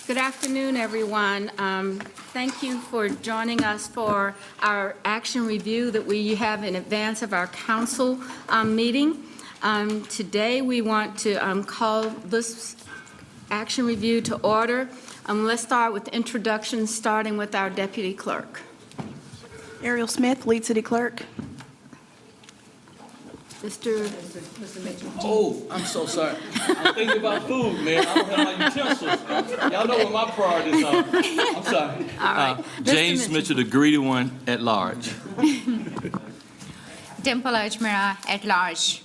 Good afternoon, everyone. Thank you for joining us for our action review that we have in advance of our council meeting. Today, we want to call this action review to order. Let's start with introductions, starting with our deputy clerk. Ariel Smith, lead city clerk. Mr. Oh, I'm so sorry. I'm thinking about food, man. I don't have my utensils. Y'all know what my priorities are. I'm sorry. All right. James Mitchell, the greedy one at large. Dimple Ajmera at large.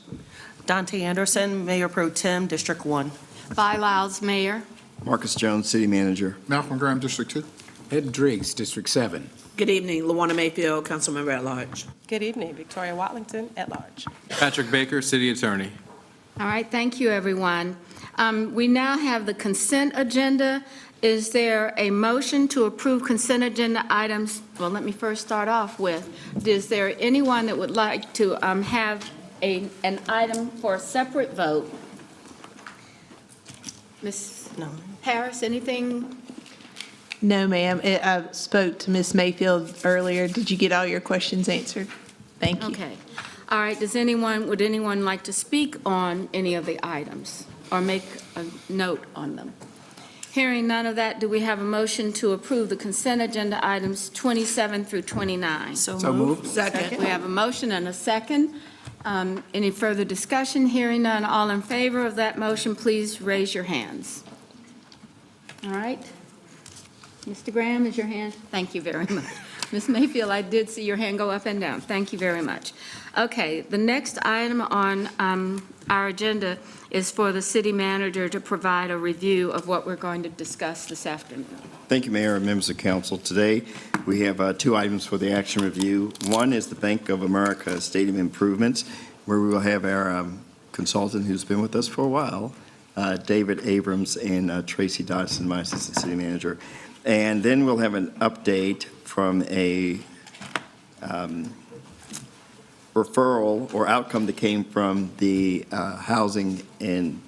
Dante Anderson, Mayor Pro Tem, District 1. Vi Lyles, Mayor. Marcus Jones, City Manager. Malcolm Graham, District 2. Ed Driggs, District 7. Good evening, Lawana Mayfield, Councilmember at Large. Good evening, Victoria Watlington at large. Patrick Baker, City Attorney. All right, thank you, everyone. We now have the consent agenda. Is there a motion to approve consent agenda items? Well, let me first start off with, is there anyone that would like to have an item for a separate vote? Ms. Harris, anything? No, ma'am. I spoke to Ms. Mayfield earlier. Did you get all your questions answered? Thank you. Okay. All right, would anyone like to speak on any of the items or make a note on them? Hearing none of that, do we have a motion to approve the consent agenda items 27 through 29? So moved. Second. We have a motion and a second. Any further discussion? Hearing none, all in favor of that motion, please raise your hands. All right. Mr. Graham, is your hand? Thank you very much. Ms. Mayfield, I did see your hand go up and down. Thank you very much. Okay, the next item on our agenda is for the city manager to provide a review of what we're going to discuss this afternoon. Thank you, Mayor and members of council. Today, we have two items for the action review. One is the Bank of America Stadium improvements, where we will have our consultant who's been with us for a while, David Abrams, and Tracy Dodson, my assistant city manager. And then we'll have an update from a referral or outcome that came from the Housing and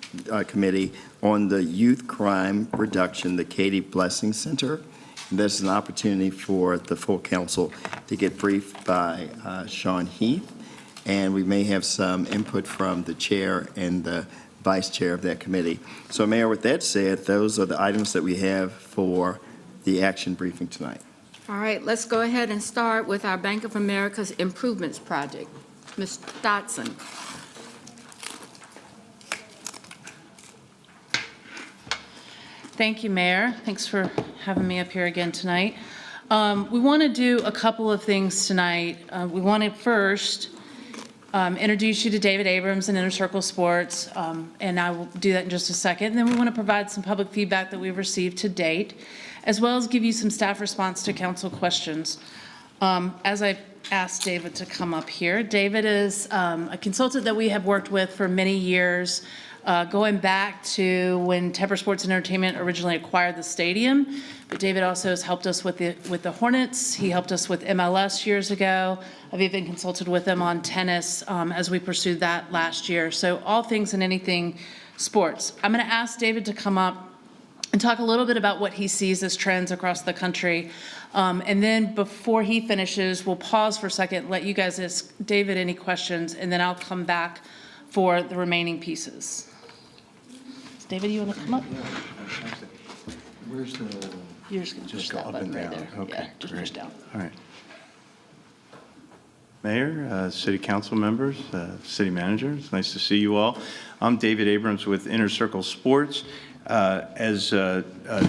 Committee on the Youth Crime Reduction, the Katie Blessing Center. And this is an opportunity for the full council to get briefed by Sean Heath, and we may have some input from the chair and the vice chair of that committee. So, Mayor, with that said, those are the items that we have for the action briefing tonight. All right, let's go ahead and start with our Bank of America's Improvements Project. Ms. Dodson. Thank you, Mayor. Thanks for having me up here again tonight. We want to do a couple of things tonight. We want to first introduce you to David Abrams and Inner Circle Sports, and I will do that in just a second. And then we want to provide some public feedback that we've received to date, as well as give you some staff response to council questions. As I asked David to come up here, David is a consultant that we have worked with for many years, going back to when Tepper Sports and Entertainment originally acquired the stadium. But David also has helped us with the Hornets. He helped us with MLS years ago. I've even consulted with him on tennis as we pursued that last year. So all things and anything sports. I'm going to ask David to come up and talk a little bit about what he sees as trends across the country. And then before he finishes, we'll pause for a second, let you guys ask David any questions, and then I'll come back for the remaining pieces. David, you want to come up? Where's the... You're just going to push that button right there. Okay, Yeah, just push down. All right. Mayor, city council members, city manager, it's nice to see you all. I'm David Abrams with Inner Circle Sports. As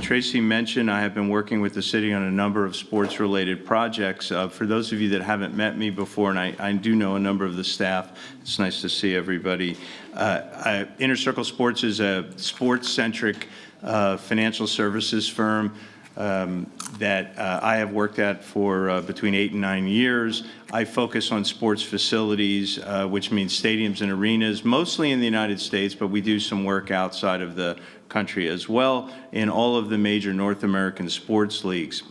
Tracy mentioned, I have been working with the city on a number of sports-related projects. For those of you that haven't met me before, and I do know a number of the staff, it's nice to see everybody. Inner Circle Sports is a sports-centric financial services firm that I have worked at for between 8 and 9 years. I focus on sports facilities, which means stadiums and arenas, mostly in the United States, but we do some work outside of the country as well in all of the major North American sports leagues.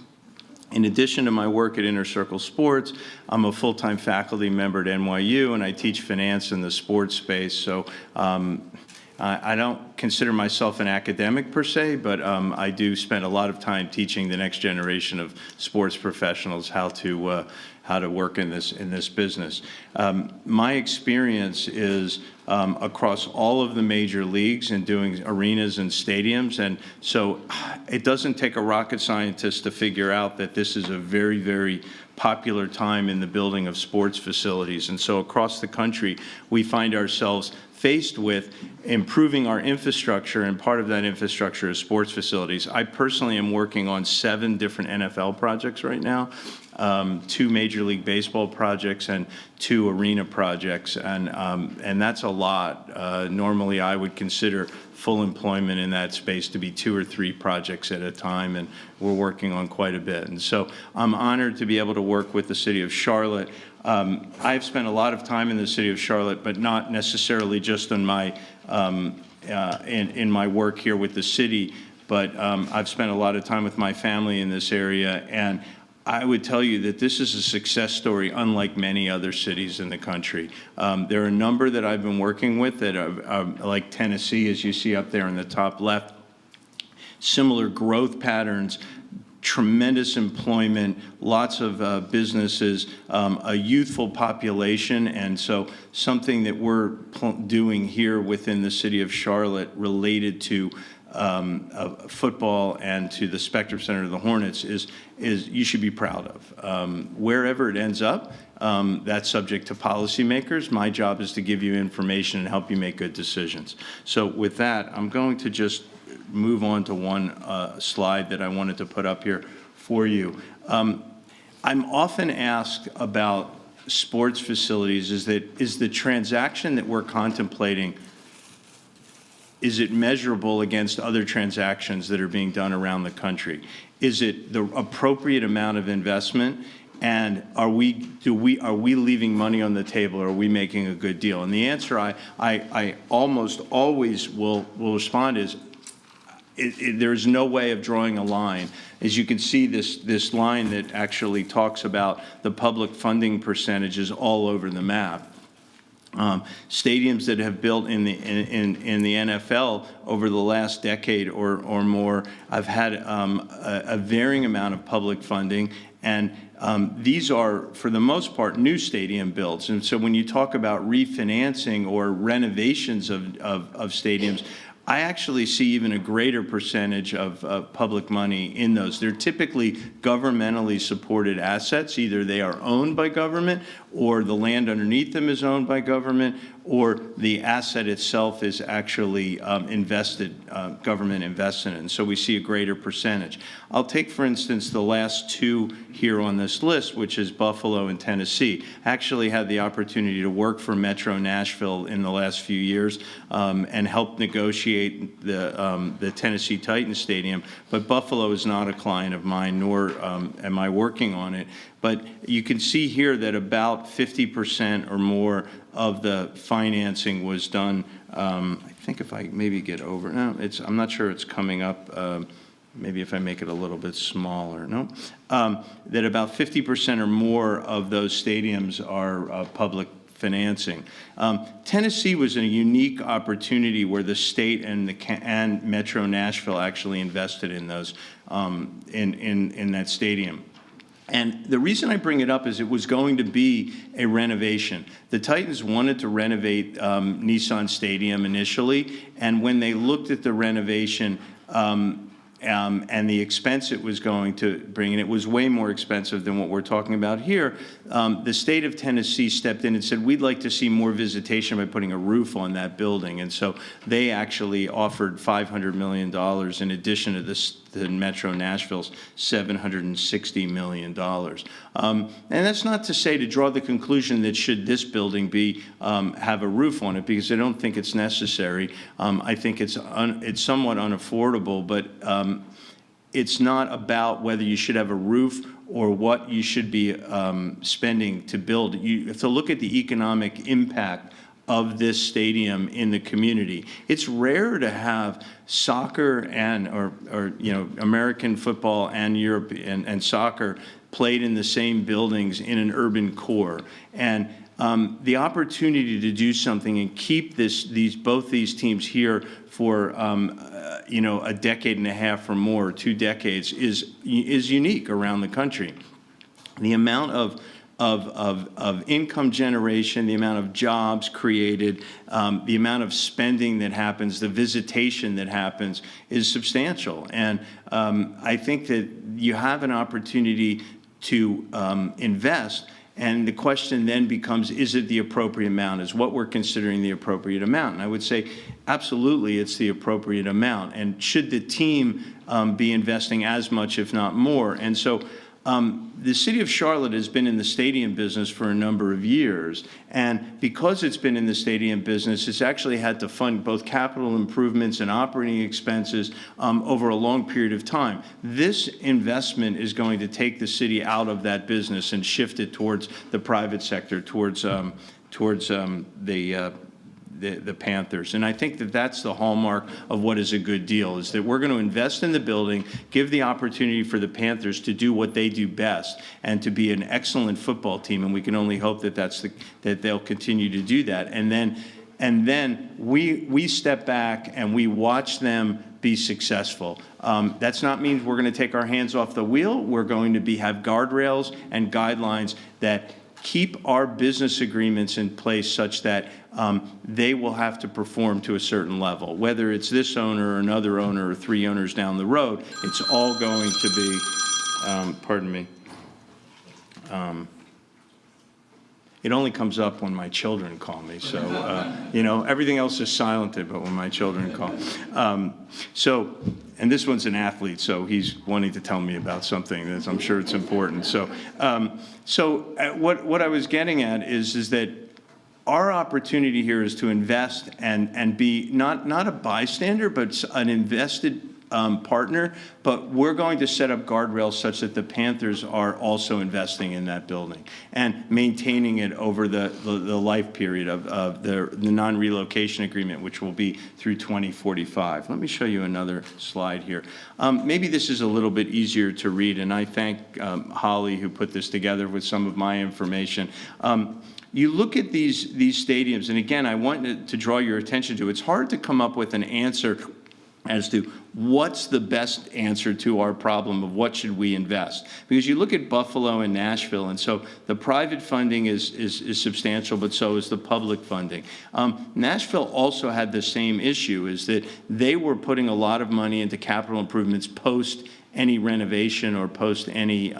In addition to my work at Inner Circle Sports, I'm a full-time faculty member at NYU, and I teach finance in the sports space. So I don't consider myself an academic per se, but I do spend a lot of time teaching the next generation of sports professionals how to work in this business. My experience is across all of the major leagues and doing arenas and stadiums, and so it doesn't take a rocket scientist to figure out that this is a very, very popular time in the building of sports facilities. And so across the country, we find ourselves faced with improving our infrastructure, and part of that infrastructure is sports facilities. I personally am working on 7 different NFL projects right now, 2 Major League Baseball projects and 2 arena projects, and that's a lot. Normally, I would consider full employment in that space to be 2 or 3 projects at a time, and we're working on quite a bit. And so I'm honored to be able to work with the City of Charlotte. I've spent a lot of time in the City of Charlotte, but not necessarily just on my in my work here with the city, but I've spent a lot of time with my family in this area, and I would tell you that this is a success story unlike many other cities in the country. There are a number that I've been working with that are like Tennessee, as you see up there in the top left, similar growth patterns, tremendous employment, lots of businesses, a youthful population, and so something that we're doing here within the city of Charlotte related to football and to the Spectrum Center of the Hornets is you should be proud of. Wherever it ends up, that's subject to policymakers. My job is to give you information and help you make good decisions. So with that, I'm going to just move on to one slide that I wanted to put up here for you. I'm often asked about sports facilities is the transaction that we're contemplating, is it measurable against other transactions that are being done around the country? Is it the appropriate amount of investment? And are we leaving money on the table, or are we making a good deal? And the answer I almost always will respond is, there's no way of drawing a line. As you can see, this line that actually talks about the public funding percentages all over the map. Stadiums that have built in the NFL over the last decade or more, I've had a varying amount of public funding, and these are, for the most part, new stadium builds. And so when you talk about refinancing or renovations of stadiums, I actually see even a greater percentage of public money in those. They're typically governmentally supported assets. Either they are owned by government, or the land underneath them is owned by government, or the asset itself is actually government invested in. So we see a greater percentage. I'll take, for instance, the last 2 here on this list, which is Buffalo and Tennessee. I actually had the opportunity to work for Metro Nashville in the last few years and help negotiate the Tennessee Titans Stadium, but Buffalo is not a client of mine, nor am I working on it. But you can see here that about 50% or more of the financing was done. I think if I maybe get over, no, I'm not sure it's coming up. Maybe if I make it a little bit smaller, no? That about 50% or more of those stadiums are public financing. Tennessee was a unique opportunity where the state and Metro Nashville actually invested in those in that stadium. And the reason I bring it up is it was going to be a renovation. The Titans wanted to renovate Nissan Stadium initially, and when they looked at the renovation and the expense it was going to bring, and it was way more expensive than what we're talking about here, the state of Tennessee stepped in and said, we'd like to see more visitation by putting a roof on that building. And so they actually offered $500 million in addition to the Metro Nashville's $760 million. And that's not to say to draw the conclusion that should this building have a roof on it, because I don't think it's necessary. I think it's somewhat unaffordable, but it's not about whether you should have a roof or what you should be spending to build. You have to look at the economic impact of this stadium in the community. It's rare to have soccer or American football and Europe and soccer played in the same buildings in an urban core. And the opportunity to do something and keep both these teams here for a decade and a half or more, 2 decades, is unique around the country. The amount of income generation, the amount of jobs created, the amount of spending that happens, the visitation that happens is substantial. And I think that you have an opportunity to invest. And the question then becomes, is it the appropriate amount? Is what we're considering the appropriate amount? And I would say, absolutely, it's the appropriate amount. And should the team be investing as much, if not more? And so the city of Charlotte has been in the stadium business for a number of years. And because it's been in the stadium business, it's actually had to fund both capital improvements and operating expenses over a long period of time. This investment is going to take the city out of that business and shift it towards the private sector, towards the Panthers. And I think that that's the hallmark of what is a good deal, is that we're going to invest in the building, give the opportunity for the Panthers to do what they do best and to be an excellent football team. And we can only hope that that they'll continue to do that. And then we step back and we watch them be successful. That's not means we're going to take our hands off the wheel. We're going to have guardrails and guidelines that keep our business agreements in place such that they will have to perform to a certain level. Whether it's this owner or another owner or 3 owners down the road, it's all going to be, pardon me, it only comes up when my children call me. So, everything else is silented, but when my children call. And this one's an athlete, so he's wanting to tell me about something that I'm sure it's important. So, what I was getting at is that our opportunity here is to invest and be not a bystander, but an invested partner, but we're going to set up guardrails such that the Panthers are also investing in that building and maintaining it over the life period of the non-relocation agreement, which will be through 2045. Let me show you another slide here. Maybe this is a little bit easier to read, and I thank Holly, who put this together with some of my information. You look at these stadiums, and again, I want to draw your attention to, it's hard to come up with an answer as to what's the best answer to our problem of what should we invest. Because you look at Buffalo and Nashville, and so the private funding is substantial, but so is the public funding. Nashville also had the same issue, is that they were putting a lot of money into capital improvements post any renovation or post any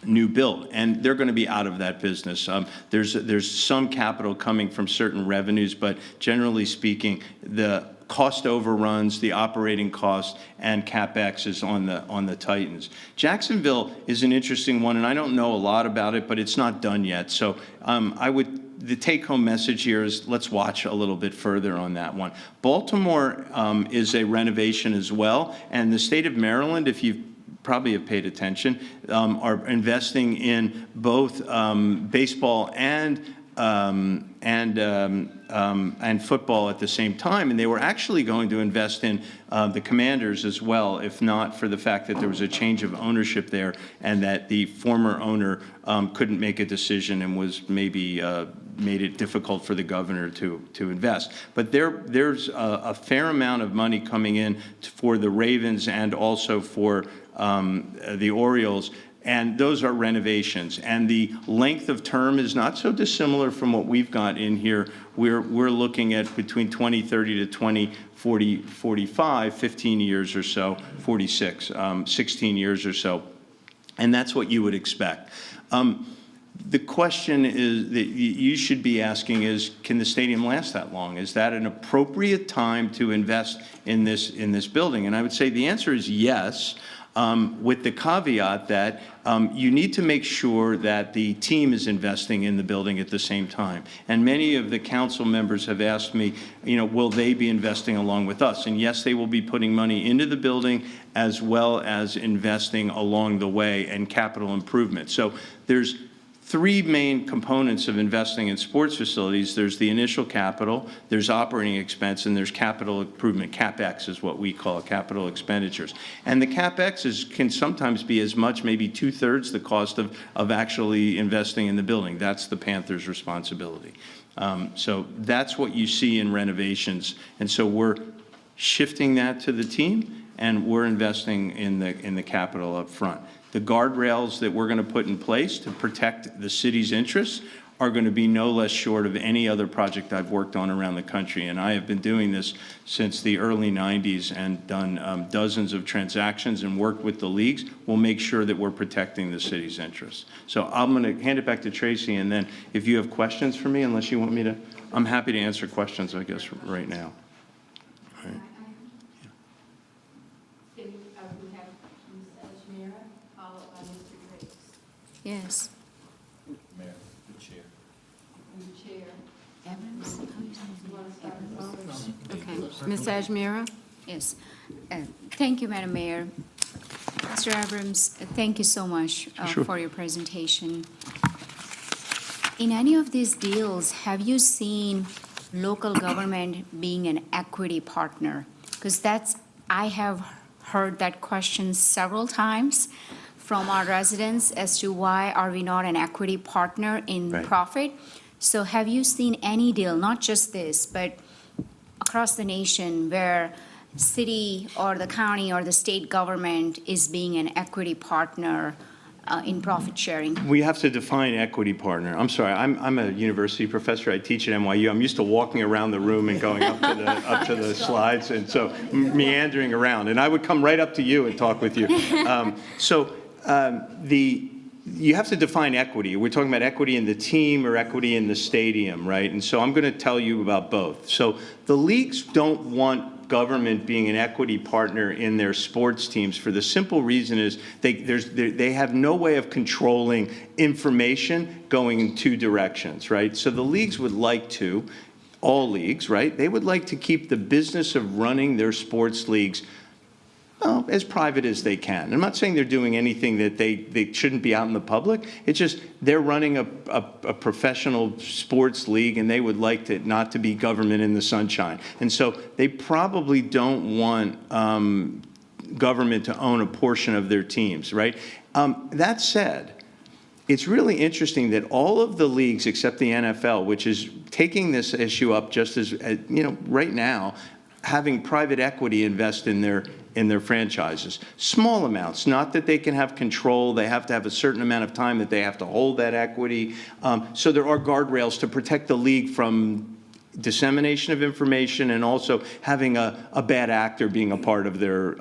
new build, and they're going to be out of that business. There's some capital coming from certain revenues, but generally speaking, the cost overruns, the operating costs, and CapEx is on the Titans. Jacksonville is an interesting one, and I don't know a lot about it, but it's not done yet. So the take-home message here is let's watch a little bit further on that one. Baltimore is a renovation as well, and the state of Maryland, if you've probably have paid attention, are investing in both baseball and football at the same time, and they were actually going to invest in the Commanders as well, if not for the fact that there was a change of ownership there, and that the former owner couldn't make a decision and was maybe made it difficult for the governor to invest. But there's a fair amount of money coming in for the Ravens and also for the Orioles, and those are renovations. And the length of term is not so dissimilar from what we've got in here. We're looking at between 2030 to 2045, 15 years or so, 46, 16 years or so, and that's what you would expect. The question is that you should be asking is, can the stadium last that long? Is that an appropriate time to invest in this building? And I would say the answer is yes, with the caveat that you need to make sure that the team is investing in the building at the same time. And many of the council members have asked me, will they be investing along with us? And yes, they will be putting money into the building as well as investing along the way and capital improvement. So there's three main components of investing in sports facilities. There's the initial capital, there's operating expense, and there's capital improvement. CapEx is what we call it, capital expenditures. And the CapEx can sometimes be as much, maybe 2/3 the cost of actually investing in the building. That's the Panther's responsibility. So that's what you see in renovations. And so we're shifting that to the team, and we're investing in the capital up front. The guardrails that we're going to put in place to protect the city's interests are going to be no less short of any other project I've worked on around the country. And I have been doing this since the early 90s and done dozens of transactions and worked with the leagues. We'll make sure that we're protecting the city's interests. So I'm going to hand it back to Tracy, and then if you have questions for me, unless you want me to, I'm happy to answer questions, I guess, right now. All right. Yes. Mayor, the chair. Abrams? Okay. Ms. Ajmira? Yes. Thank you, Madam Mayor. Mr. Abrams, thank you so much Sure. for your presentation. In any of these deals, have you seen local government being an equity partner? Because I have heard that question several times from our residents as to why are we not an equity partner in Right. profit? So have you seen any deal, not just this, but across the nation where city or the county or the state government is being an equity partner in profit sharing? We have to define equity partner. I'm sorry, I'm a university professor. I teach at NYU. I'm used to walking around the room and going up to the slides, and so meandering around. And I would come right up to you and talk with you. You have to define equity. We're talking about equity in the team or equity in the stadium, right? And so I'm going to tell you about both. So the leagues don't want government being an equity partner in their sports teams for the simple reason is they have no way of controlling information going in two directions, right? So the leagues would like to, all leagues, right? They would like to keep the business of running their sports leagues as private as they can. I'm not saying they're doing anything that they shouldn't be out in the public. It's just they're running a professional sports league, and they would like to not to be government in the sunshine. And so they probably don't want government to own a portion of their teams, right? That said, it's really interesting that all of the leagues except the NFL, which is taking this issue up just as right now, having private equity invest in their franchises. Small amounts, not that they can have control. They have to have a certain amount of time that they have to hold that equity. So there are guardrails to protect the league from dissemination of information and also having a bad actor being a part of their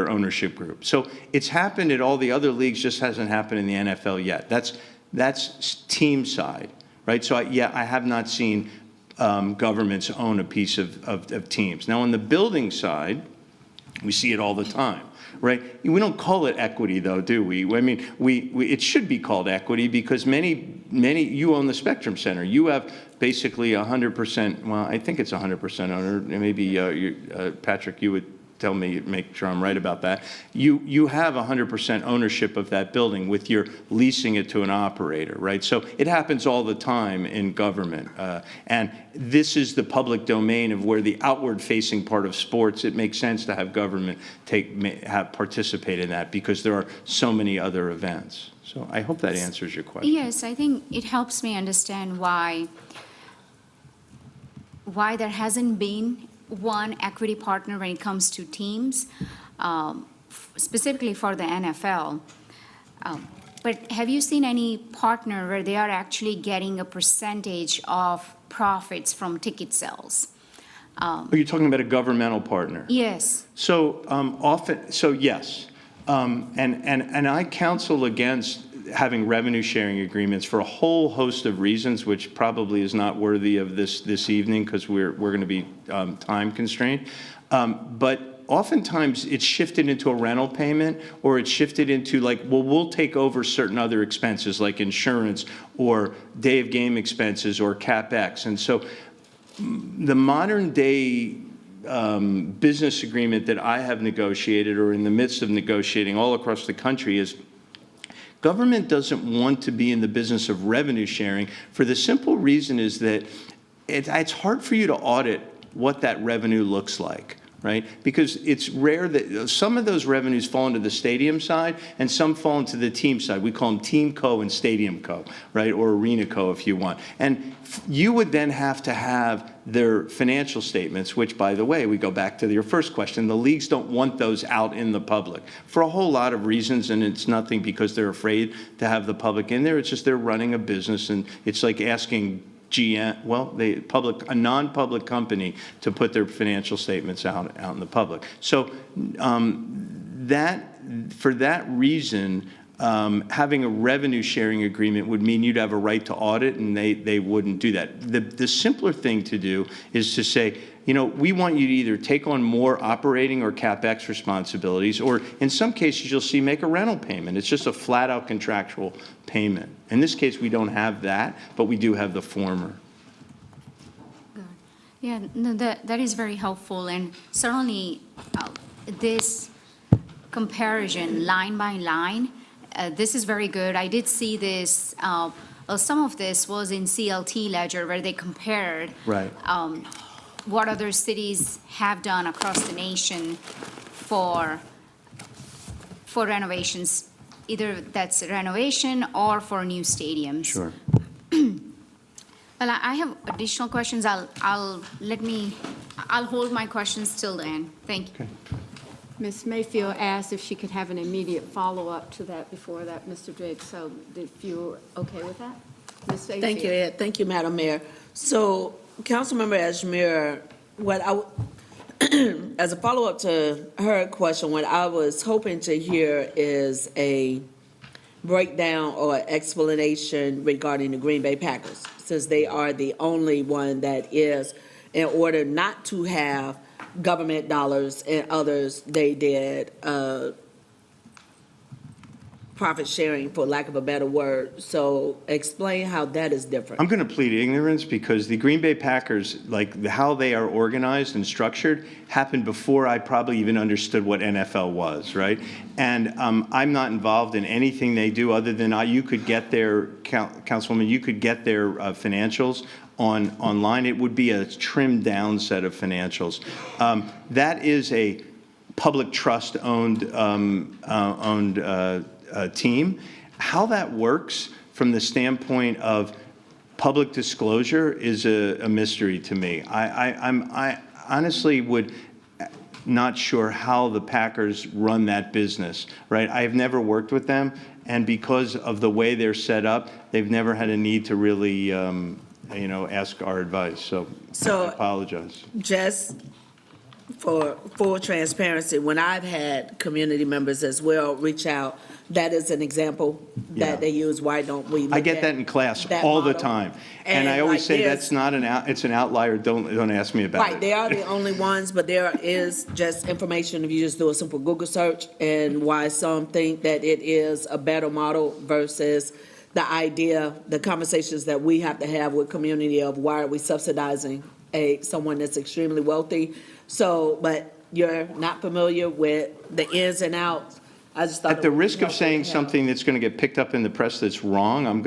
ownership group. So it's happened at all the other leagues, just hasn't happened in the NFL yet. That's team side, right? So I have not seen governments own a piece of teams. Now on the building side, we see it all the time, right? We don't call it equity, though, do we? I mean, it should be called equity because many, you own the Spectrum Center. You have basically 100%, well, I think it's 100% owner. Maybe, Patrick, you would tell me, make sure I'm right about that. You have 100% ownership of that building with your leasing it to an operator, right? So it happens all the time in government. And this is the public domain of where the outward-facing part of sports, it makes sense to have government participate in that because there are so many other events. So I hope that answers your question. Yes, I think it helps me understand why there hasn't been one equity partner when it comes to teams, specifically for the NFL. But have you seen any partner where they are actually getting a percentage of profits from ticket sales? Are you talking about a governmental partner? Yes. So yes. And I counsel against having revenue sharing agreements for a whole host of reasons, which probably is not worthy of this evening because we're going to be time constrained. But oftentimes it's shifted into a rental payment or it's shifted into like, well, we'll take over certain other expenses like insurance or day of game expenses or CapEx. And so the modern day business agreement that I have negotiated or in the midst of negotiating all across the country is Government doesn't want to be in the business of revenue sharing for the simple reason is that it's hard for you to audit what that revenue looks like, right? Because it's rare that some of those revenues fall into the stadium side and some fall into the team side. We call them Team Co and Stadium Co, right? Or Arena Co if you want. And you would then have to have their financial statements, which, by the way, we go back to your first question. The leagues don't want those out in the public for a whole lot of reasons, and it's nothing because they're afraid to have the public in there. It's just they're running a business, and it's like asking a non-public company to put their financial statements out in the public. So for that reason, having a revenue sharing agreement would mean you'd have a right to audit, and they wouldn't do that. The simpler thing to do is to say, we want you to either take on more operating or CapEx responsibilities, or in some cases you'll see make a rental payment. It's just a flat out contractual payment. In this case, we don't have that, but we do have the former. Good. Yeah, no, that is very helpful, and certainly this comparison line by line, this is very good. I did see this, some of this was in CLT Ledger where they compared Right. What other cities have done across the nation for renovations, either that's renovation or for new stadiums. Sure. Well, I have additional questions. I'll hold my questions till then. Thank you. Okay. Ms. Mayfield asked if she could have an immediate follow-up to that before that, Mr. Driggs, so if you're okay with that? Ms. Mayfield? Thank you, Ed. Thank you, Madam Mayor. So, Councilmember Ajmer, as a follow-up to her question, what I was hoping to hear is a breakdown or explanation regarding the Green Bay Packers, since they are the only one that is, in order not to have government dollars and others, they did profit sharing, for lack of a better word. So explain how that is different. I'm going to plead ignorance because the Green Bay Packers, how they are organized and structured, happened before I probably even understood what NFL was, right? And I'm not involved in anything they do other than you could get their, Councilwoman, you could get their financials online. It would be a trimmed down set of financials. That is a public trust owned team. How that works from the standpoint of public disclosure is a mystery to me. I honestly would not sure how the Packers run that business, right? I have never worked with them, and because of the way they're set up, they've never had a need to really ask our advice. So I apologize. Just for full transparency, when I've had community members as well reach out, that is an example that they use. Why don't we? I get that in class all the time, and I always say that's not it's an outlier. Don't ask me about it. Right, they are the only ones, but there is just information if you just do a simple Google search, and why some think that it is a better model versus the idea, the conversations that we have to have with community of why are we subsidizing someone that's extremely wealthy. So, but you're not familiar with the ins and outs. I just thought at the risk of saying something that's going to get picked up in the press that's wrong, I'm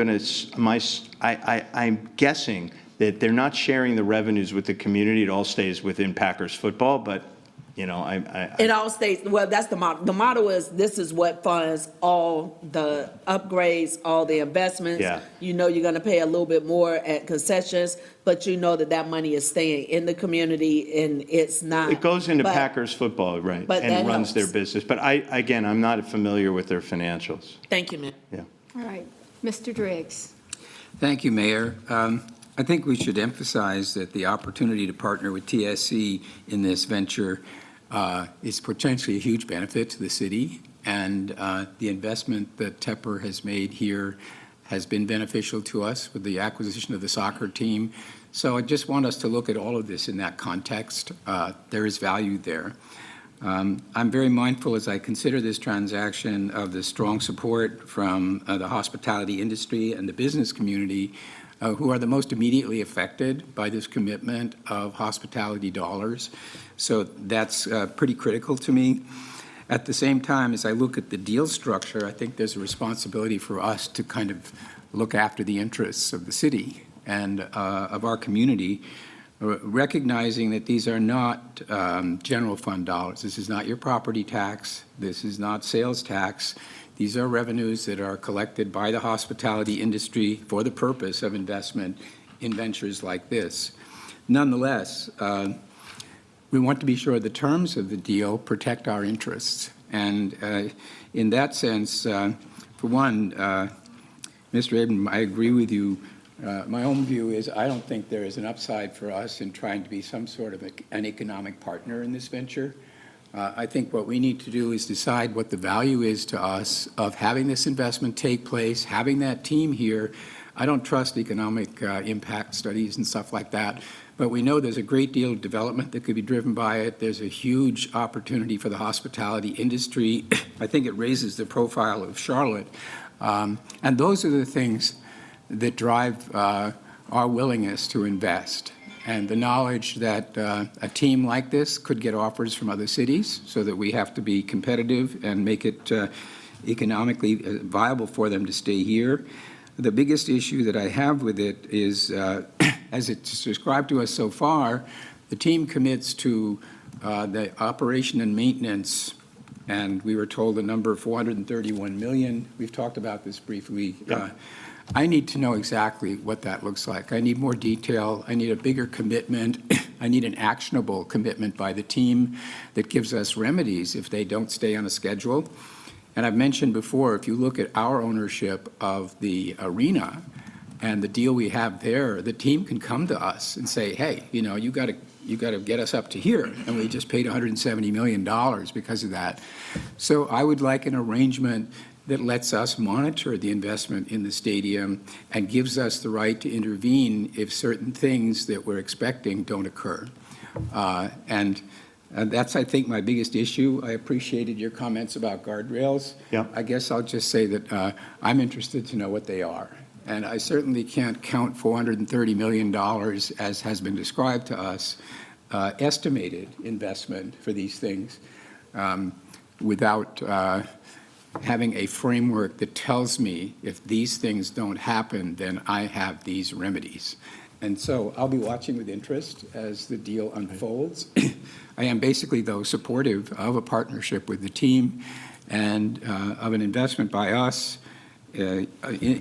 guessing that they're not sharing the revenues with the community. It all stays within Packers football, but it all stays, well, that's the model. The model is this is what funds all the upgrades, all the investments. Yeah. You're going to pay a little bit more at concessions, but that money is staying in the community and it's not. It goes into Packers football, right, and runs their business. But I'm not familiar with their financials. Thank you, ma'am. Yeah. All right, Mr. Driggs. Thank you, Mayor. I think we should emphasize that the opportunity to partner with TSC in this venture is potentially a huge benefit to the city, and the investment that Tepper has made here has been beneficial to us with the acquisition of the soccer team. So I just want us to look at all of this in that context. There is value there. I'm very mindful as I consider this transaction of the strong support from the hospitality industry and the business community who are the most immediately affected by this commitment of hospitality dollars. So that's pretty critical to me. At the same time, as I look at the deal structure, I think there's a responsibility for us to kind of look after the interests of the city and of our community, recognizing that these are not general fund dollars. This is not your property tax. This is not sales tax. These are revenues that are collected by the hospitality industry for the purpose of investment in ventures like this. Nonetheless, we want to be sure the terms of the deal protect our interests. And in that sense, for one, Mr. Abram, I agree with you. My own view is I don't think there is an upside for us in trying to be some sort of an economic partner in this venture. I think what we need to do is decide what the value is to us of having this investment take place, having that team here. I don't trust economic impact studies and stuff like that, but we know there's a great deal of development that could be driven by it. There's a huge opportunity for the hospitality industry. I think it raises the profile of Charlotte. And those are the things that drive our willingness to invest. And the knowledge that a team like this could get offers from other cities so that we have to be competitive and make it economically viable for them to stay here. The biggest issue that I have with it is, as it's described to us so far, the team commits to the operation and maintenance, and we were told the number of $431 million. We've talked about this briefly. Yeah. I need to know exactly what that looks like. I need more detail. I need a bigger commitment. I need an actionable commitment by the team that gives us remedies if they don't stay on a schedule. And I've mentioned before, if you look at our ownership of the arena and the deal we have there, the team can come to us and say, hey, you know, you got to get us up to here. And we just paid $170 million because of that. So I would like an arrangement that lets us monitor the investment in the stadium and gives us the right to intervene if certain things that we're expecting don't occur. And that's, I think, my biggest issue. I appreciated your comments about guardrails. Yeah. I guess I'll just say that I'm interested to know what they are. And I certainly can't count $430 million, as has been described to us, estimated investment for these things without having a framework that tells me if these things don't happen, then I have these remedies. And so I'll be watching with interest as the deal unfolds. I am basically, though, supportive of a partnership with the team and of an investment by us in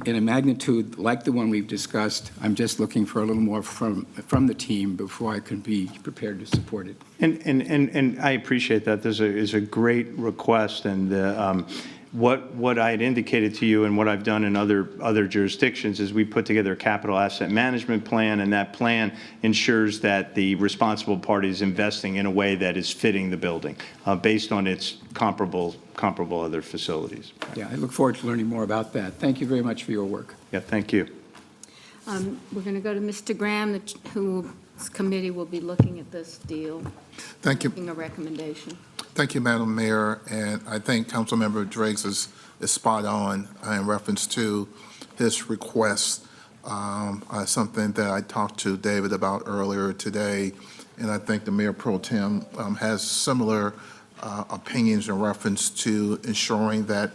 a magnitude like the one we've discussed. I'm just looking for a little more from the team before I can be prepared to support it. And I appreciate that. This is a great request, and what I had indicated to you and what I've done in other jurisdictions is we put together a capital asset management plan, and that plan ensures that the responsible party is investing in a way that is fitting the building based on its comparable other facilities. Yeah, I look forward to learning more about that. Thank you very much for your work. Yeah, thank you. We're going to go to Mr. Graham, whose committee will be looking at this deal, Thank you. making a recommendation. Thank you, Madam Mayor, and I think Councilmember Driggs is spot on in reference to his request. Something that I talked to David about earlier today, and I think the Mayor Pro Tem has similar opinions in reference to ensuring that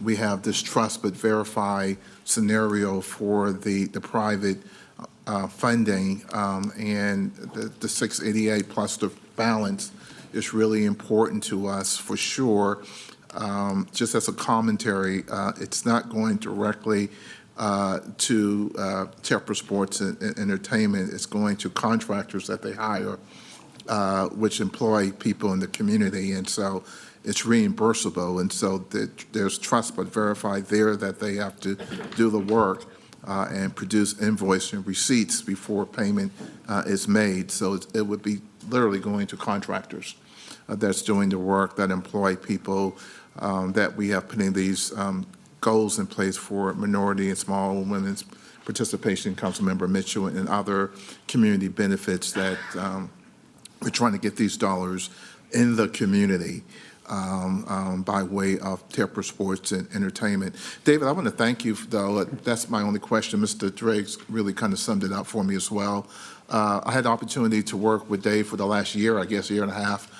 we have this trust but verify scenario for the private funding, and the 688 plus the balance is really important to us for sure. Just as a commentary, it's not going directly to Tepper Sports and Entertainment. It's going to contractors that they hire, which employ people in the community, and so it's reimbursable. And so there's trust but verify there that they have to do the work and produce invoice and receipts before payment is made. So it would be literally going to contractors that's doing the work, that employ people, that we have putting these goals in place for minority and small women's participation, Councilmember Mitchell, and other community benefits that we're trying to get these dollars in the community by way of Tepper Sports and Entertainment. David, I want to thank you, though. That's my only question. Mr. Driggs really kind of summed it up for me as well. I had the opportunity to work with Dave for the last year, I guess, year and a half,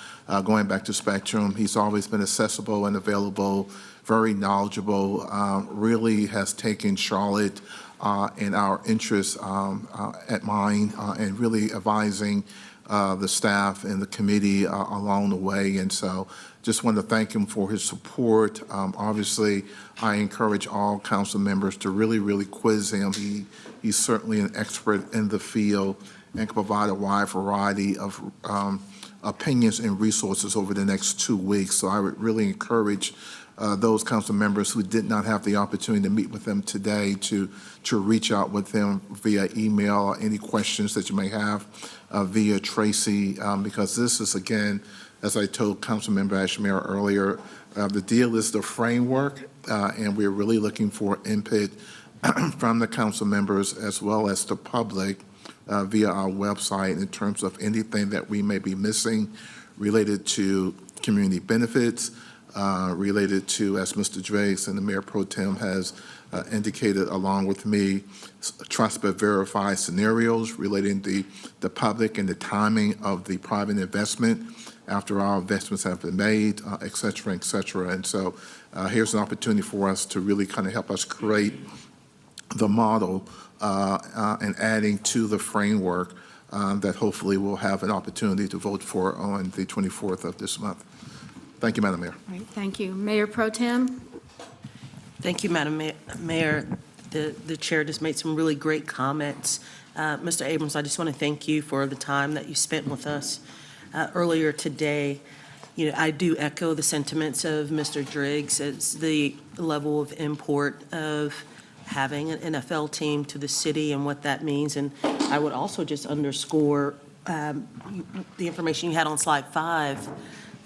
going back to Spectrum. He's always been accessible and available, very knowledgeable, really has taken Charlotte and our interests at mind, and really advising the staff and the committee along the way. And so just want to thank him for his support. Obviously, I encourage all council members to really quiz him. He's certainly an expert in the field and can provide a wide variety of opinions and resources over the next 2 weeks. So I would really encourage those council members who did not have the opportunity to meet with them today to reach out with them via email or any questions that you may have via Tracy, because this is, again, as I told Councilmember Ashmere earlier, the deal is the framework, and we're really looking for input from the council members as well as the public via our website in terms of anything that we may be missing related to community benefits, related to, as Mr. Drakes and the Mayor Pro Tem has indicated along with me, trust but verify scenarios relating to the public and the timing of the private investment after our investments have been made, et cetera, et cetera. And so here's an opportunity for us to really kind of help us create the model and adding to the framework that hopefully we'll have an opportunity to vote for on the 24th of this month. Thank you, Madam Mayor. All right, thank you. Mayor Pro Tem? Thank you, Madam Mayor. The chair just made some really great comments. Mr. Abrams, I just want to thank you for the time that you spent with us earlier today. You know, I do echo the sentiments of Mr. Driggs. It's the level of import of having an NFL team to the city and what that means. And I would also just underscore the information you had on slide 5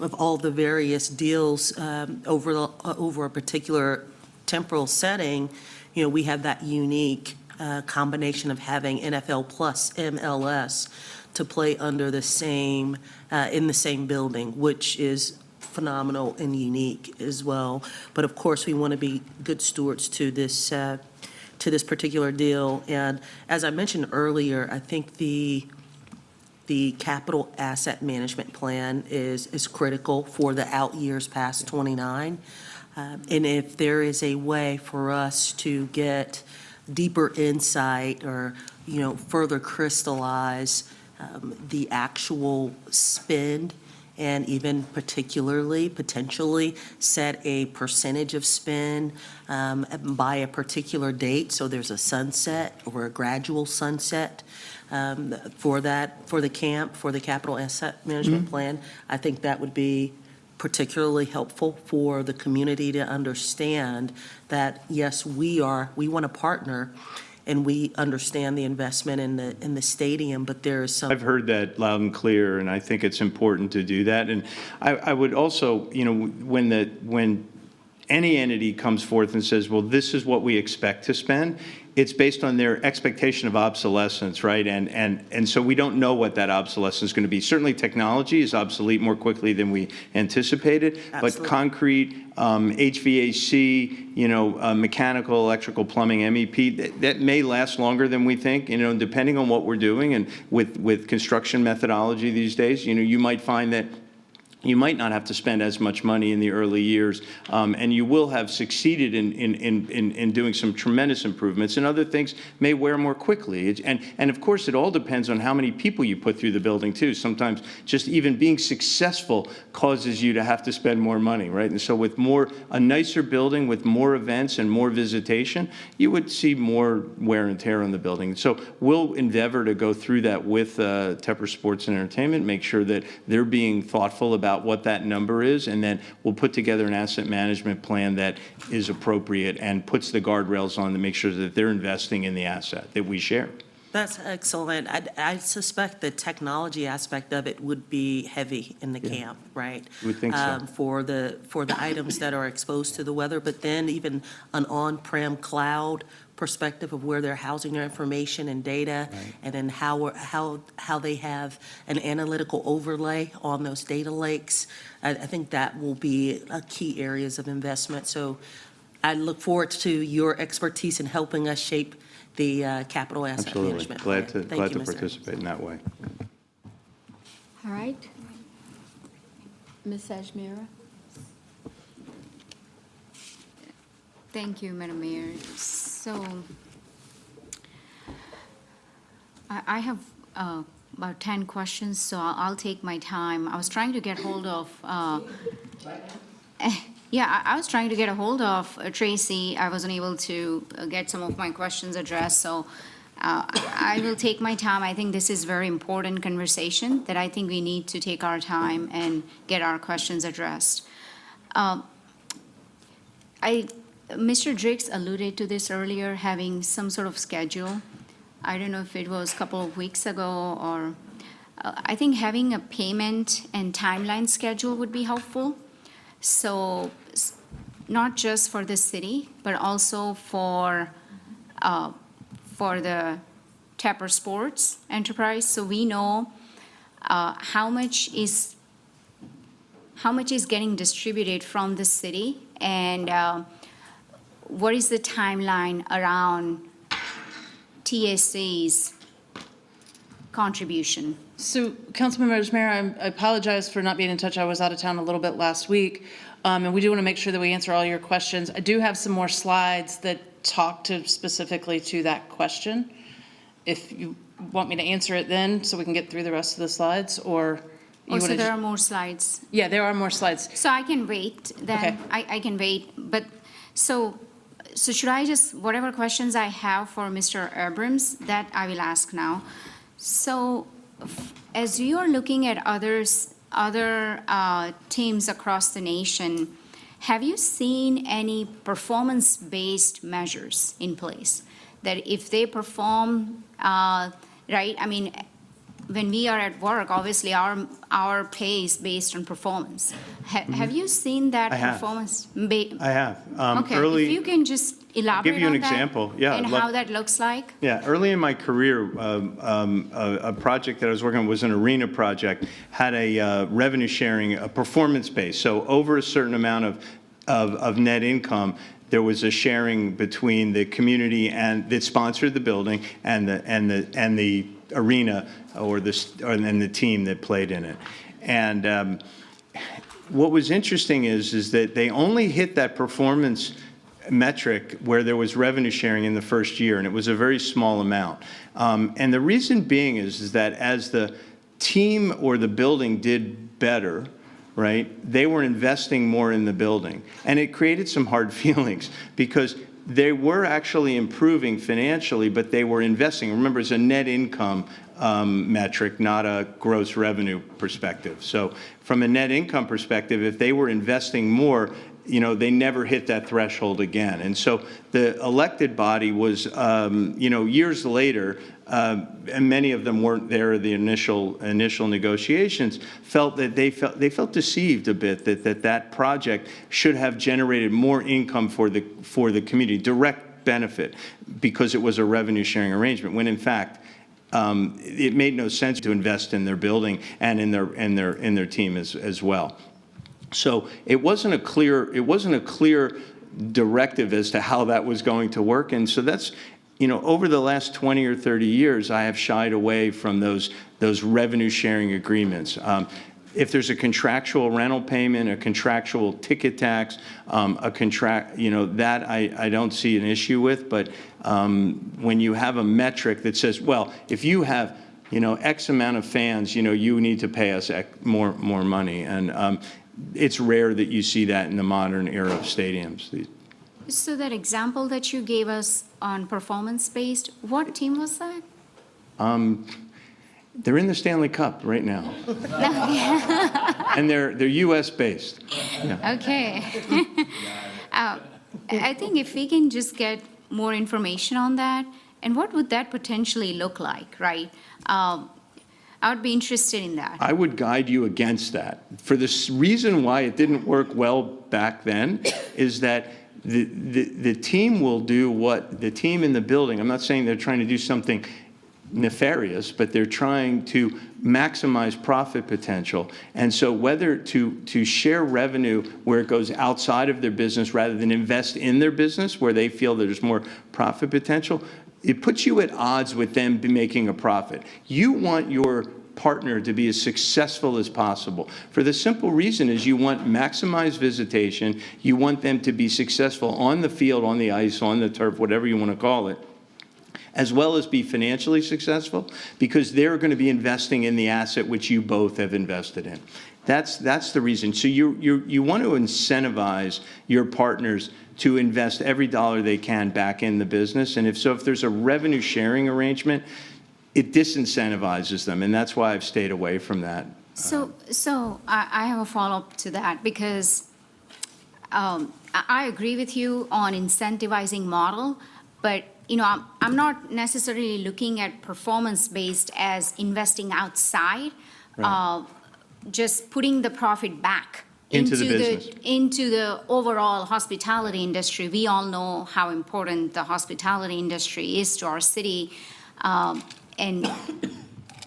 of all the various deals over a particular temporal setting. You know, we have that unique combination of having NFL plus MLS to play under the same, in the same building, which is phenomenal and unique as well. But of course, we want to be good stewards to this particular deal. And as I mentioned earlier, I think the capital asset management plan is critical for the out years past 29. And if there is a way for us to get deeper insight or, you know, further crystallize the actual spend and even potentially set a percentage of spend by a particular date, so there's a sunset or a gradual sunset for the capital asset management plan, I think that would be particularly helpful for the community to understand that, yes, we want to partner and we understand the investment in the stadium, but there is some. I've heard that loud and clear, and I think it's important to do that. And I would also, you know, when any entity comes forth and says, well, this is what we expect to spend, it's based on their expectation of obsolescence, right? And so we don't know what that obsolescence is going to be. Certainly technology is obsolete more quickly than we anticipated, Absolutely. but concrete, HVAC, you know, mechanical, electrical, plumbing, MEP, that may last longer than we think, you know, depending on what we're doing. And with construction methodology these days, you know, you might find that you might not have to spend as much money in the early years, and you will have succeeded in doing some tremendous improvements, and other things may wear more quickly. And of course, it all depends on how many people you put through the building, too. Sometimes just even being successful causes you to have to spend more money, right? And so with a nicer building, with more events and more visitation, you would see more wear and tear on the building. So we'll endeavor to go through that with Tepper Sports and Entertainment, make sure that they're being thoughtful about what that number is, and then we'll put together an asset management plan that is appropriate and puts the guardrails on to make sure that they're investing in the asset that we share. That's excellent. I suspect the technology aspect of it would be heavy in the camp, right? You would think so. For the items that are exposed to the weather, but then even an on-prem cloud perspective of where they're housing their information and data, right, and then how they have an analytical overlay on those data lakes. I think that will be key areas of investment. So I look forward to your expertise in helping us shape the capital asset Absolutely. management plan. Glad to Thank you, Ms. Abrams. participate in that way. All right. Ms. Ajmira? Thank you, Madam Mayor. So I have about 10 questions, so I'll take my time. I was trying to get hold of, I was trying to get a hold of Tracy. I wasn't able to get some of my questions addressed, so I will take my time. I think this is very important conversation that I think we need to take our time and get our questions addressed. Mr. Driggs alluded to this earlier, having some sort of schedule. I don't know if it was a couple of weeks ago or, I think having a payment and timeline schedule would be helpful. So not just for the city, but also for the Tapper Sports enterprise. So we know how much is getting distributed from the city, and what is the timeline around TSA's contribution? So, Councilmember Ajmira, I apologize for not being in touch. I was out of town a little bit last week, and we do want to make sure that we answer all your questions. I do have some more slides that talk specifically to that question. If you want me to answer it then, so we can get through the rest of the slides, or you So want there to? are more slides. Yeah, there are more slides. So I can wait then. Okay. I can wait, but so should I just, whatever questions I have for Mr. Abrams, that I will ask now. So as you are looking at other teams across the nation, have you seen any performance-based measures in place? That if they perform, right, I mean, when we are at work, obviously our pay is based on performance. Have you seen that I have. performance? I have. Okay, Early, if you can just elaborate give you an on that example. Yeah, and I'd love- how that looks like? Yeah, early in my career, a project that I was working on was an arena project, had a revenue sharing, a performance base. So over a certain amount of net income, there was a sharing between the community and that sponsored the building and the arena and the team that played in it. And what was interesting is that they only hit that performance metric where there was revenue sharing in the first year, and it was a very small amount. And the reason being is that as the team or the building did better, right, they were investing more in the building. And it created some hard feelings because they were actually improving financially, but they were investing. Remember, it's a net income metric, not a gross revenue perspective. So from a net income perspective, if they were investing more, they never hit that threshold again. And so the elected body was, years later, and many of them weren't there at the initial negotiations, felt that they felt deceived a bit that project should have generated more income for the community, direct benefit, because it was a revenue sharing arrangement, when in fact it made no sense to invest in their building and in their team as well. So it wasn't a clear directive as to how that was going to work. And so that's, over the last 20 or 30 years, I have shied away from those revenue sharing agreements. If there's a contractual rental payment, a contractual ticket tax, that I don't see an issue with. But when you have a metric that says, well, if you have, X amount of fans, you need to pay us more money. And it's rare that you see that in the modern era of stadiums. So that example that you gave us on performance-based, what team was that? They're in the Stanley Cup right now. And they're US based. Yeah. Okay. I think if we can just get more information on that, and what would that potentially look like, right? I would be interested in that. I would guide you against that. For this reason why it didn't work well back then is that the team will do what the team in the building, I'm not saying they're trying to do something nefarious, but they're trying to maximize profit potential. And so whether to share revenue where it goes outside of their business rather than invest in their business where they feel there's more profit potential, it puts you at odds with them making a profit. You want your partner to be as successful as possible. For the simple reason is you want maximized visitation, you want them to be successful on the field, on the ice, on the turf, whatever you want to call it, as well as be financially successful, because they're going to be investing in the asset which you both have invested in. That's the reason. So you want to incentivize your partners to invest every dollar they can back in the business, and if there's a revenue sharing arrangement, it disincentivizes them, and that's why I've stayed away from that. So I have a follow-up to that, because I agree with you on incentivizing model, but I'm not necessarily looking at performance-based as investing outside, just putting the profit back Into the business. into the overall hospitality industry. We all know how important the hospitality industry is to our city,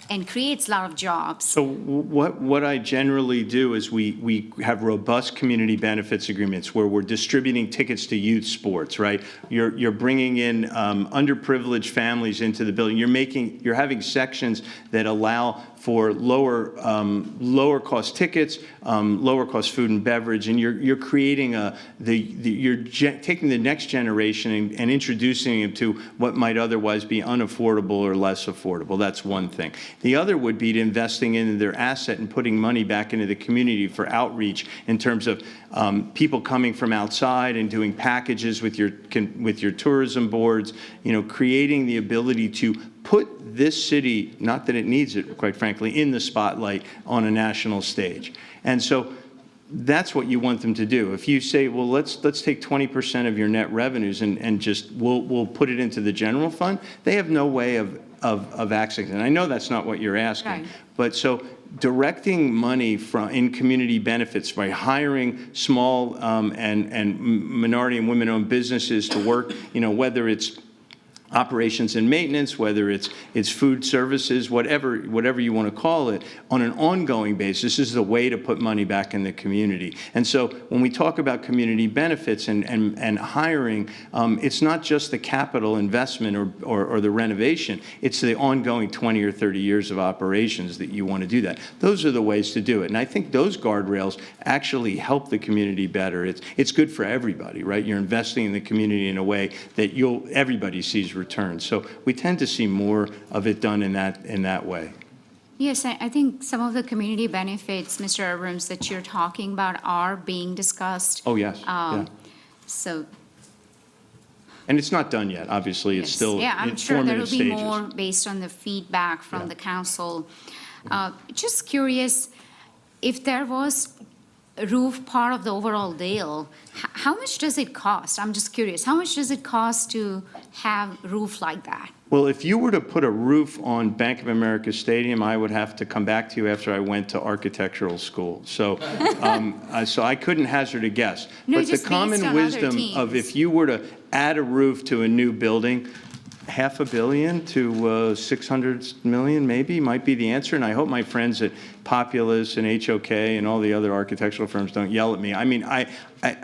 and creates a lot of jobs. So what I generally do is we have robust community benefits agreements where we're distributing tickets to youth sports, right? You're bringing in underprivileged families into the building. You're having sections that allow for lower cost tickets, lower cost food and beverage, and you're creating taking the next generation and introducing them to what might otherwise be unaffordable or less affordable. That's one thing. The other would be to investing in their asset and putting money back into the community for outreach in terms of people coming from outside and doing packages with your tourism boards, creating the ability to put this city, not that it needs it, quite frankly, in the spotlight on a national stage. And so that's what you want them to do. If you say, well, let's take 20% of your net revenues and just we'll put it into the general fund, they have no way of accessing it. And I know that's not what you're asking. Right. But so directing money in community benefits by hiring small and minority and women-owned businesses to work, whether it's operations and maintenance, whether it's food services, whatever you want to call it, on an ongoing basis is the way to put money back in the community. And so when we talk about community benefits and hiring, it's not just the capital investment or the renovation, it's the ongoing 20 or 30 years of operations that you want to do that. Those are the ways to do it. And I think those guardrails actually help the community better. It's good for everybody, right? You're investing in the community in a way that everybody sees returns. So we tend to see more of it done in that way. Yes, I think some of the community benefits, Mr. Abrams, that you're talking about are being discussed. Oh, yes. Yeah. So, And it's not done yet, obviously. It's yes. still Yeah, I'm in sure there will formative be stages. more based on the feedback from Yeah. the council. Just curious, if there was a roof part of the overall deal, how much does it cost? I'm just curious. How much does it cost to have a roof like that? Well, if you were to put a roof on Bank of America Stadium, I would have to come back to you after I went to architectural school. So, so I couldn't hazard a guess. No, But the just based common on wisdom other of teams. if you were to add a roof to a new building, $500 million to $600 million maybe might be the answer. And I hope my friends at Populous and HOK and all the other architectural firms don't yell at me. I mean, I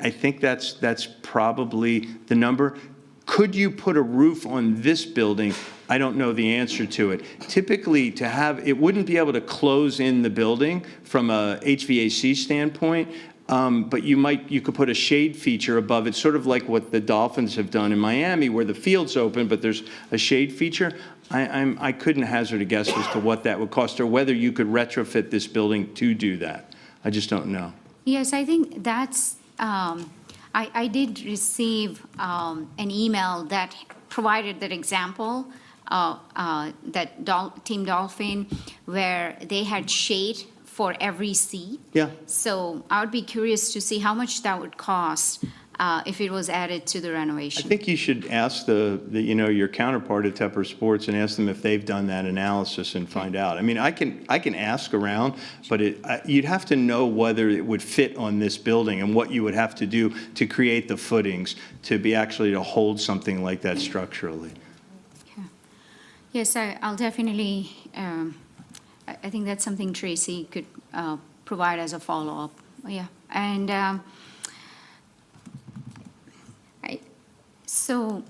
think that's probably the number. Could you put a roof on this building? I don't know the answer to it. Typically, it wouldn't be able to close in the building from a HVAC standpoint, but you could put a shade feature above it, sort of like what the Dolphins have done in Miami, where the field's open, but there's a shade feature. I couldn't hazard a guess as to what that would cost or whether you could retrofit this building to do that. I just don't know. Yes, I think that's, I did receive an email that provided that example, Team Dolphin, where they had shade for every seat. Yeah. So I would be curious to see how much that would cost if it was added to the I renovation. think you should ask your counterpart at Tepper Sports and ask them if they've done that analysis and find out. I mean, I can ask around, but you'd have to know whether it would fit on this building and what you would have to do to create the footings to hold something like that structurally. Okay. Yes, I'll definitely, I think that's something Tracy could provide as a follow-up. Yeah, and so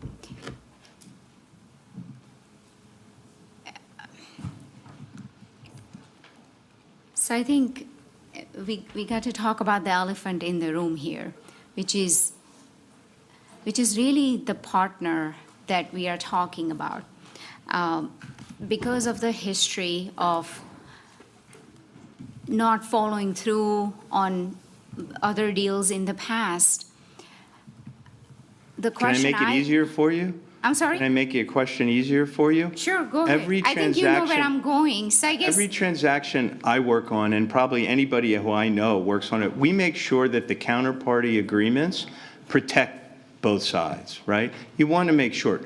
So I think we got to talk about the elephant in the room here, which is really the partner that we are talking about. Because of the history of not following through on other deals in the past, the Can I question make it easier for you? I'm sorry? Can I make your question easier for you? Sure, go ahead. Every I think you know where transaction- I'm going, so I guess. Every transaction I work on, and probably anybody who I know works on it, we make sure that the counterparty agreements protect both sides, right? You want to make sure.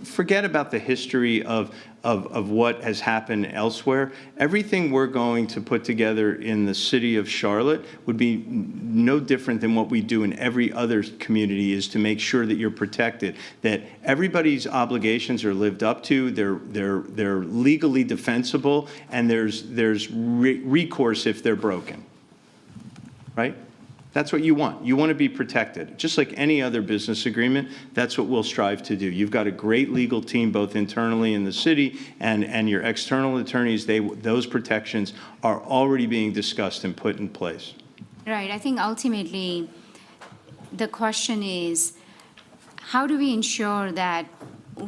Forget about the history of what has happened elsewhere. Everything we're going to put together in the city of Charlotte would be no different than what we do in every other community, is to make sure that you're protected, that everybody's obligations are lived up to, they're legally defensible, and there's recourse if they're broken, right? That's what you want. You want to be protected. Just like any other business agreement, that's what we'll strive to do. You've got a great legal team, both internally in the city and your external attorneys. Those protections are already being discussed and put in place. Right, I think ultimately, the question is, how do we ensure that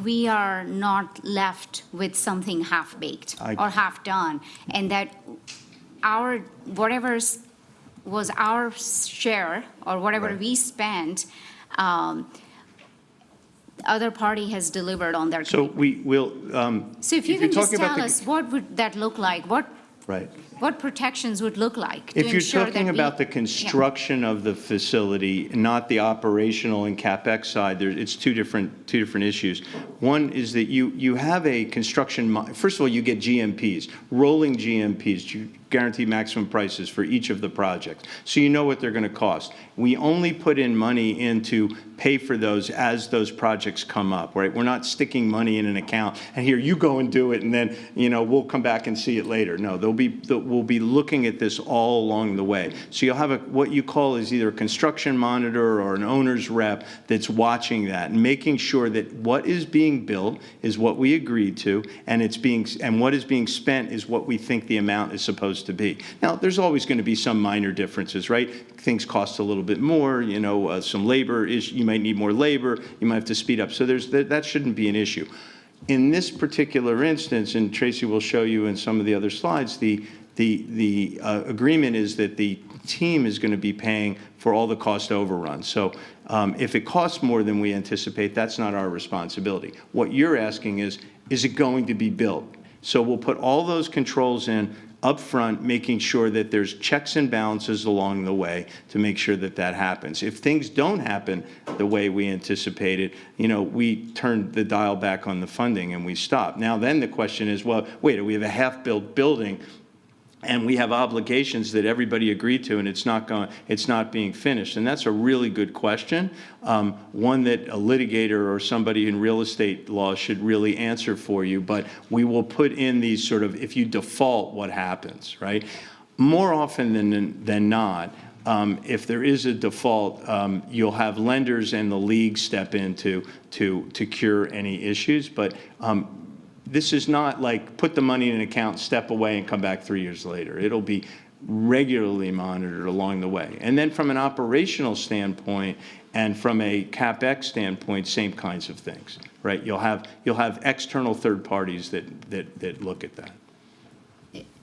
we are not left with something half-baked or half-done, and that our, whatever's was our share, or whatever Right. we spent, other party has delivered on their So commitment. we will. So if you you're can just talking about tell us, what would that look like? Right. What protections would look like to If you're ensure that talking we- about the Yeah. construction of the facility, not the operational and CapEx side, it's two different issues. One is that you have a construction, first of all, you get GMPs, rolling GMPs, guaranteed maximum prices for each of the projects. So you know what they're going to cost. We only put in money in to pay for those as those projects come up, right? We're not sticking money in an account and here, you go and do it, and then, we'll come back and see it later. No, we'll be looking at this all along the way. So you'll have what you call is either a construction monitor or an owner's rep that's watching that and making sure that what is being built is what we agreed to, and what is being spent is what we think the amount is supposed to be. Now, there's always going to be some minor differences, right? Things cost a little bit more, some labor, you might need more labor, you might have to speed up. So that shouldn't be an issue. In this particular instance, and Tracy will show you in some of the other slides, the agreement is that the team is going to be paying for all the cost overruns. So if it costs more than we anticipate, that's not our responsibility. What you're asking is it going to be built? So we'll put all those controls in up front, making sure that there's checks and balances along the way to make sure that that happens. If things don't happen the way we anticipated, we turn the dial back on the funding and we stop. Now then the question is, well, wait, we have a half-built building and we have obligations that everybody agreed to, and it's not being finished. And that's a really good question, one that a litigator or somebody in real estate law should really answer for you. But we will put in these sort of, if you default, what happens, right? More often than not, if there is a default, you'll have lenders and the league step in to cure any issues. But this is not like put the money in an account, step away, and come back 3 years later. It'll be regularly monitored along the way. And then from an operational standpoint and from a CapEx standpoint, same kinds of things, right? You'll have external third parties that look at that.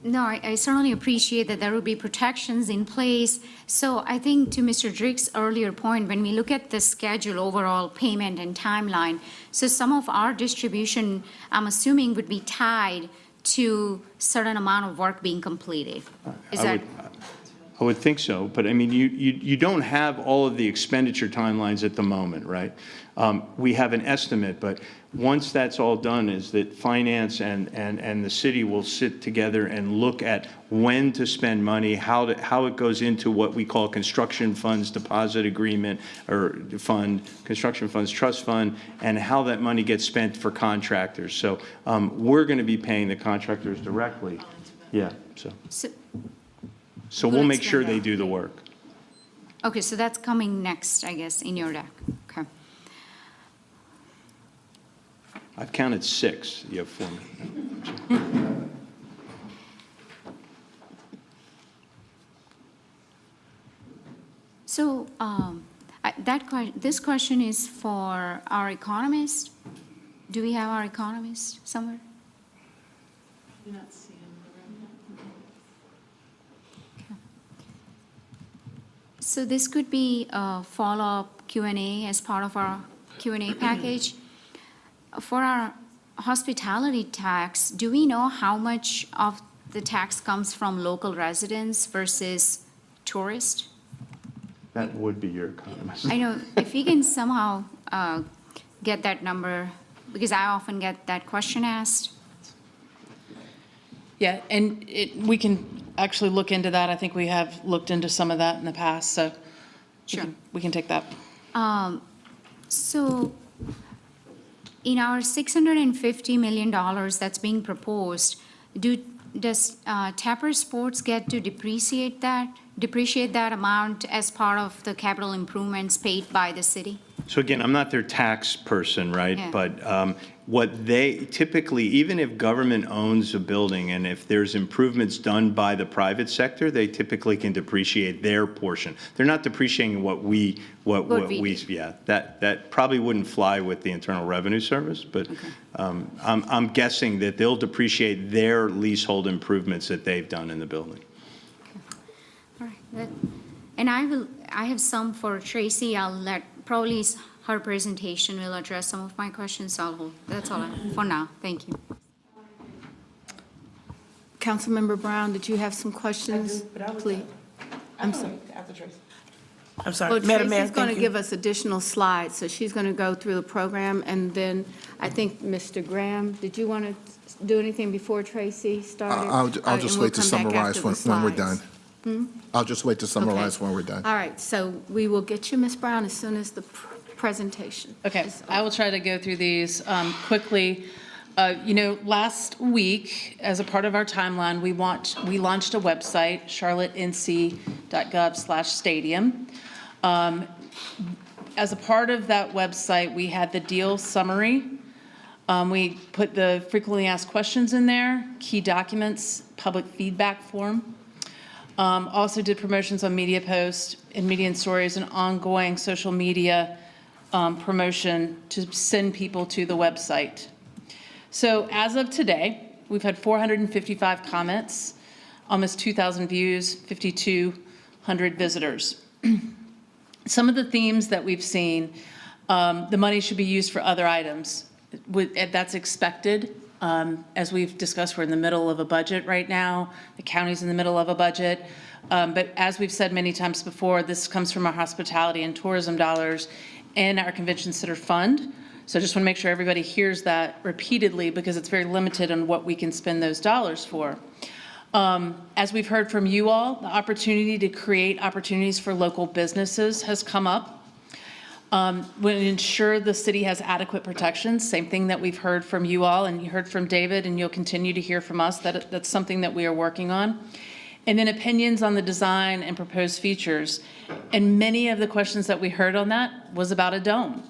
No, I certainly appreciate that there will be protections in place. So I think to Mr. Drick's earlier point, when we look at the schedule, overall payment and timeline, so some of our distribution, I'm assuming, would be tied to certain amount of work being completed. I would think so, but I mean, you don't have all of the expenditure timelines at the moment, right? We have an estimate, but once that's all done, is that finance and the city will sit together and look at when to spend money, how it goes into what we call construction funds deposit agreement or fund, construction funds trust fund, and how that money gets spent for contractors. So we're going to be paying the contractors directly. Yeah, so we'll make sure they do the work. Okay, so that's coming next, I guess, in your deck. Okay. I've counted 6. You have 4 minutes. So this question is for our economist. Do we have our economist somewhere? So this could be a follow-up Q&A as part of our Q&A package. For our hospitality tax, do we know how much of the tax comes from local residents versus tourists? That would be your economist. I know, if we can somehow get that number, because I often get that question asked. Yeah, and we can actually look into that. I think we have looked into some of that in the past, so Sure. we can take that. So in our $650 million that's being proposed, does Tapper Sports get to depreciate that amount as part of the capital improvements paid by the city? So again, I'm not their tax person, right? Yeah. But what they typically, even if government owns a building and if there's improvements done by the private sector, they typically can depreciate their portion. They're not depreciating what we, yeah, that probably wouldn't fly with the Internal Revenue Service, but I'm guessing that they'll depreciate their leasehold improvements that they've done in the building. All right. And I have some for Tracy. I'll let, probably her presentation will address some of my questions. That's all for now. Thank you. Councilmember Brown, did you have some questions? Please. I'm sorry. I'm sorry, Well, Madam Mayor, Tracy's going to thank you. give us additional slides, so she's going to go through the program, and then I think, Mr. Graham, did you want to do anything before Tracy started? I'll just And we'll wait to come back summarize after the when we're done. slides. I'll just wait to summarize when we're done. All right, so we will get you, Ms. Brown, as soon as the presentation. Okay, I will try to go through these quickly. Last week, as a part of our timeline, we launched a website, charlottennc.gov/stadium. As a part of that website, we had the deal summary. We put the frequently asked questions in there, key documents, public feedback form. Also did promotions on media posts and media and stories and ongoing social media promotion to send people to the website. So as of today, we've had 455 comments, almost 2,000 views, 5,200 visitors. Some of the themes that we've seen, the money should be used for other items. That's expected. As we've discussed, we're in the middle of a budget right now. The county's in the middle of a budget. But as we've said many times before, this comes from our hospitality and tourism dollars and our convention center fund. So I just want to make sure everybody hears that repeatedly because it's very limited on what we can spend those dollars for. As we've heard from you all, the opportunity to create opportunities for local businesses has come up. We ensure the city has adequate protections, same thing that we've heard from you all and you heard from David and you'll continue to hear from us. That's something that we are working on. And then opinions on the design and proposed features. And many of the questions that we heard on that was about a dome.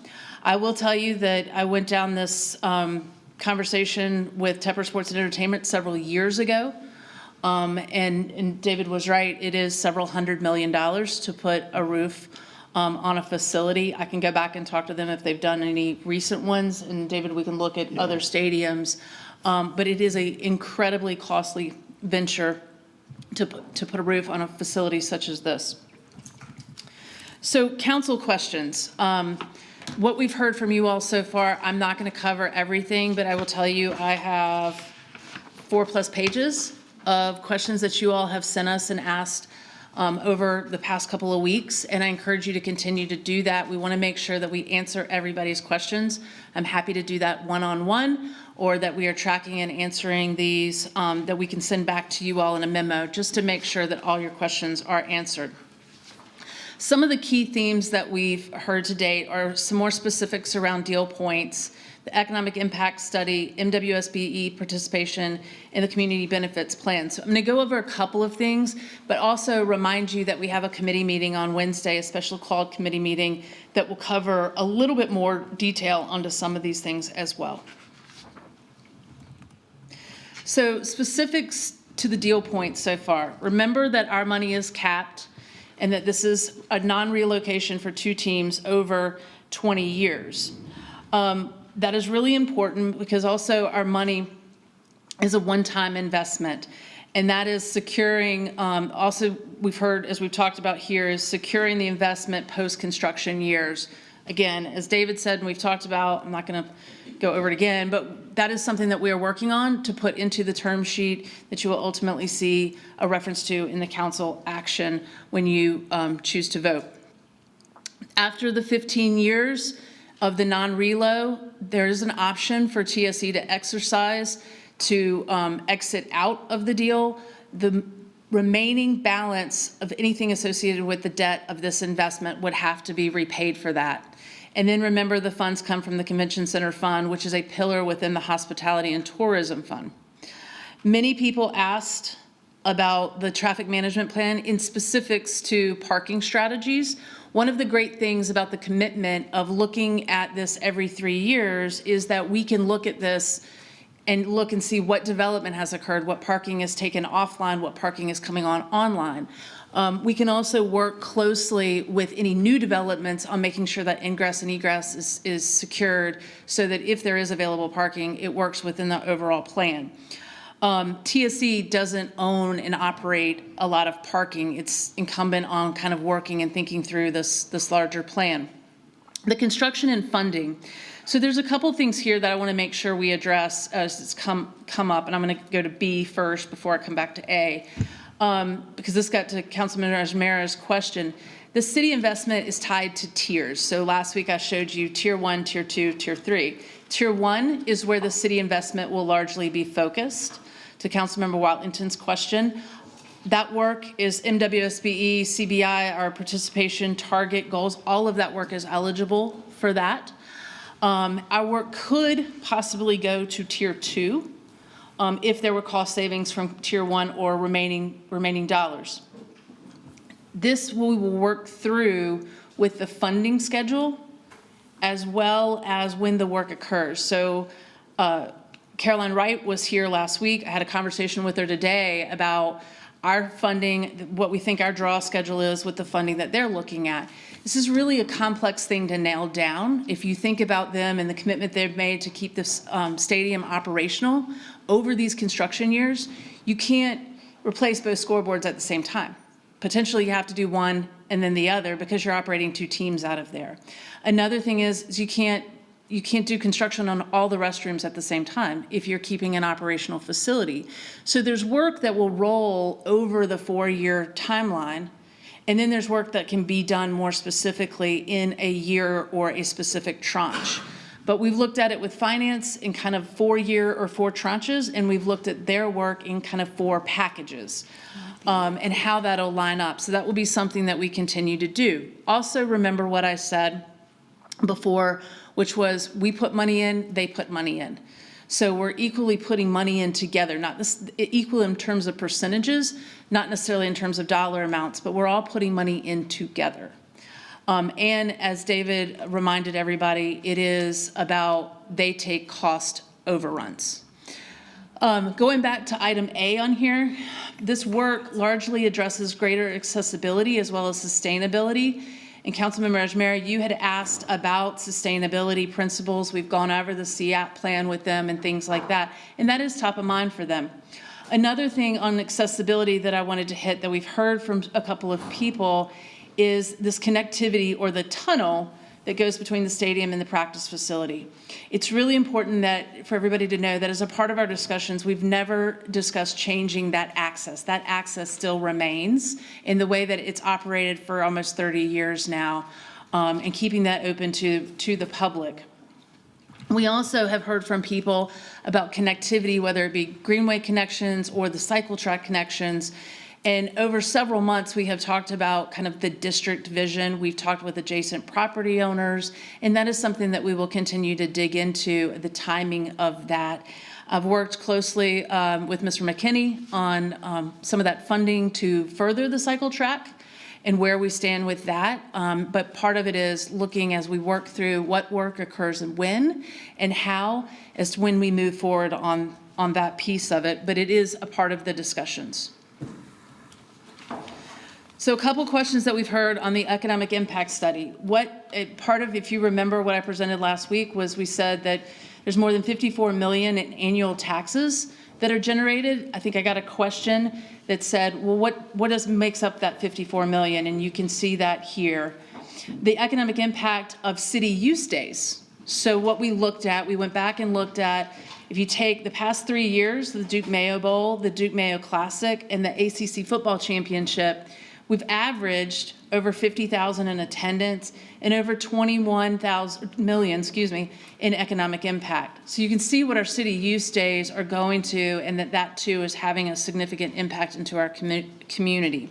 I will tell you that I went down this conversation with Tepper Sports and Entertainment several years ago. And David was right, it is several $100 million to put a roof on a facility. I can go back and talk to them if they've done any recent ones, and David, we can look at other stadiums. But it is an incredibly costly venture to put a roof on a facility such as this. So council questions. What we've heard from you all so far, I'm not going to cover everything, but I will tell you I have 4+ pages of questions that you all have sent us and asked over the past couple of weeks, and I encourage you to continue to do that. We want to make sure that we answer everybody's questions. I'm happy to do that one-on-one, or that we are tracking and answering these that we can send back to you all in a memo, just to make sure that all your questions are answered. Some of the key themes that we've heard to date are some more specifics around deal points, the economic impact study, MWSBE participation, and the community benefits plan. So I'm going to go over a couple of things, but also remind you that we have a committee meeting on Wednesday, a special called committee meeting that will cover a little bit more detail onto some of these things as well. So specifics to the deal points so far. Remember that our money is capped and that this is a non-relocation for 2 teams over 20 years. That is really important because also our money is a one-time investment. And that is securing, also we've heard, as we've talked about here, is securing the investment post-construction years. Again, as David said, and we've talked about, I'm not going to go over it again, but that is something that we are working on to put into the term sheet that you will ultimately see a reference to in the council action when you choose to vote. After the 15 years of the non-relo, there is an option for TSE to exercise to exit out of the deal. The remaining balance of anything associated with the debt of this investment would have to be repaid for that. And then remember, the funds come from the Convention Center Fund, which is a pillar within the Hospitality and Tourism Fund. Many people asked about the traffic management plan in specifics to parking strategies. One of the great things about the commitment of looking at this every 3 years is that we can look at this and look and see what development has occurred, what parking is taken offline, what parking is coming on online. We can also work closely with any new developments on making sure that ingress and egress is secured so that if there is available parking, it works within the overall plan. TSE doesn't own and operate a lot of parking. It's incumbent on kind of working and thinking through this larger plan. The construction and funding. So there's a couple things here that I want to make sure we address as it's come up, and I'm going to go to B first before I come back to A, because this got to Councilman Rajmera's question. The city investment is tied to tiers. So last week I showed you Tier 1, Tier 2, Tier 3. Tier 1 is where the city investment will largely be focused. To Councilmember Watlington's question, that work is MWSBE, CBI, our participation target goals. All of that work is eligible for that. Our work could possibly go to Tier 2 if there were cost savings from Tier 1 or remaining dollars. This we will work through with the funding schedule as well as when the work occurs. So Caroline Wright was here last week. I had a conversation with her today about our funding, what we think our draw schedule is with the funding that they're looking at. This is really a complex thing to nail down. If you think about them and the commitment they've made to keep this stadium operational over these construction years, you can't replace both scoreboards at the same time. Potentially you have to do one and then the other because you're operating 2 teams out of there. Another thing is you can't do construction on all the restrooms at the same time if you're keeping an operational facility. So there's work that will roll over the 4-year timeline, and then there's work that can be done more specifically in a year or a specific tranche. But we've looked at it with finance in kind of 4-year or 4 tranches, and we've looked at their work in kind of 4 packages and how that'll line up. So that will be something that we continue to do. Also remember what I said before, which was we put money in, they put money in. So we're equally putting money in together, not this, equal in terms of percentages, not necessarily in terms of dollar amounts, but we're all putting money in together. And as David reminded everybody, it is about they take cost overruns. Going back to item A on here, this work largely addresses greater accessibility as well as sustainability. And Councilmember Rajmera, you had asked about sustainability principles. We've gone over the CAP plan with them and things like that, and that is top of mind for them. Another thing on accessibility that I wanted to hit that we've heard from a couple of people is this connectivity or the tunnel that goes between the stadium and the practice facility. It's really important that for everybody to know that as a part of our discussions, we've never discussed changing that access. That access still remains in the way that it's operated for almost 30 years now, and keeping that open to the public. We also have heard from people about connectivity, whether it be greenway connections or the cycle track connections. And over several months, we have talked about kind of the district vision. We've talked with adjacent property owners, and that is something that we will continue to dig into, the timing of that. I've worked closely with Mr. McKinney on some of that funding to further the cycle track and where we stand with that. But part of it is looking as we work through what work occurs and when and how as to when we move forward on that piece of it. But it is a part of the discussions. So a couple questions that we've heard on the economic impact study. Part of, if you remember what I presented last week, was we said that there's more than 54 million in annual taxes that are generated. I think I got a question that said, well, what makes up that 54 million? And you can see that here. The economic impact of city use days. So what we looked at, we went back and looked at, if you take the past 3 years, the Duke Mayo Bowl, the Duke Mayo Classic, and the ACC Football Championship, we've averaged over 50,000 in attendance and over 21 million in economic impact. So you can see what our city use days are going to, and that too is having a significant impact into our community.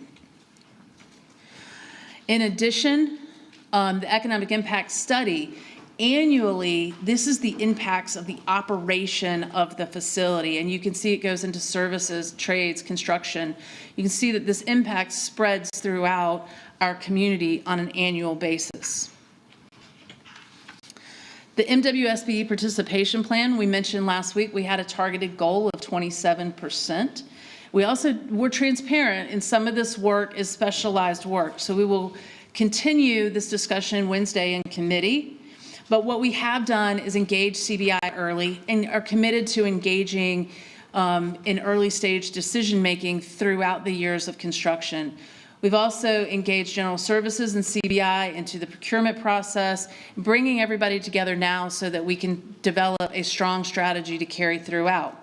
In addition, the economic impact study, annually, this is the impacts of the operation of the facility, and you can see it goes into services, trades, construction. You can see that this impact spreads throughout our community on an annual basis. The MWSBE participation plan, we mentioned last week, we had a targeted goal of 27%. We're transparent, and some of this work is specialized work, so we will continue this discussion Wednesday in committee. But what we have done is engage CBI early and are committed to engaging in early stage decision-making throughout the years of construction. We've also engaged General Services and CBI into the procurement process, bringing everybody together now so that we can develop a strong strategy to carry throughout.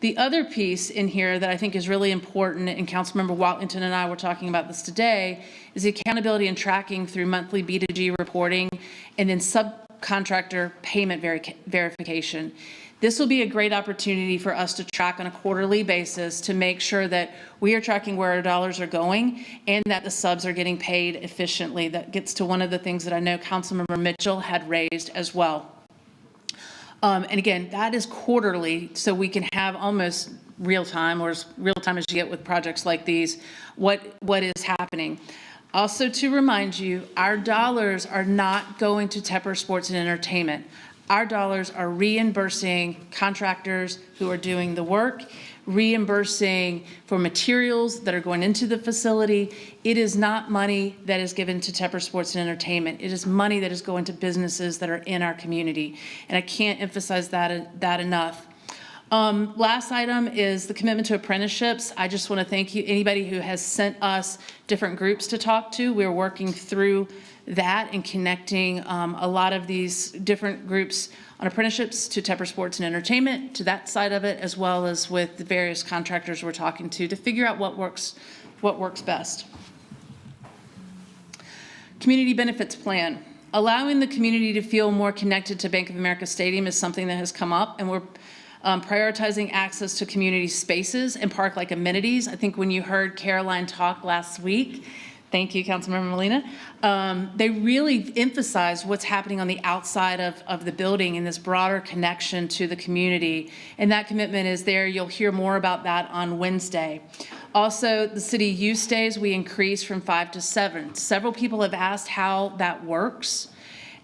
The other piece in here that I think is really important, and Councilmember Watlington and I were talking about this today, is the accountability and tracking through monthly B2G reporting and then subcontractor payment verification. This will be a great opportunity for us to track on a quarterly basis to make sure that we are tracking where our dollars are going and that the subs are getting paid efficiently. That gets to one of the things that I know Councilmember Mitchell had raised as well. And again, that is quarterly, so we can have almost real time, or as real time as you get with projects like these, what is happening. Also to remind you, our dollars are not going to Tepper Sports and Entertainment. Our dollars are reimbursing contractors who are doing the work, reimbursing for materials that are going into the facility. It is not money that is given to Tepper Sports and Entertainment. It is money that is going to businesses that are in our community. And I can't emphasize that enough. Last item is the commitment to apprenticeships. I just want to thank you, anybody who has sent us different groups to talk to. We're working through that and connecting a lot of these different groups on apprenticeships to Tepper Sports and Entertainment, to that side of it, as well as with the various contractors we're talking to figure out what works best. Community benefits plan. Allowing the community to feel more connected to Bank of America Stadium is something that has come up, and we're prioritizing access to community spaces and park-like amenities. I think when you heard Caroline talk last week, thank you, Councilmember Molina, they really emphasized what's happening on the outside of the building and this broader connection to the community. And that commitment is there. You'll hear more about that on Wednesday. Also, the city use days, we increased from 5 to 7. Several people have asked how that works.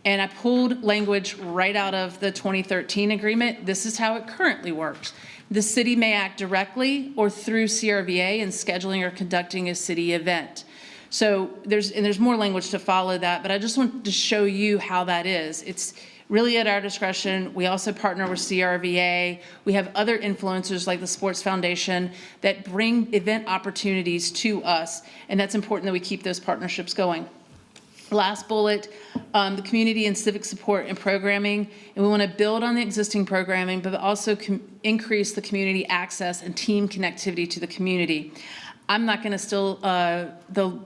And I pulled language right out of the 2013 agreement. This is how it currently works. The city may act directly or through CRVA in scheduling or conducting a city event. So there's more language to follow that, but I just wanted to show you how that is. It's really at our discretion. We also partner with CRVA. We have other influencers like the Sports Foundation that bring event opportunities to us, and that's important that we keep those partnerships going. Last bullet, the community and civic support and programming, and we want to build on the existing programming, but also increase the community access and team connectivity to the community. I'm not going to steal the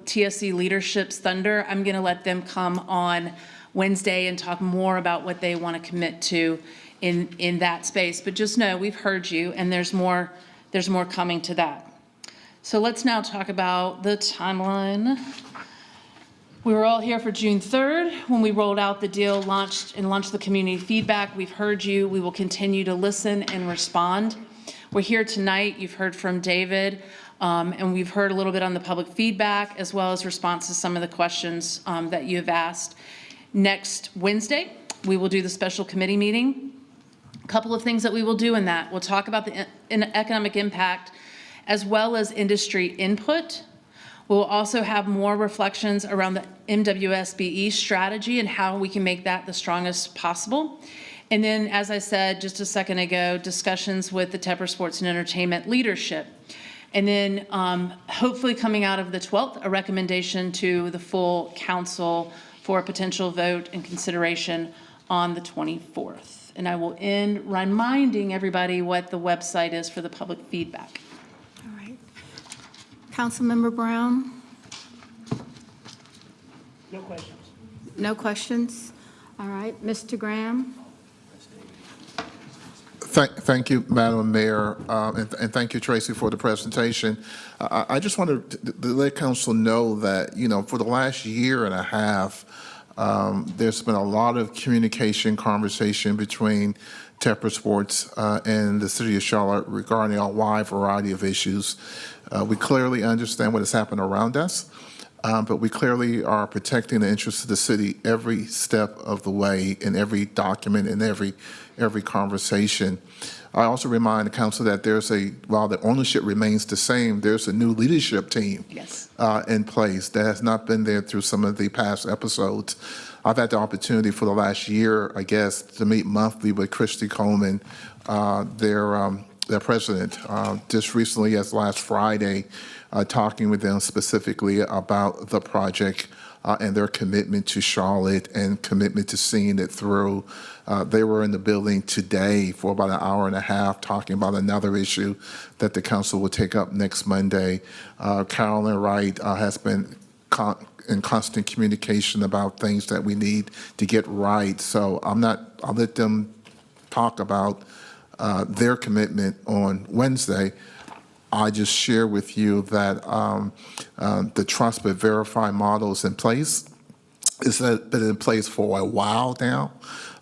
TSC leadership's thunder. I'm going to let them come on Wednesday and talk more about what they want to commit to in that space. But just know we've heard you, and there's more coming to that. So let's now talk about the timeline. We were all here for June 3rd when we rolled out the deal, launched the community feedback. We've heard you. We will continue to listen and respond. We're here tonight. You've heard from David, and we've heard a little bit on the public feedback as well as response to some of the questions that you have asked. Next Wednesday, we will do the special committee meeting. A couple of things that we will do in that. We'll talk about the economic impact as well as industry input. We'll also have more reflections around the MWSBE strategy and how we can make that the strongest possible. And then, as I said just a second ago, discussions with the Tepper Sports and Entertainment leadership. And then hopefully coming out of the 12th, a recommendation to the full council for a potential vote and consideration on the 24th. And I will end reminding everybody what the website is for the public feedback. All right. Councilmember Brown? No questions. No questions? All right. Mr. Graham? Thank you, Madam Mayor, and thank you, Tracy, for the presentation. I just wanted to let council know that, for the last year and a half, there's been a lot of communication, conversation between Tepper Sports and the City of Charlotte regarding a wide variety of issues. We clearly understand what has happened around us, but we clearly are protecting the interests of the city every step of the way, in every document, in every conversation. I also remind the council that while the ownership remains the same, there's a new leadership team in place that has not been there through some of the past episodes. I've had the opportunity for the last year, I guess, to meet monthly with Christy Coleman, their president, just recently as last Friday, talking with them specifically about the project and their commitment to Charlotte and commitment to seeing it through. They were in the building today for about an hour and a half talking about another issue that the council will take up next Monday. Carolyn Wright has been in constant communication about things that we need to get right. So I'll let them talk about their commitment on Wednesday. I just share with you that the trust but verify model is in place. It's been in place for a while now.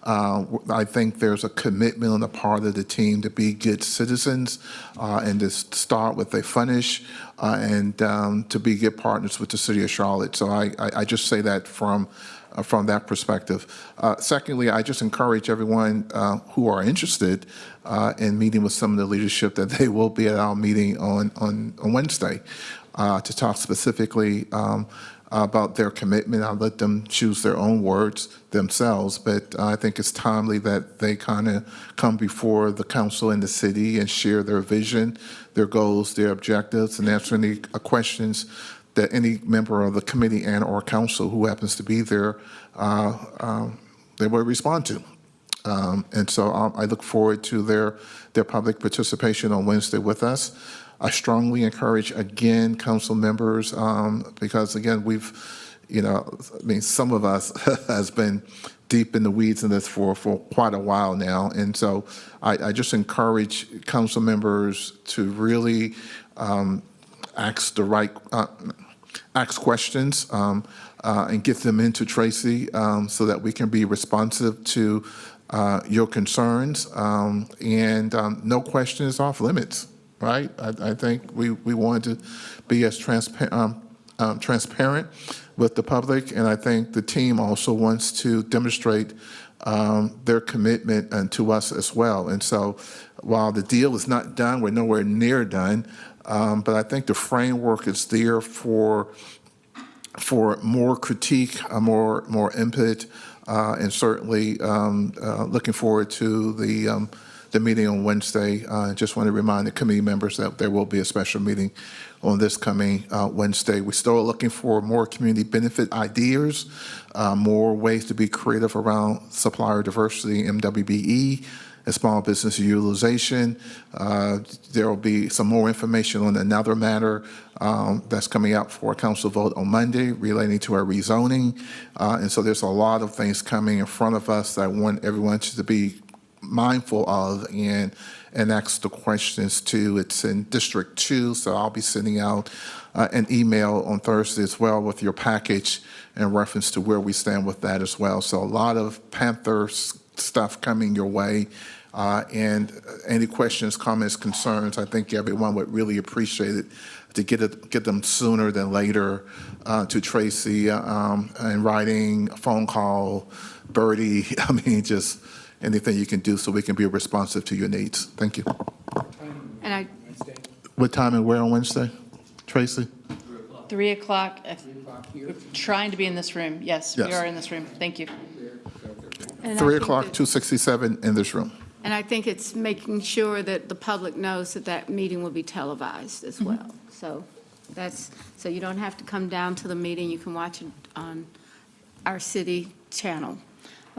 I think there's a commitment on the part of the team to be good citizens and to start with a finish and to be good partners with the City of Charlotte. So I just say that from that perspective. Secondly, I just encourage everyone who are interested in meeting with some of the leadership that they will be at our meeting on Wednesday to talk specifically about their commitment. I'll let them choose their own words themselves, but I think it's timely that they kind of come before the council and the city and share their vision, their goals, their objectives, and answer any questions that any member of the committee and or council who happens to be there, they will respond to. And so I look forward to their public participation on Wednesday with us. I strongly encourage, again, council members, because again, some of us has been deep in the weeds in this for quite a while now. And so I just encourage council members to really ask questions and get them into Tracy so that we can be responsive to your concerns. And no question is off limits, right? I think we want to be as transparent with the public, and I think the team also wants to demonstrate their commitment to us as well. And so while the deal is not done, we're nowhere near done, but I think the framework is there for more critique, more input, and certainly looking forward to the meeting on Wednesday. I just want to remind the committee members that there will be a special meeting on this coming Wednesday. We're still looking for more community benefit ideas, more ways to be creative around supplier diversity, MWBE, and small business utilization. There will be some more information on another matter that's coming out for a council vote on Monday relating to our rezoning. And so there's a lot of things coming in front of us that I want everyone to be mindful of and ask the questions to. It's in District 2, so I'll be sending out an email on Thursday as well with your package in reference to where we stand with that as well. So a lot of Panther stuff coming your way. And any questions, comments, concerns, I think everyone would really appreciate it to get them sooner than later to Tracy in writing, a phone call, Birdie, just anything you can do so we can be responsive to your needs. Thank you. And What time and where on Wednesday, Tracy? 3 o'clock. 3 o'clock, we're trying to be in this room. Yes, we Yes. are in this room. Thank you. And I 3 think o'clock, that- 267 in this room. And I think it's making sure that the public knows that that meeting will be televised as well. So so you don't have to come down to the meeting, you can watch it on our city channel.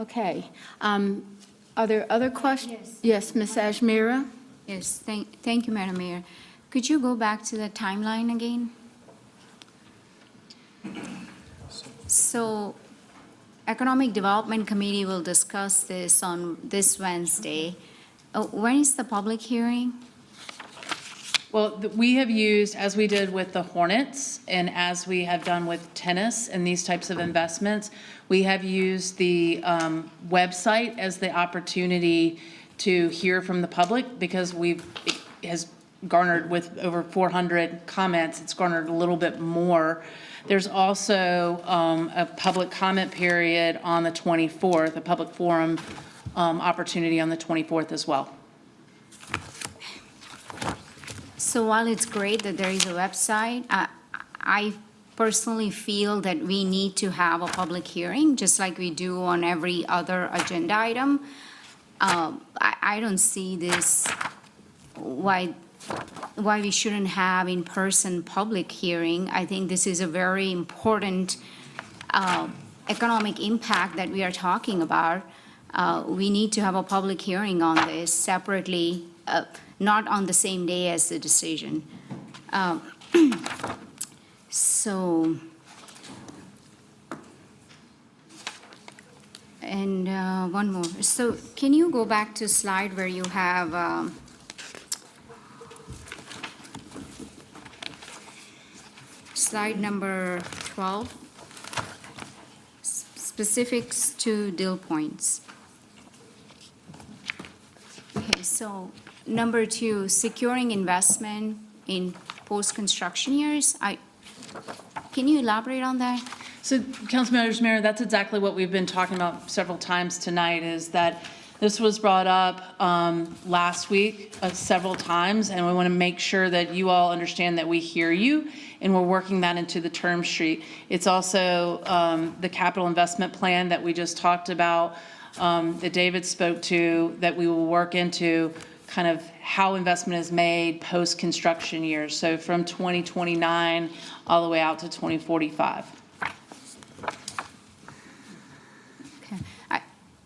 Okay. Are there other questions? Yes, Ms. Ajmira? Yes, thank you, Madam Mayor. Could you go back to the timeline again? So, Economic Development Committee will discuss this on this Wednesday. When is the public hearing? Well, we have used, as we did with the Hornets and as we have done with tennis and these types of investments, we have used the website as the opportunity to hear from the public because it has garnered with over 400 comments, it's garnered a little bit more. There's also a public comment period on the 24th, a public forum opportunity on the 24th as well. So while it's great that there is a website, I personally feel that we need to have a public hearing, just like we do on every other agenda item. I don't see this, why we shouldn't have in-person public hearing. I think this is a very important economic impact that we are talking about. We need to have a public hearing on this separately, not on the same day as the decision. So, and one more. So can you go back to slide where you have slide number 12, specifics to deal points. Okay, so number 2, securing investment in post-construction years. Can you elaborate on that? So, Councilmember Mayor, that's exactly what we've been talking about several times tonight, is that this was brought up last week several times, and we want to make sure that you all understand that we hear you, and we're working that into the term sheet. It's also the capital investment plan that we just talked about, that David spoke to, that we will work into kind of how investment is made post-construction years, so from 2029 all the way out to 2045. Okay.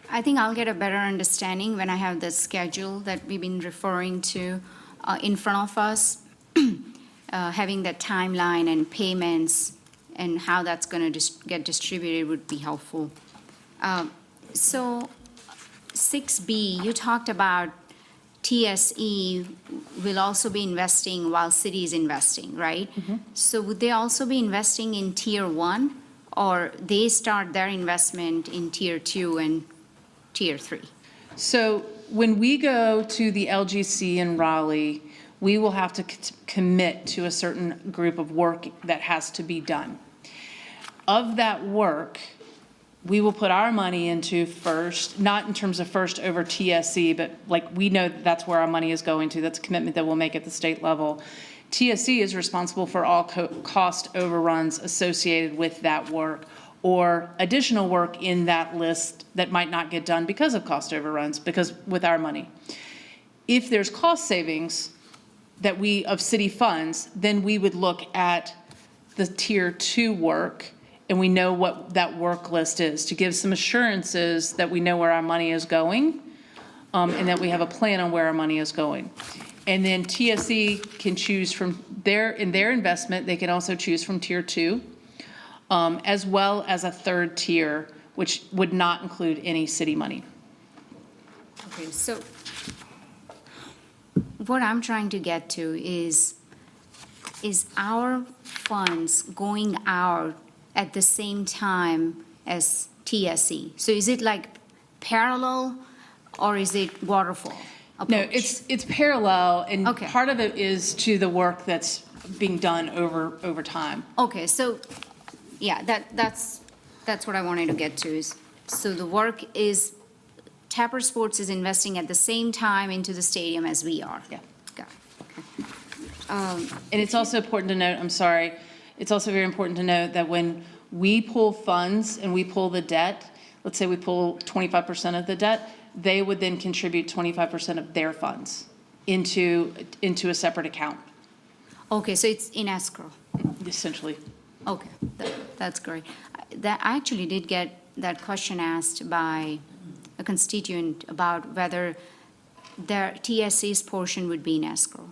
I think I'll get a better understanding when I have the schedule that we've been referring to in front of us, having that timeline and payments and how that's going to get distributed would be helpful. So 6B, you talked about TSE will also be investing while city is investing, right? So would they also be investing in Tier 1, or they start their investment in Tier 2 and Tier 3? So when we go to the LGC in Raleigh, we will have to commit to a certain group of work that has to be done. Of that work, we will put our money into first, not in terms of first over TSE, but like we know that that's where our money is going to. That's a commitment that we'll make at the state level. TSE is responsible for all cost overruns associated with that work or additional work in that list that might not get done because of cost overruns, because with our money. If there's cost savings that of city funds, then we would look at the Tier 2 work, and we know what that work list is, to give some assurances that we know where our money is going, and that we have a plan on where our money is going. And then TSE can choose from in their investment, they can also choose from Tier 2, as well as a third tier, which would not include any city money. Okay, so what I'm trying to get to is our funds going out at the same time as TSE? So is it like parallel, or is it waterfall approach? No, it's parallel, and Okay. part of it is to the work that's being done over time. Okay, so, yeah, that's what I wanted to get to is, so the work is, Tapper Sports is investing at the same time into the stadium as we are? Yeah. Got it, okay. And it's also important to note, I'm sorry, it's also very important to note that when we pull funds and we pull the debt, let's say we pull 25% of the debt, they would then contribute 25% of their funds into a separate account, Okay, so it's in escrow. essentially. Okay, that's great. I actually did get that question asked by a constituent about whether their TSC's portion would be in escrow.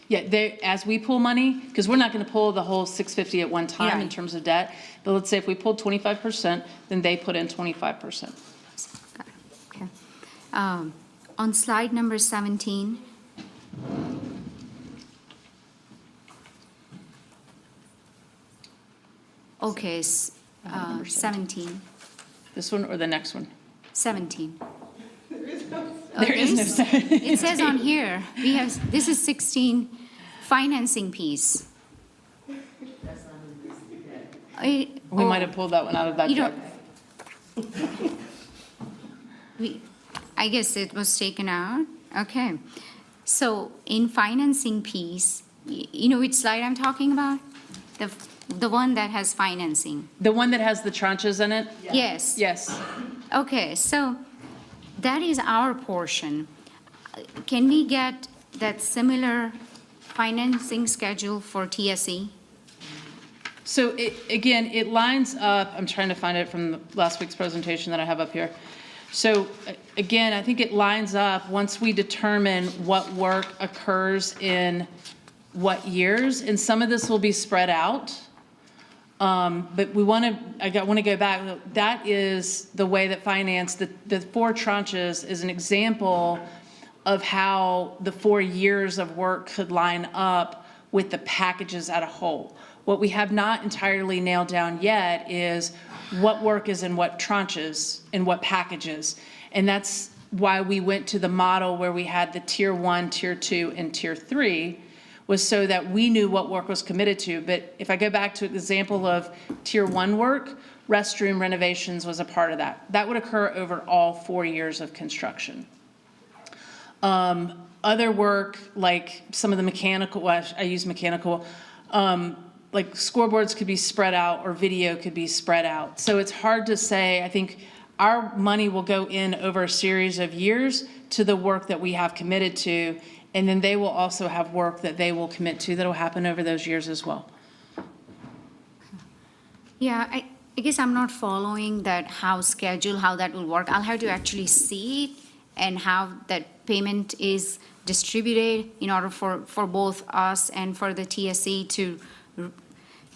Yeah, as we pull money, because we're not going to pull the whole 650 at one time in Right. terms of debt, but let's say if we pulled 25%, then they put in 25%. Got it, okay. On slide number 17. Okay, 17, This one or the next one? 17. There is no 17. It says on here, this is 16, financing piece. We might have pulled that one out of that You deck. I guess it was taken out, okay. So in financing piece, you know which slide I'm talking about? The one that has financing. The one that has the tranches in it? Yes. Yes. Okay, so that is our portion. Can we get that similar financing schedule for TSE? So again, it lines up, I'm trying to find it from last week's presentation that I have up here. So again, I think it lines up once we determine what work occurs in what years, and some of this will be spread out. But I want to go back. That is the way that finance, the 4 tranches is an example of how the 4 years of work could line up with the packages as a whole. What we have not entirely nailed down yet is what work is in what tranches and what packages. And that's why we went to the model where we had the tier 1, tier 2, and tier 3, was so that we knew what work was committed to. But if I go back to an example of tier 1 work, restroom renovations was a part of that. That would occur over all 4 years of construction. Other work, like some of the mechanical, well, I use mechanical, like scoreboards could be spread out or video could be spread out. So it's hard to say. I think our money will go in over a series of years to the work that we have committed to, and then they will also have work that they will commit to that will happen over those years as well. Yeah, I guess I'm not following that how that will work. I'll have to actually see it and how that payment is distributed in order for both us and for the TSE to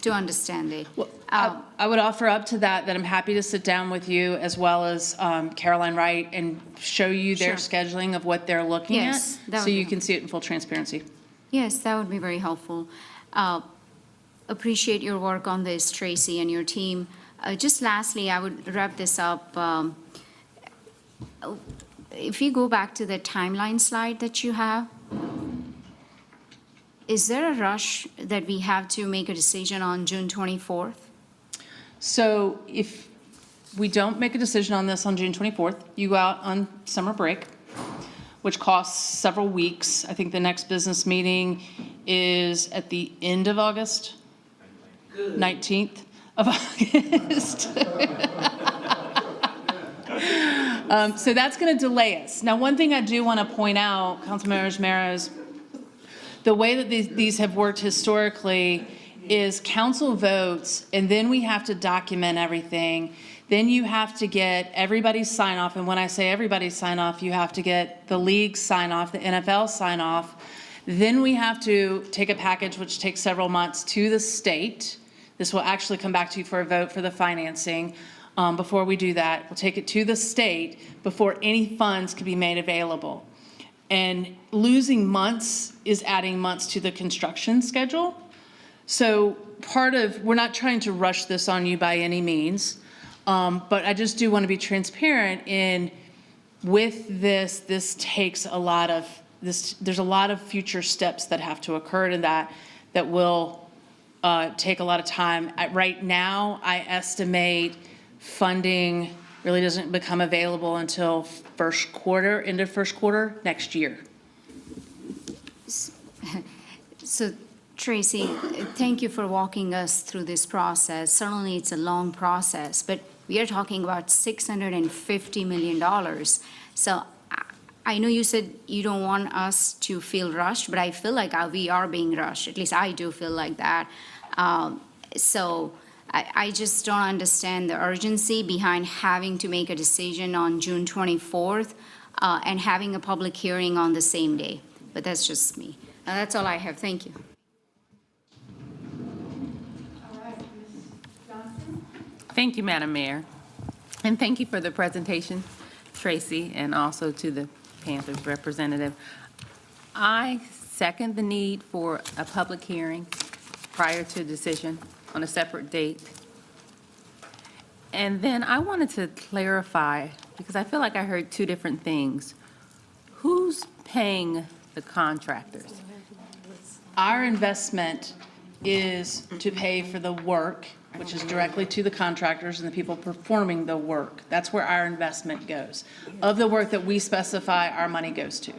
understand it. Well, I would offer up to that I'm happy to sit down with you as well as Caroline Wright and show you their Sure. scheduling of what they're looking Yes, at, that so would you be- can see it in full transparency. Yes, that would be very helpful. Appreciate your work on this, Tracy, and your team. Just lastly, I would wrap this up. If you go back to the timeline slide that you have, is there a rush that we have to make a decision on June 24th? So if we don't make a decision on this on June 24th, you go out on summer break, which costs several weeks. I think the next business meeting is at the end of August, 19th of August. So that's going to delay us. Now, one thing I do want to point out, Councilmember Maros, the way that these have worked historically is council votes, and then we have to document everything. Then you have to get everybody's sign off. And when I say everybody's sign off, you have to get the league's sign off, the NFL sign off. Then we have to take a package, which takes several months, to the state. This will actually come back to you for a vote for the financing. Before we do that, we'll take it to the state before any funds can be made available. And losing months is adding months to the construction schedule. So we're not trying to rush this on you by any means, but I just do want to be transparent with this takes a lot of, there's a lot of future steps that have to occur to that will take a lot of time. Right now, I estimate funding really doesn't become available until end of first quarter next year. So Tracy, thank you for walking us through this process. Certainly, it's a long process, but we are talking about $650 million. So I know you said you don't want us to feel rushed, but I feel like we are being rushed. At least I do feel like that. So I just don't understand the urgency behind having to make a decision on June 24th and having a public hearing on the same day. But that's just me. That's all I have. Thank you. Thank you, Madam Mayor. And thank you for the presentation, Tracy, and also to the Panthers representative. I second the need for a public hearing prior to decision on a separate date. And then I wanted to clarify, because I feel like I heard two different things. Who's paying the contractors? Our investment is to pay for the work, which is directly to the contractors and the people performing the work. That's where our investment goes. Of the work that we specify, our money goes to.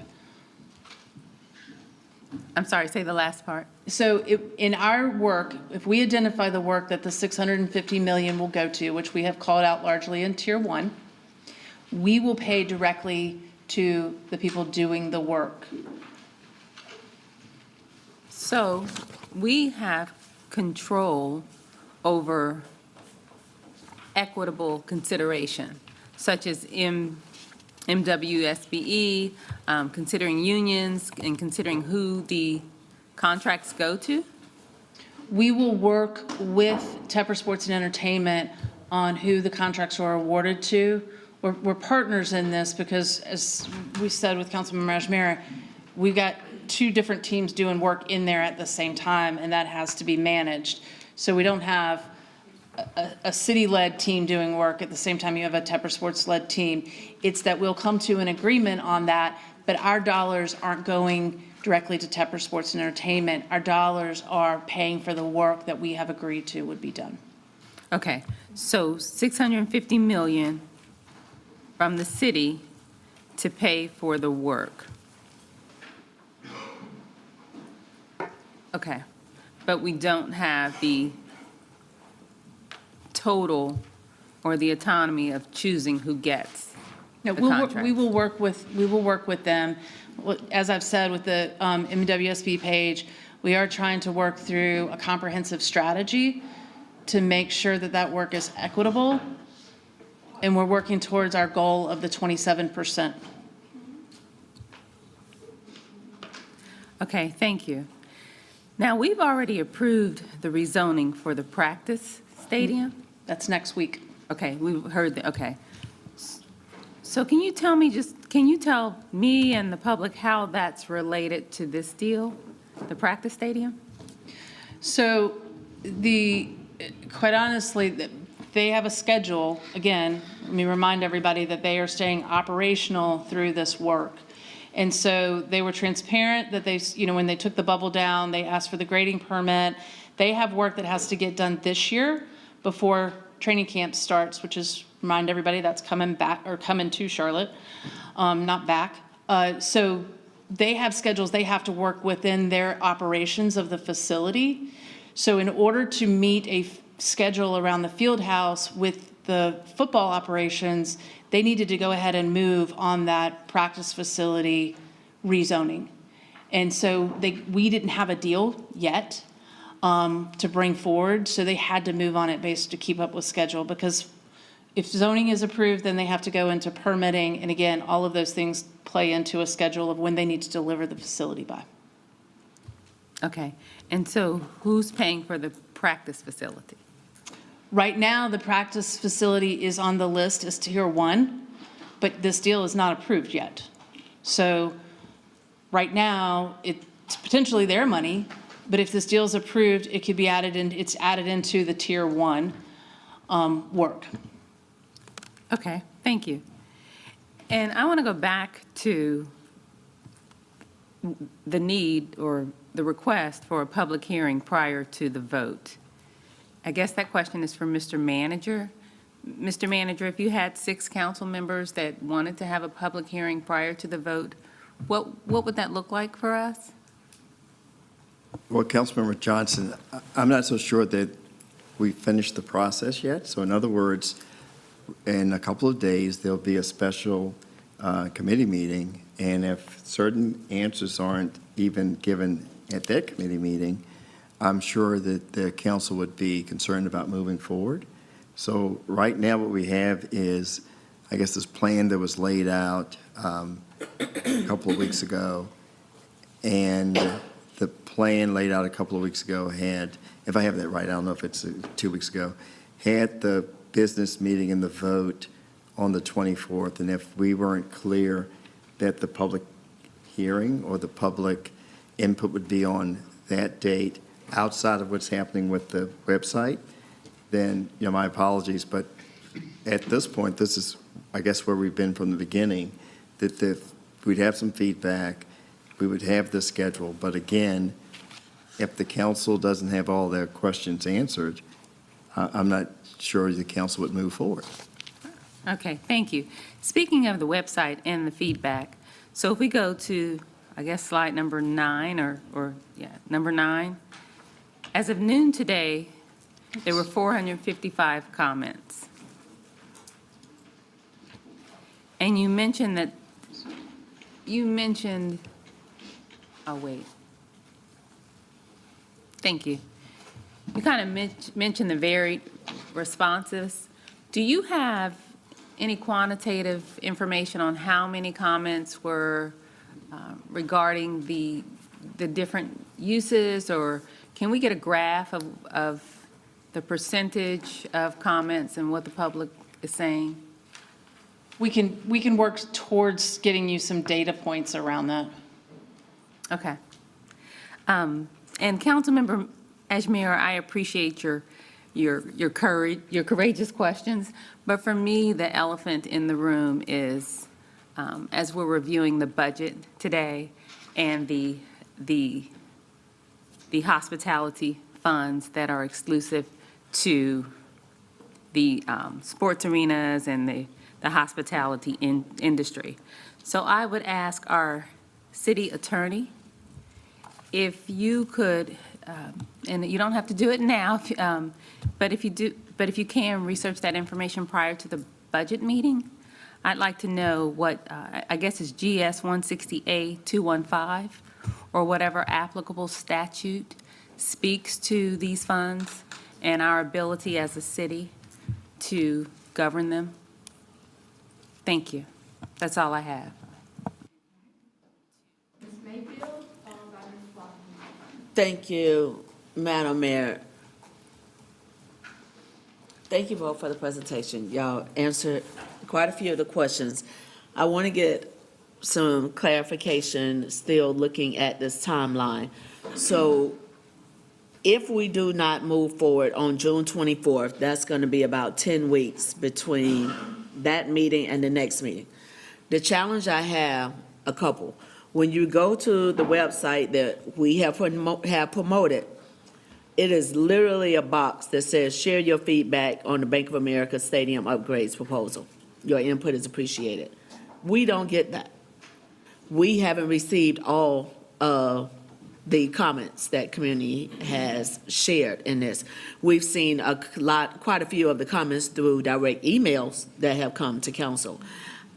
I'm sorry, say the last part. So in our work, if we identify the work that the $650 million will go to, which we have called out largely in Tier 1, we will pay directly to the people doing the work. So we have control over equitable consideration, such as MWSBE, considering unions and considering who the contracts go to? We will work with Tepper Sports and Entertainment on who the contracts are awarded to. We're partners in this because, as we said with Councilman Rajmera, we've got two different teams doing work in there at the same time, and that has to be managed. So we don't have a city-led team doing work at the same time you have a Tepper Sports-led team. It's that we'll come to an agreement on that, but our dollars aren't going directly to Tepper Sports and Entertainment. Our dollars are paying for the work that we have agreed to would be done. Okay, so $650 million from the city to pay for the work. Okay, but we don't have the total or the autonomy of choosing who gets No, the we contract. will work with them. As I've said with the MWSB page, we are trying to work through a comprehensive strategy to make sure that that work is equitable, and we're working towards our goal of the 27%. Okay, thank you. Now, we've already approved the rezoning for the practice stadium. That's next week. Okay, we've heard that, okay. So can you tell me can you tell me and the public how that's related to this deal, the practice stadium? So quite honestly, they have a schedule. Again, let me remind everybody that they are staying operational through this work. And so they were transparent that when they took the bubble down, they asked for the grading permit. They have work that has to get done this year before training camp starts, which is, remind everybody, that's coming back, or coming to Charlotte, not back. So they have schedules they have to work within their operations of the facility. So in order to meet a schedule around the field house with the football operations, they needed to go ahead and move on that practice facility rezoning. And so we didn't have a deal yet to bring forward, so they had to move on it based to keep up with schedule, because if zoning is approved, then they have to go into permitting, and again, all of those things play into a schedule of when they need to deliver the facility by. Okay, and so who's paying for the practice facility? Right now, the practice facility is on the list as Tier 1, but this deal is not approved yet. So right now, it's potentially their money, but if this deal is approved, it could be added in, it's added into the Tier 1 work. Okay, thank you. And I want to go back to the need or the request for a public hearing prior to the vote. I guess that question is for Mr. Manager. Mr. Manager, if you had 6 council members that wanted to have a public hearing prior to the vote, what would that look like for us? Well, Councilmember Johnson, I'm not so sure that we finished the process yet. So in other words, in a couple of days, there'll be a special committee meeting, and if certain answers aren't even given at that committee meeting, I'm sure that the council would be concerned about moving forward. So right now, what we have is, I guess, this plan that was laid out a couple of weeks ago, and the plan laid out a couple of weeks ago had, if I have that right, I don't know if it's 2 weeks ago, had the business meeting and the vote on the 24th, and if we weren't clear that the public hearing or the public input would be on that date outside of what's happening with the website, then, my apologies, but at this point, this is, I guess, where we've been from the beginning, that we'd have some feedback, we would have the schedule, but again, if the council doesn't have all their questions answered, I'm not sure the council would move forward. Okay, thank you. Speaking of the website and the feedback, so if we go to, I guess, slide number 9, number 9, as of noon today, there were 455 comments. And you mentioned, oh, wait. Thank you. You kind of mentioned the varied responses. Do you have any quantitative information on how many comments were regarding the different uses, or can we get a graph of the percentage of comments and what the public is saying? We can work towards getting you some data points around that. Okay. And Councilmember Ajmer, I appreciate your courage, your courageous questions, but for me, the elephant in the room is, as we're reviewing the budget today and the hospitality funds that are exclusive to the sports arenas and the hospitality industry. So I would ask our city attorney if you could, and you don't have to do it now, but if you can research that information prior to the budget meeting, I'd like to know what, I guess it's GS 160A 215, or whatever applicable statute speaks to these funds and our ability as a city to govern them. Thank you. That's all I have. Thank you, Madam Mayor. Thank you both for the presentation. Y'all answered quite a few of the questions. I want to get some clarification, still looking at this timeline. So if we do not move forward on June 24th, that's going to be about 10 weeks between that meeting and the next meeting. The challenge I have, a couple. When you go to the website that we have promoted, it is literally a box that says, share your feedback on the Bank of America Stadium upgrades proposal. Your input is appreciated. We don't get that. We haven't received all of the comments that community has shared in this. We've seen quite a few of the comments through direct emails that have come to council.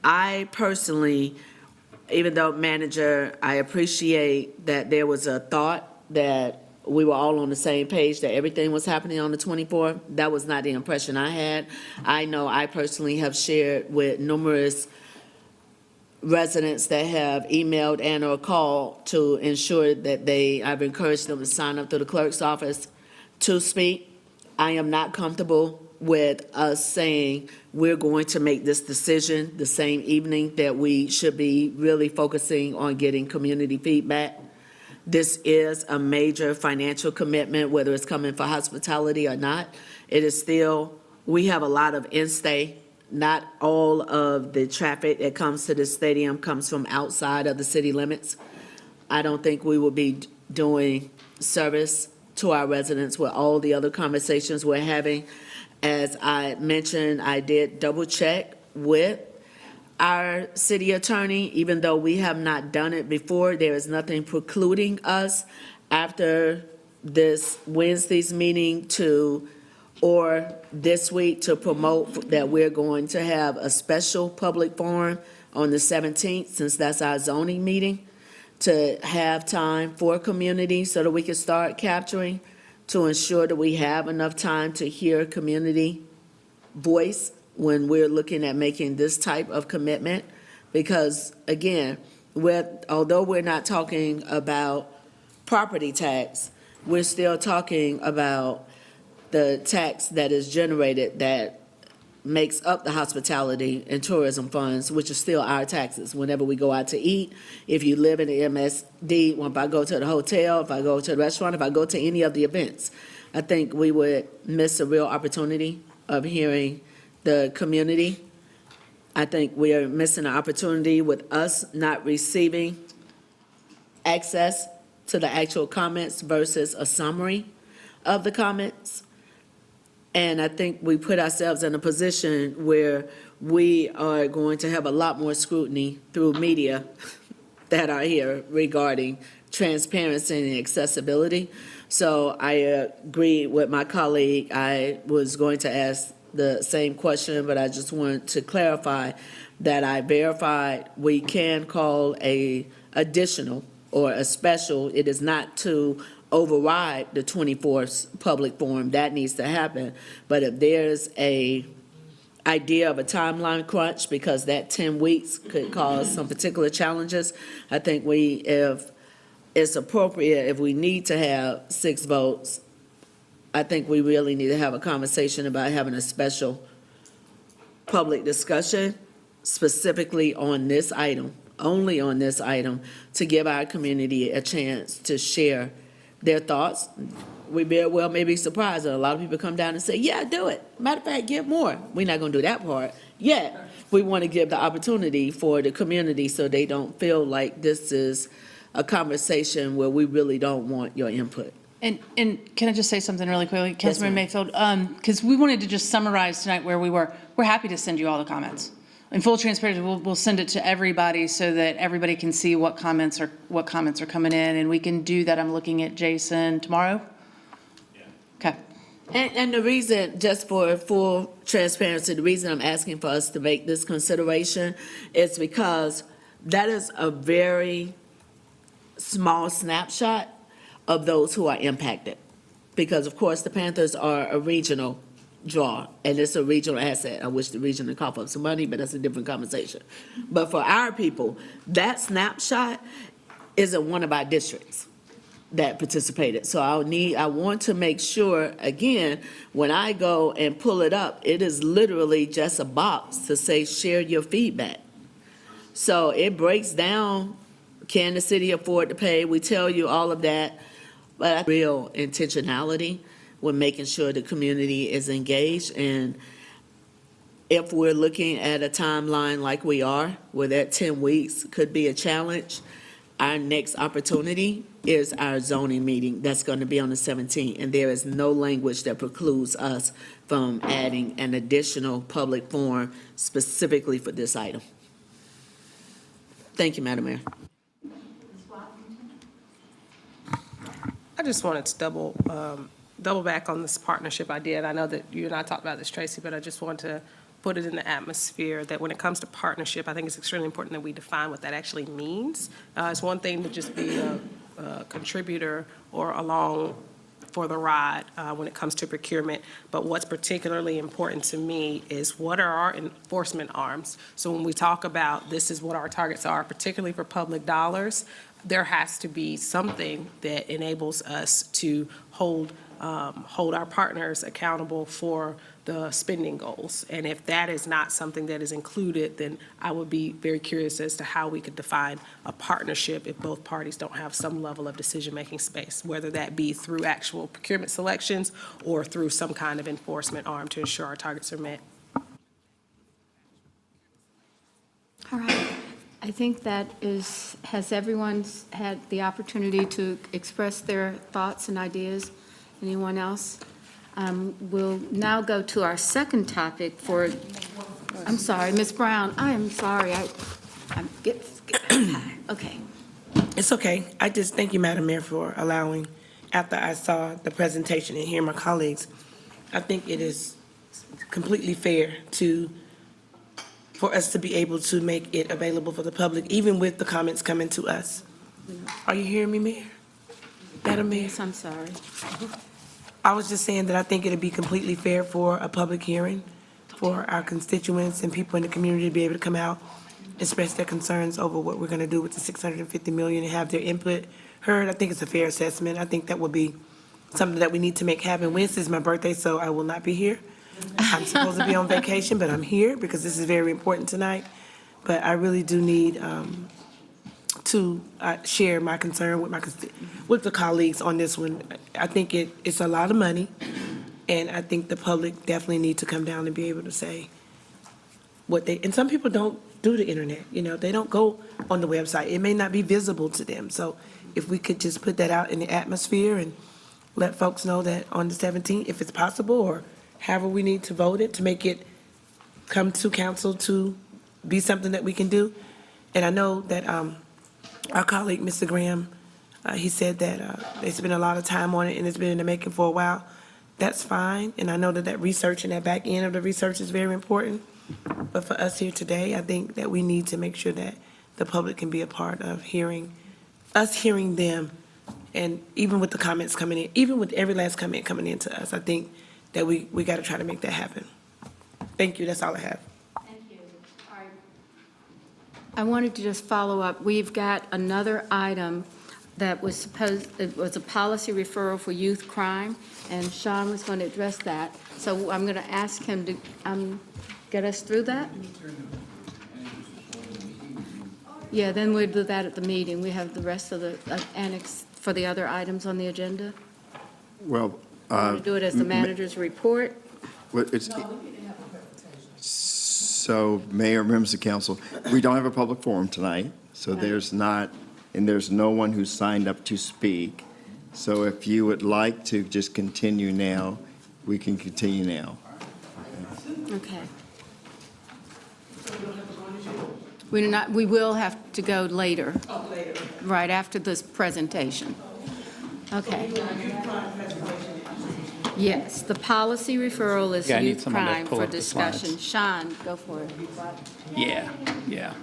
I personally, even though manager, I appreciate that there was a thought that we were all on the same page, that everything was happening on the 24th. That was not the impression I had. I know I personally have shared with numerous residents that have emailed and or called to ensure that I've encouraged them to sign up to the clerk's office to speak. I am not comfortable with us saying we're going to make this decision the same evening that we should be really focusing on getting community feedback. This is a major financial commitment, whether it's coming for hospitality or not. It is still, we have a lot of in-stay. Not all of the traffic that comes to the stadium comes from outside of the city limits. I don't think we will be doing service to our residents with all the other conversations we're having. As I mentioned, I did double check with our city attorney. Even though we have not done it before, there is nothing precluding us after this Wednesday's meeting or this week to promote that we're going to have a special public forum on the 17th, since that's our zoning meeting, to have time for community so that we can start capturing, to ensure that we have enough time to hear community voice when we're looking at making this type of commitment. Because again, although we're not talking about property tax, we're still talking about the tax that is generated that makes up the hospitality and tourism funds, which is still our taxes. Whenever we go out to eat, if you live in the MSD, if I go to the hotel, if I go to the restaurant, if I go to any of the events, I think we would miss a real opportunity of hearing the community. I think we are missing an opportunity with us not receiving access to the actual comments versus a summary of the comments. And I think we put ourselves in a position where we are going to have a lot more scrutiny through media that are here regarding transparency and accessibility. So I agree with my colleague. I was going to ask the same question, but I just wanted to clarify that I verified we can call a additional or a special. It is not to override the 24th public forum. That needs to happen. But if there's a idea of a timeline crunch, because that 10 weeks could cause some particular challenges, I think if it's appropriate, if we need to have 6 votes, I think we really need to have a conversation about having a special public discussion specifically on this item, only on this item, to give our community a chance to share their thoughts. We very well may be surprised that a lot of people come down and say, yeah, do it. Matter of fact, give more. We're not going to do that part yet. We want to give the opportunity for the community so they don't feel like this is a conversation where we really don't want your input. And can I just say something really quickly, Yes, Councilmember ma'am. Mayfield? Because we wanted to just summarize tonight where we were. We're happy to send you all the comments. In full transparency, we'll send it to everybody so that everybody can see what comments are coming in, and we can do that. I'm looking at Jason tomorrow. Okay. And the reason, just for full transparency, the reason I'm asking for us to make this consideration is because that is a very small snapshot of those who are impacted. Because, of course, the Panthers are a regional draw, and it's a regional asset. I wish the region would cough up some money, but that's a different conversation. But for our people, that snapshot isn't one of our districts that participated. So I want to make sure, again, when I go and pull it up, it is literally just a box to say, share your feedback. So it breaks down, can the city afford to pay? We tell you all of that, but real intentionality with making sure the community is engaged. And if we're looking at a timeline like we are, where that 10 weeks could be a challenge, our next opportunity is our zoning meeting. That's going to be on the 17th, and there is no language that precludes us from adding an additional public forum specifically for this item. Thank you, Madam Mayor. I just wanted to double back on this partnership idea. And I know that you and I talked about this, Tracy, but I just want to put it in the atmosphere that when it comes to partnership, I think it's extremely important that we define what that actually means. It's one thing to just be a contributor or along for the ride when it comes to procurement, but what's particularly important to me is what are our enforcement arms? So when we talk about this is what our targets are, particularly for public dollars, there has to be something that enables us to hold our partners accountable for the spending goals. And if that is not something that is included, then I would be very curious as to how we could define a partnership if both parties don't have some level of decision-making space, whether that be through actual procurement selections or through some kind of enforcement arm to ensure our targets are met. All right. I think that has everyone had the opportunity to express their thoughts and ideas? Anyone else? We'll now go to our second topic I'm sorry, Ms. Brown, I am sorry. Okay. It's okay. I just thank you, Madam Mayor, for allowing, after I saw the presentation and hear my colleagues, I think it is completely fair for us to be able to make it available for the public, even with the comments coming to us. Are you hearing me, Mayor? Madam Mayor? Yes, I'm sorry. I was just saying that I think it'd be completely fair for a public hearing for our constituents and people in the community to be able to come out, express their concerns over what we're gonna do with the $650 million and have their input heard. I think it's a fair assessment. I think that would be something that we need to make happen. Wednesday's my birthday, so I will not be here. I'm supposed to be on vacation, but I'm here because this is very important tonight. But I really do need to share my concern with the colleagues on this one. I think it's a lot of money, and I think the public definitely need to come down and be able to say what and some people don't do the internet, they don't go on the website. It may not be visible to them. So if we could just put that out in the atmosphere and let folks know that on the 17th, if it's possible, or however we need to vote it, to make it come to council to be something that we can do. And I know that our colleague, Mr. Graham, he said that they spent a lot of time on it and it's been in the making for a while. That's fine, and I know that research and that back end of the research is very important. But for us here today, I think that we need to make sure that the public can be a part of hearing them, and even with the comments coming in, even with every last comment coming in to us, I think that we got to try to make that happen. Thank you, that's all I have. Thank you. All right. I wanted to just follow up. We've got another item that was it was a policy referral for youth crime, and Sean was going to address that. So I'm going to ask him to get us through that. Yeah, then we'll do that at the meeting. We have the rest of the annex for the other items on the agenda. Well, Want to do it as the manager's report? So, Mayor, members of council, we don't have a public forum tonight, so there's no one who signed up to speak. So if you would like to just continue now, we can continue now. Okay. We will have to go later. Oh, later. Right after this presentation. Okay. Yes, the policy referral is Yeah, I need youth someone to crime pull for up the slides. discussion. Sean, go for it. Yeah, yeah.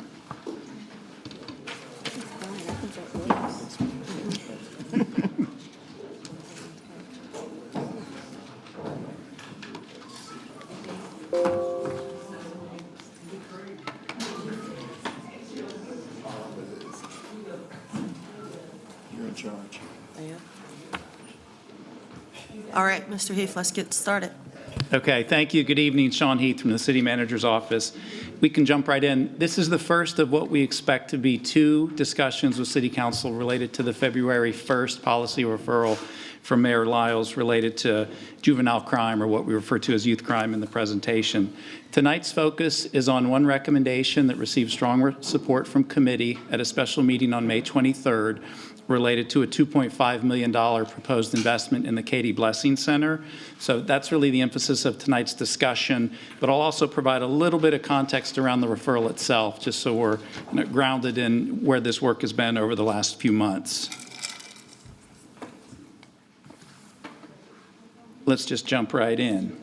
You're in charge. All right, Mr. Heath, let's get started. Okay, thank you. Good evening. Sean Heath from the City Manager's Office. We can jump right in. This is the first of what we expect to be 2 discussions with City Council related to the February 1st policy referral from Mayor Lyles related to juvenile crime, or what we refer to as youth crime in the presentation. Tonight's focus is on one recommendation that received strong support from committee at a special meeting on May 23rd, related to a $2.5 million proposed investment in the Katie Blessing Center. So that's really the emphasis of tonight's discussion, but I'll also provide a little bit of context around the referral itself, just so we're grounded in where this work has been over the last few months. Let's just jump right in.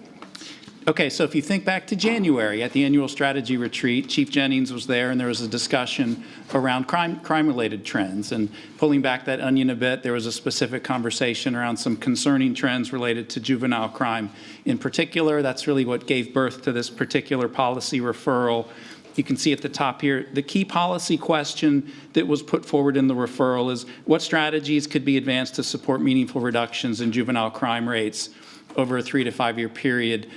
Okay, so if you think back to January at the annual strategy retreat, Chief Jennings was there, and there was a discussion around crime-related trends. And pulling back that onion a bit, there was a specific conversation around some concerning trends related to juvenile crime. In particular, that's really what gave birth to this particular policy referral. You can see at the top here, the key policy question that was put forward in the referral is what strategies could be advanced to support meaningful reductions in juvenile crime rates over a 3 to 5 year period.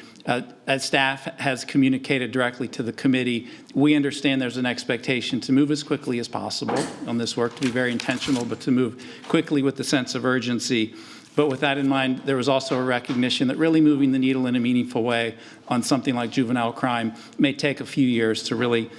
As staff has communicated directly to the committee, we understand there's an expectation to move as quickly as possible on this work, to be very intentional, but to move quickly with the sense of urgency. But with that in mind, there was also a recognition that really moving the needle in a meaningful way on something like juvenile crime may take a few years to really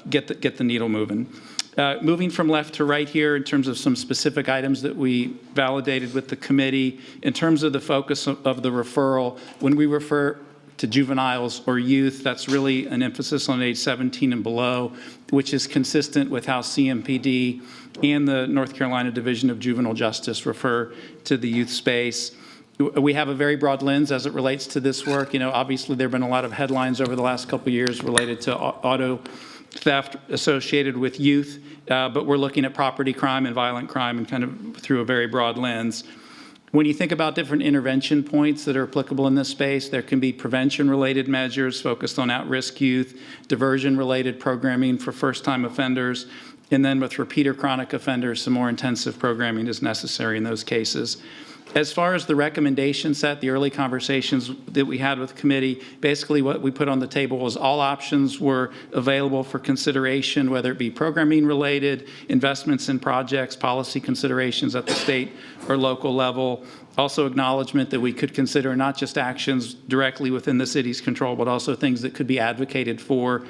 get the needle moving. Moving from left to right here in terms of some specific items that we validated with the committee, in terms of the focus of the referral, when we refer to juveniles or youth. That's really an emphasis on age 17 and below, which is consistent with how CMPD and the North Carolina Division of Juvenile Justice refer to the youth space. We have a very broad lens as it relates to this work. You know, obviously there have been a lot of headlines over the last couple of years related to auto theft associated with youth, but we're looking at property crime and violent crime and kind of through a very broad lens. When you think about different intervention points that are applicable in this space, there can be prevention-related measures focused on at-risk youth, diversion-related programming for first-time offenders, and then with repeat or chronic offenders, some more intensive programming is necessary in those cases. As far as the recommendation set, the early conversations that we had with committee, basically what we put on the table was all options were available for consideration, whether it be programming related, investments in projects, policy considerations at the state or local level. Also acknowledgement that we could consider not just actions directly within the city's control, but also things that could be advocated for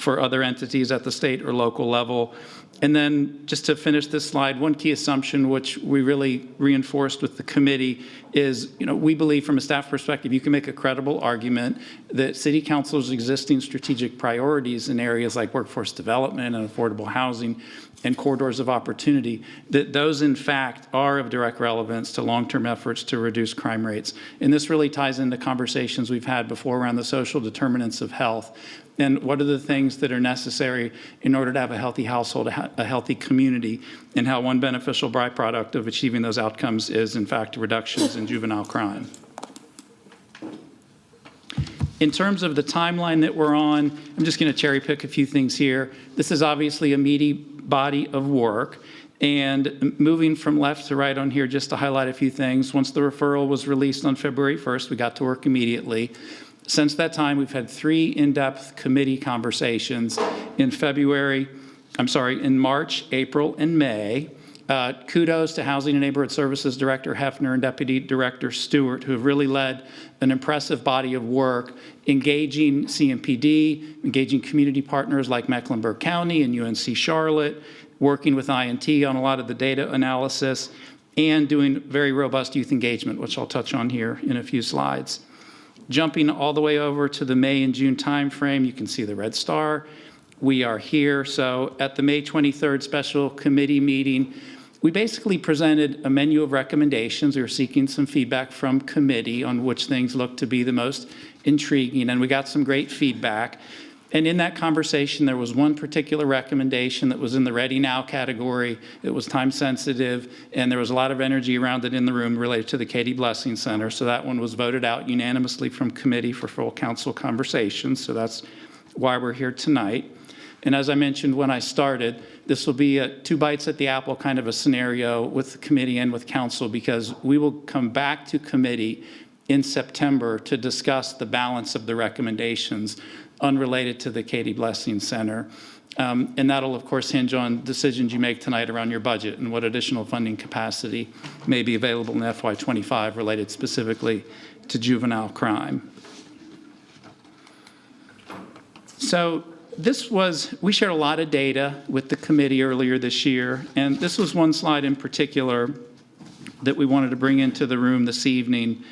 other entities at the state or local level. And then just to finish this slide, one key assumption which we really reinforced with the committee is, you know, we believe from a staff perspective, you can make a credible argument that City Council's existing strategic priorities in areas like workforce development and affordable housing and corridors of opportunity, that those in fact are of direct relevance to long-term efforts to reduce crime rates. And this really ties into conversations we've had before around the social determinants of health. And what are the things that are necessary in order to have a healthy household, a healthy community, and how one beneficial byproduct of achieving those outcomes is, in fact, reductions in juvenile crime. In terms of the timeline that we're on, I'm just going to cherry pick a few things here. This is obviously a meaty body of work. And moving from left to right on here, just to highlight a few things. Once the referral was released on February 1st, we got to work immediately. Since that time, we've had 3 in-depth committee conversations in March, April, and May. Kudos to Housing and Neighborhood Services Director Hefner and Deputy Director Stewart, who have really led an impressive body of work, engaging CMPD, engaging community partners like Mecklenburg County and UNC Charlotte, working with INT on a lot of the data analysis, and doing very robust youth engagement, which I'll touch on here in a few slides. Jumping all the way over to the May and June timeframe, you can see the red star. We are here. So at the May 23rd special committee meeting, we basically presented a menu of recommendations. We were seeking some feedback from committee on which things looked to be the most intriguing, and we got some great feedback. And in that conversation, there was one particular recommendation that was in the ready now category. It was time sensitive, and there was a lot of energy around it in the room related to the Katie Blessing Center. So that one was voted out unanimously from committee for full council conversations. So that's why we're here tonight. And as I mentioned when I started, this will be a 2 bites at the apple kind of a scenario with the committee and with council, because we will come back to committee in September to discuss the balance of the recommendations unrelated to the Katie Blessing Center. And that'll, of course, hinge on decisions you make tonight around your budget and what additional funding capacity may be available in FY25 related specifically to juvenile crime. So we shared a lot of data with the committee earlier this year, and this was one slide in particular that we wanted to bring into the room this evening.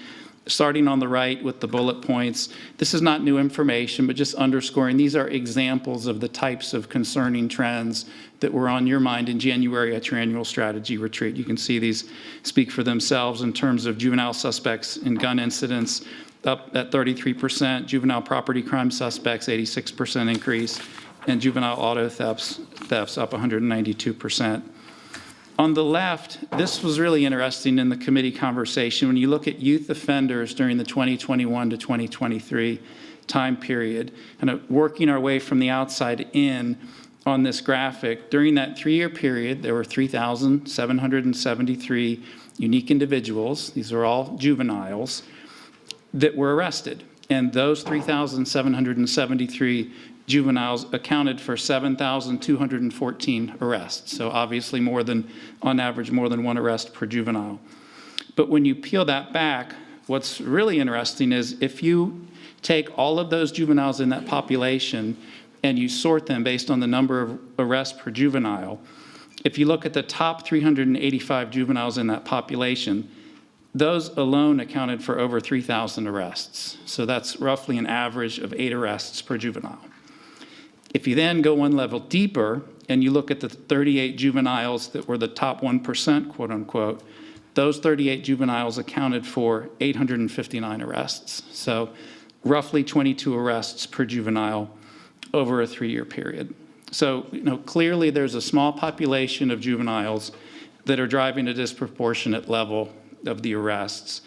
Starting on the right with the bullet points, this is not new information, but just underscoring these are examples of the types of concerning trends that were on your mind in January at your annual strategy retreat. You can see these speak for themselves in terms of juvenile suspects in gun incidents up at 33%, juvenile property crime suspects 86% increase, and juvenile auto thefts up 192%. On the left, this was really interesting in the committee conversation. When you look at youth offenders during the 2021 to 2023 time period, kind of working our way from the outside in on this graphic, during that 3-year period, there were 3,773 unique individuals, these are all juveniles, that were arrested. And those 3,773 juveniles accounted for 7,214 arrests. So obviously on average, more than 1 arrest per juvenile. But when you peel that back, what's really interesting is if you take all of those juveniles in that population and you sort them based on the number of arrests per juvenile, if you look at the top 385 juveniles in that population, those alone accounted for over 3,000 arrests. So that's roughly an average of 8 arrests per juvenile. If you then go one level deeper and you look at the 38 juveniles that were the top 1%, quote unquote, those 38 juveniles accounted for 859 arrests. So roughly 22 arrests per juvenile over a 3-year period. So, clearly there's a small population of juveniles that are driving a disproportionate level of the arrests.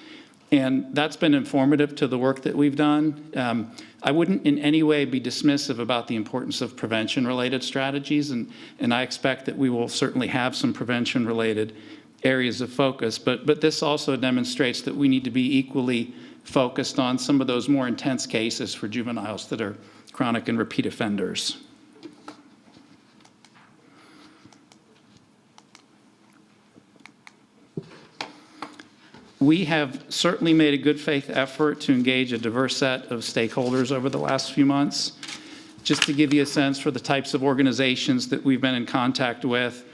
And that's been informative to the work that we've done. I wouldn't in any way be dismissive about the importance of prevention-related strategies, and I expect that we will certainly have some prevention-related areas of focus, but this also demonstrates that we need to be equally focused on some of those more intense cases for juveniles that are chronic and repeat offenders. We have certainly made a good faith effort to engage a diverse set of stakeholders over the last few months. Just to give you a sense for the types of organizations that we've been in contact with,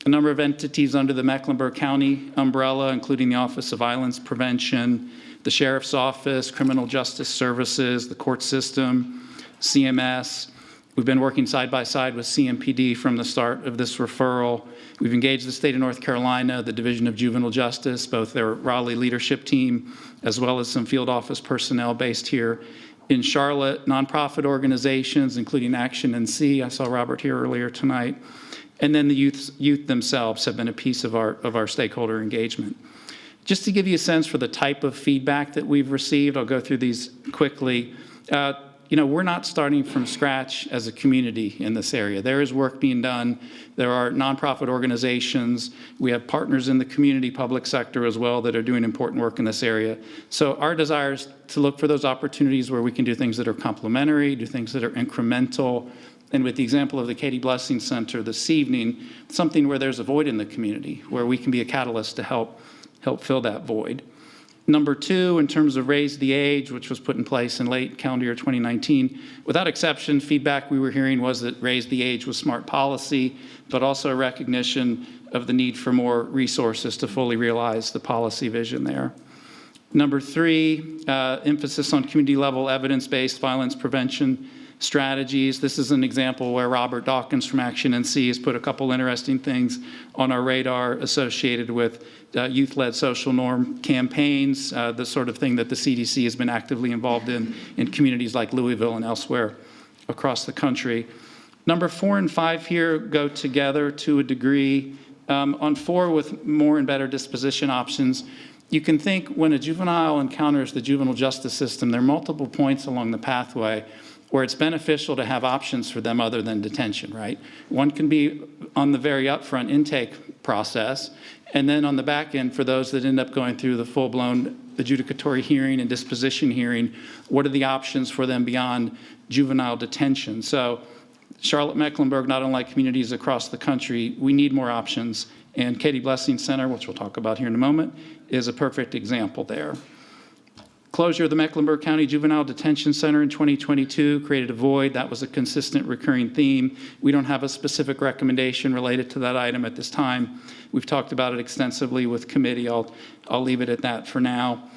a number of entities under the Mecklenburg County umbrella, including the Office of Violence Prevention, the Sheriff's Office, Criminal Justice Services, the court system, CMS. We've been working side by side with CMPD from the start of this referral. We've engaged the state of North Carolina, the Division of Juvenile Justice, both their Raleigh leadership team, as well as some field office personnel based here in Charlotte, nonprofit organizations, including Action NC. I saw Robert here earlier tonight. And then the youth themselves have been a piece of our stakeholder engagement. Just to give you a sense for the type of feedback that we've received, I'll go through these quickly. We're not starting from scratch as a community in this area. There is work being done. There are nonprofit organizations. We have partners in the community public sector as well that are doing important work in this area. So our desire is to look for those opportunities where we can do things that are complementary, do things that are incremental. And with the example of the Katie Blessing Center this evening, something where there's a void in the community, where we can be a catalyst to help fill that void. Number 2, in terms of Raise the Age, which was put in place in late calendar year 2019, without exception, feedback we were hearing was that Raise the Age was smart policy, but also a recognition of the need for more resources to fully realize the policy vision there. Number 3, emphasis on community-level evidence-based violence prevention strategies. This is an example where Robert Dawkins from Action NC has put a couple interesting things on our radar associated with youth-led social norm campaigns, the sort of thing that the CDC has been actively involved in communities like Louisville and elsewhere across the country. Number 4 and 5 here go together to a degree. On 4, with more and better disposition options, you can think when a juvenile encounters the juvenile justice system, there are multiple points along the pathway where it's beneficial to have options for them other than detention, right? One can be on the very upfront intake process, and then on the back end for those that end up going through the full-blown adjudicatory hearing and disposition hearing, what are the options for them beyond juvenile detention? So Charlotte Mecklenburg, not unlike communities across the country, we need more options, and Katie Blessing Center, which we'll talk about here in a moment, is a perfect example there. Closure of the Mecklenburg County Juvenile Detention Center in 2022 created a void. That was a consistent recurring theme. We don't have a specific recommendation related to that item at this time. We've talked about it extensively with committee. I'll leave it at that for now.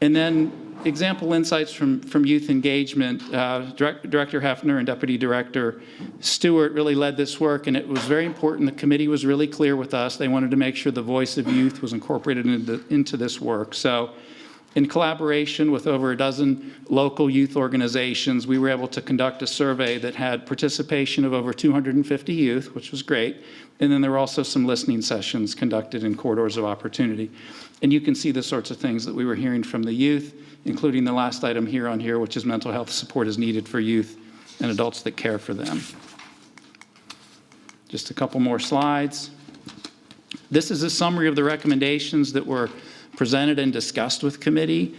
And then example insights from youth engagement. Director Hefner and Deputy Director Stewart really led this work, and it was very important. The committee was really clear with us. They wanted to make sure the voice of youth was incorporated into this work. So in collaboration with over a dozen local youth organizations, we were able to conduct a survey that had participation of over 250 youth, which was great. And then there were also some listening sessions conducted in corridors of opportunity. And you can see the sorts of things that we were hearing from the youth, including the last item here, which is mental health support is needed for youth and adults that care for them. Just a couple more slides. This is a summary of the recommendations that were presented and discussed with committee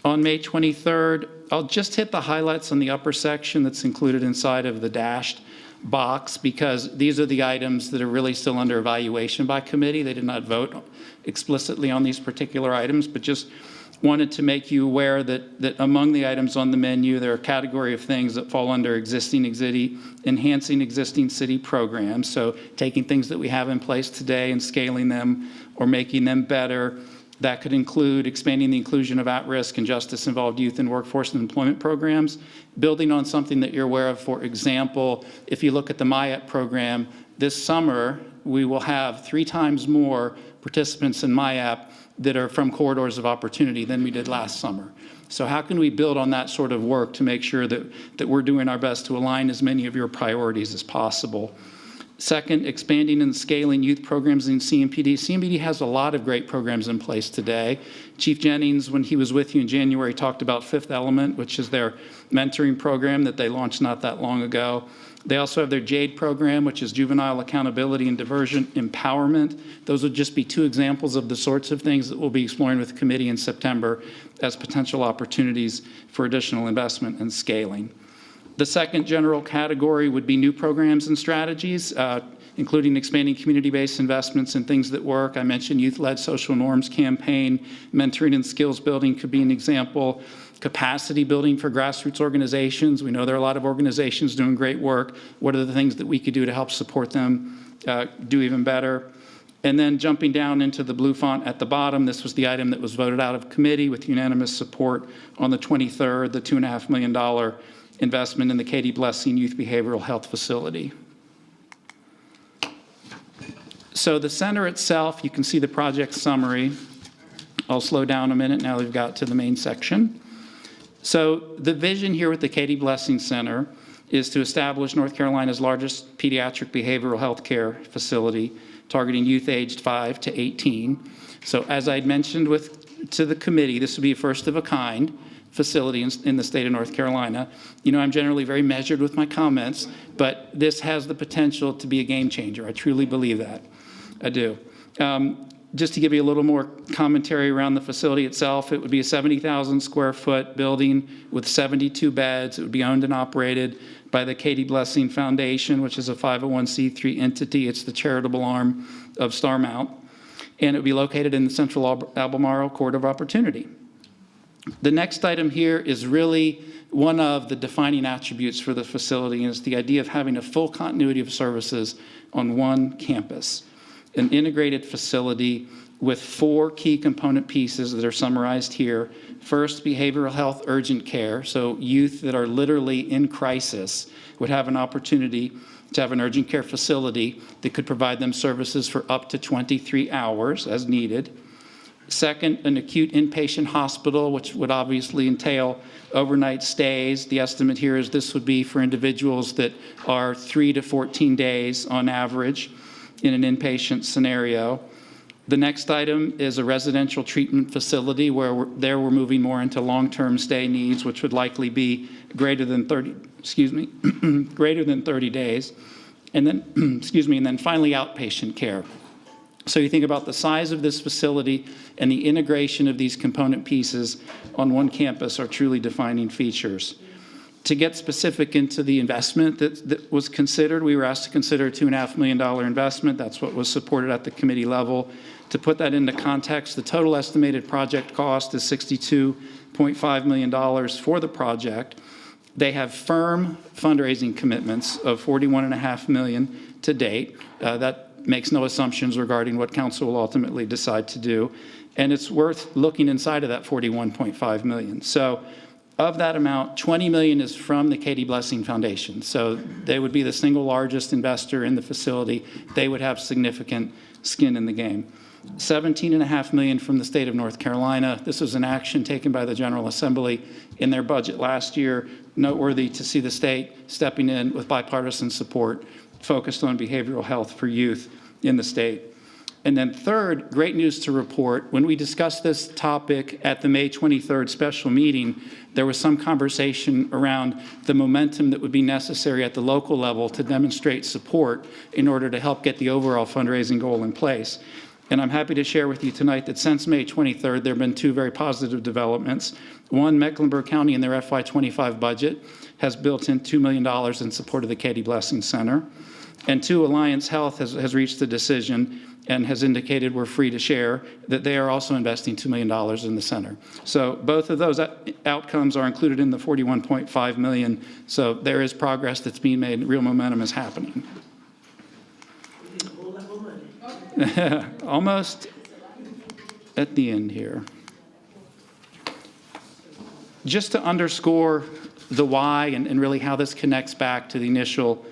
on May 23rd. I'll just hit the highlights on the upper section that's included inside of the dashed box, because these are the items that are really still under evaluation by committee. They did not vote explicitly on these particular items, but just wanted to make you aware that among the items on the menu, there are a category of things that fall under enhancing existing city programs. So taking things that we have in place today and scaling them or making them better. That could include expanding the inclusion of at-risk and justice-involved youth in workforce and employment programs, building on something that you're aware of. For example, if you look at the MyApp program, this summer, we will have 3 times more participants in MyApp that are from corridors of opportunity than we did last summer. So how can we build on that sort of work to make sure that we're doing our best to align as many of your priorities as possible? Second, expanding and scaling youth programs in CMPD. CMPD has a lot of great programs in place today. Chief Jennings, when he was with you in January, talked about Fifth Element, which is their mentoring program that they launched not that long ago. They also have their JADE program, which is Juvenile Accountability and Diversion Empowerment. Those would just be 2 examples of the sorts of things that we'll be exploring with the committee in September as potential opportunities for additional investment and scaling. The second general category would be new programs and strategies, including expanding community-based investments in things that work. I mentioned youth-led social norms campaign, mentoring and skills building could be an example, capacity building for grassroots organizations. We know there are a lot of organizations doing great work. What are the things that we could do to help support them do even better? And then jumping down into the blue font at the bottom, this was the item that was voted out of committee with unanimous support on the 23rd, the $2.5 million investment in the Katie Blessing Youth Behavioral Health Facility. So the center itself, you can see the project summary. I'll slow down a minute now we've got to the main section. So the vision here with the Katie Blessing Center is to establish North Carolina's largest pediatric behavioral health care facility targeting youth aged 5 to 18. So as I'd mentioned to the committee, this would be a first of a kind facility in the state of North Carolina. You know, I'm generally very measured with my comments, but this has the potential to be a game changer. I truly believe that. I do. Just to give you a little more commentary around the facility itself, it would be a 70,000 square foot building with 72 beds. It would be owned and operated by the Katie Blessing Foundation, which is a 501c3 entity. It's the charitable arm of Starmount. And it would be located in the Central Albemarle Corridor of Opportunity. The next item here is really one of the defining attributes for the facility, and it's the idea of having a full continuity of services on one campus. An integrated facility with 4 key component pieces that are summarized here. First, behavioral health urgent care. So youth that are literally in crisis would have an opportunity to have an urgent care facility that could provide them services for up to 23 hours as needed. Second, an acute inpatient hospital, which would obviously entail overnight stays. The estimate here is this would be for individuals that are 3 to 14 days on average in an inpatient scenario. The next item is a residential treatment facility where we're moving more into long-term stay needs, which would likely be greater than 30 days. And then, and then finally outpatient care. So you think about the size of this facility and the integration of these component pieces on one campus are truly defining features. To get specific into the investment that was considered, we were asked to consider a $2.5 million investment. That's what was supported at the committee level. To put that into context, the total estimated project cost is $62.5 million for the project. They have firm fundraising commitments of $41.5 million to date. That makes no assumptions regarding what council will ultimately decide to do. And it's worth looking inside of that $41.5 million. So of that amount, $20 million is from the Katie Blessing Foundation. So they would be the single largest investor in the facility. They would have significant skin in the game. $17.5 million from the state of North Carolina. This was an action taken by the General Assembly in their budget last year. Noteworthy to see the state stepping in with bipartisan support focused on behavioral health for youth in the state. And then third, great news to report, when we discussed this topic at the May 23rd special meeting, there was some conversation around the momentum that would be necessary at the local level to demonstrate support in order to help get the overall fundraising goal in place. And I'm happy to share with you tonight that since May 23rd, there have been 2 very positive developments. One, Mecklenburg County in their FY25 budget has built in $2 million in support of the Katie Blessing Center. And 2, Alliance Health has reached a decision and has indicated we're free to share that they are also investing $2 million in the center. So both of those outcomes are included in the $41.5 million. So there is progress that's being made. Real momentum is happening. Almost. at the end here. Just to underscore the why and really how this connects back to the initial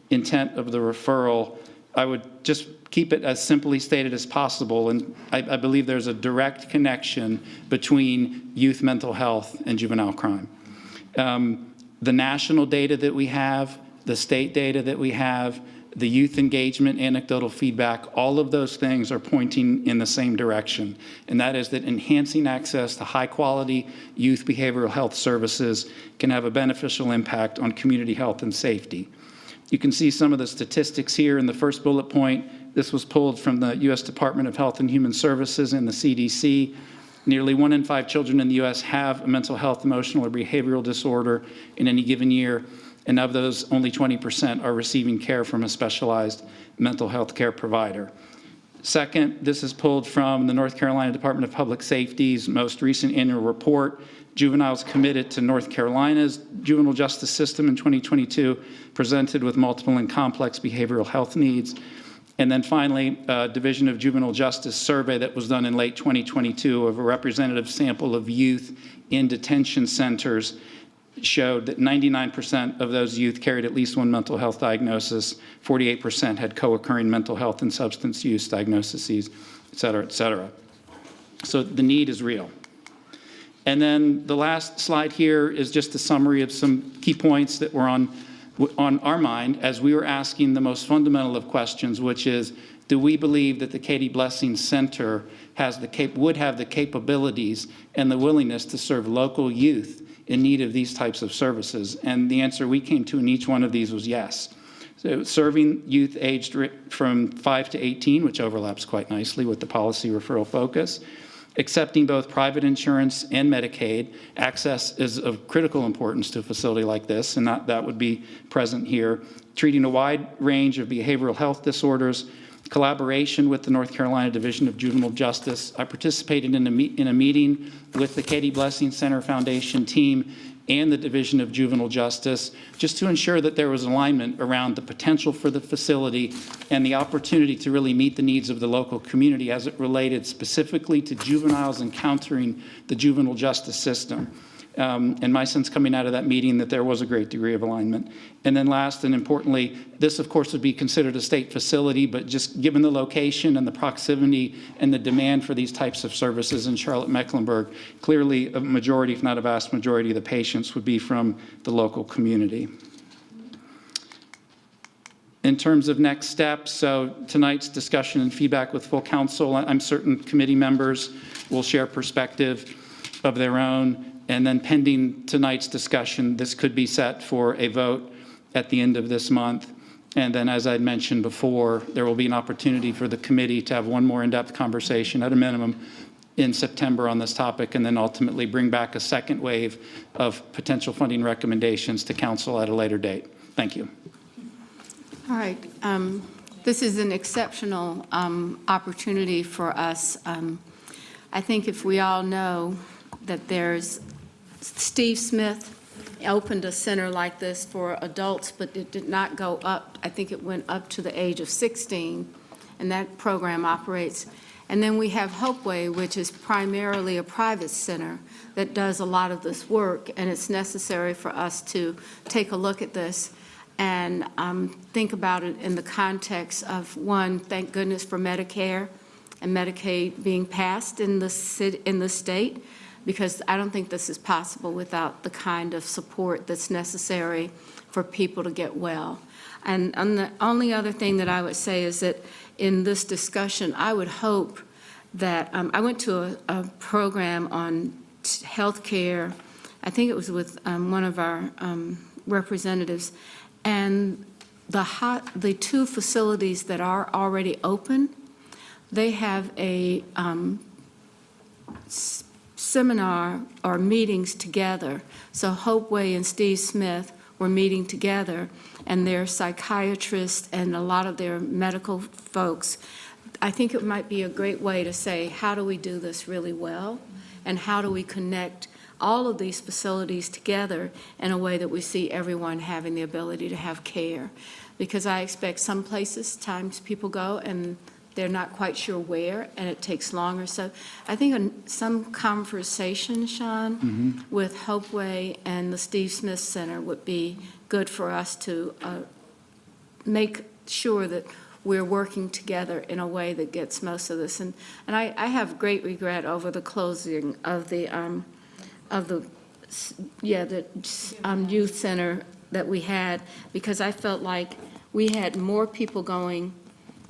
intent of the referral, I would just keep it as simply stated as possible. And I believe there's a direct connection between youth mental health and juvenile crime. The national data that we have, the state data that we have, the youth engagement, anecdotal feedback, all of those things are pointing in the same direction. And that is that enhancing access to high-quality youth behavioral health services can have a beneficial impact on community health and safety. You can see some of the statistics here in the first bullet point. This was pulled from the U.S. Department of Health and Human Services and the CDC. Nearly 1 in 5 children in the U.S. have a mental health, emotional, or behavioral disorder in any given year. And of those, only 20% are receiving care from a specialized mental health care provider. Second, this is pulled from the North Carolina Department of Public Safety's most recent annual report. Juveniles committed to North Carolina's juvenile justice system in 2022 presented with multiple and complex behavioral health needs. And then finally, a Division of Juvenile Justice survey that was done in late 2022 of a representative sample of youth in detention centers showed that 99% of those youth carried at least one mental health diagnosis, 48% had co-occurring mental health and substance use diagnoses, et cetera, et cetera. So the need is real. And then the last slide here is just a summary of some key points that were on our mind as we were asking the most fundamental of questions, which is, do we believe that the Katie Blessing Center would have the capabilities and the willingness to serve local youth in need of these types of services? And the answer we came to in each one of these was yes. So serving youth aged from 5 to 18, which overlaps quite nicely with the policy referral focus, accepting both private insurance and Medicaid. Access is of critical importance to a facility like this, and that would be present here. Treating a wide range of behavioral health disorders, collaboration with the North Carolina Division of Juvenile Justice. I participated in a meeting with the Katie Blessing Center Foundation team and the Division of Juvenile Justice, just to ensure that there was alignment around the potential for the facility and the opportunity to really meet the needs of the local community as it related specifically to juveniles encountering the juvenile justice system. And my sense coming out of that meeting that there was a great degree of alignment. And then last and importantly, this of course would be considered a state facility, but just given the location and the proximity and the demand for these types of services in Charlotte-Mecklenburg, clearly a majority, if not a vast majority of the patients would be from the local community. In terms of next steps, so tonight's discussion and feedback with full council, I'm certain committee members will share perspective of their own. And then pending tonight's discussion, this could be set for a vote at the end of this month. And then, as I'd mentioned before, there will be an opportunity for the committee to have one more in-depth conversation at a minimum in September on this topic, and then ultimately bring back a second wave of potential funding recommendations to council at a later date. Thank you. All right. This is an exceptional opportunity for us. I think if we all know that there's Steve Smith opened a center like this for adults, but it did not go up. I think it went up to the age of 16, and that program operates. And then we have Hopeway, which is primarily a private center that does a lot of this work, and it's necessary for us to take a look at this and think about it in the context of, one, thank goodness for Medicare and Medicaid being passed in the state, because I don't think this is possible without the kind of support that's necessary for people to get well. And the only other thing that I would say is that in this discussion, I would hope that, I went to a program on health care, I think it was with one of our representatives, and the 2 facilities that are already open, they have a seminar or meetings together. So Hopeway and Steve Smith were meeting together, and their psychiatrists and a lot of their medical folks. I think it might be a great way to say, how do we do this really well? And how do we connect all of these facilities together in a way that we see everyone having the ability to have care? Because I expect some places, times people go and they're not quite sure where, and it takes longer. So I think some conversation, Sean, with Hopeway and the Steve Smith Center would be good for us to make sure that we're working together in a way that gets most of this. And I have great regret over the closing of the youth center that we had, because I felt like we had more people going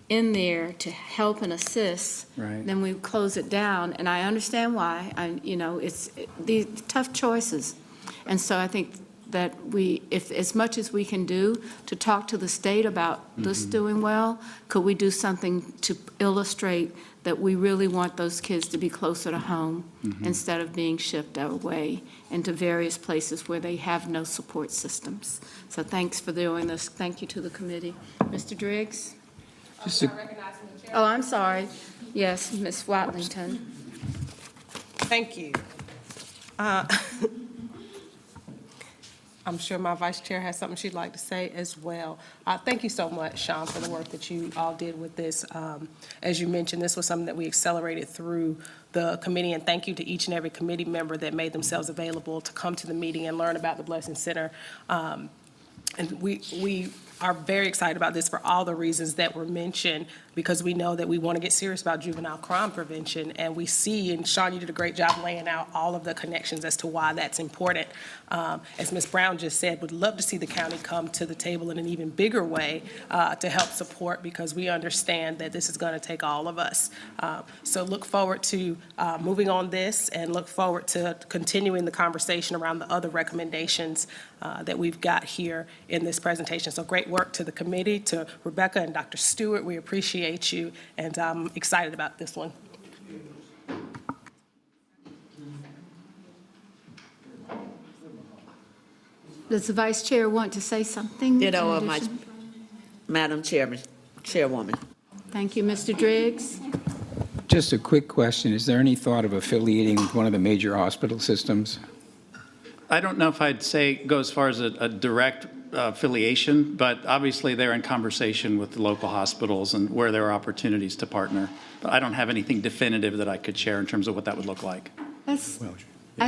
in there to help and assist than we close it down. And I understand why. It's these tough choices. And so I think that if as much as we can do to talk to the state about this doing well, could we do something to illustrate that we really want those kids to be closer to home instead of being shipped away into various places where they have no support systems. So thanks for doing this. Thank you to the committee. Mr. Driggs? Oh, I'm sorry. Yes, Ms. Watlington. Thank you. I'm sure my vice chair has something she'd like to say as well. Thank you so much, Sean, for the work that you all did with this. As you mentioned, this was something that we accelerated through the committee, and thank you to each and every committee member that made themselves available to come to the meeting and learn about the Blessing Center. And we are very excited about this for all the reasons that were mentioned, because we know that we want to get serious about juvenile crime prevention, and we see, and Sean, you did a great job laying out all of the connections as to why that's important. As Ms. Brown just said, would love to see the county come to the table in an even bigger way to help support, because we understand that this is going to take all of us. So look forward to moving on this, and look forward to continuing the conversation around the other recommendations that we've got here in this presentation. So great work to the committee, to Rebecca and Dr. Stewart. We appreciate you, and I'm excited about this one. Does the vice chair want to say something? Ditto, in my addition? Madam Chairwoman. Thank you, Mr. Driggs. Just a quick question. Is there any thought of affiliating with one of the major hospital systems? I don't know if I'd say go as far as a direct affiliation, but obviously they're in conversation with the local hospitals and where there are opportunities to partner. But I don't have anything definitive that I could share in terms of what that would look like. I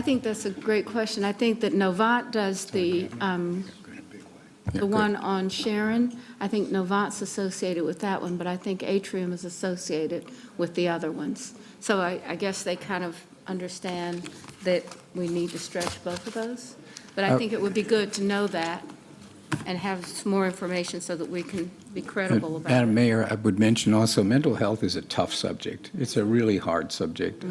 think that's a great question. I think that Novant does the one on Sharon. I think Novant's associated with that one, but I think Atrium is associated with the other ones. So I guess they kind of understand that we need to stretch both of those. But I think it would be good to know that and have some more information so that we can be credible about it. Madam Mayor, I would mention also mental health is a tough subject. It's a really hard subject.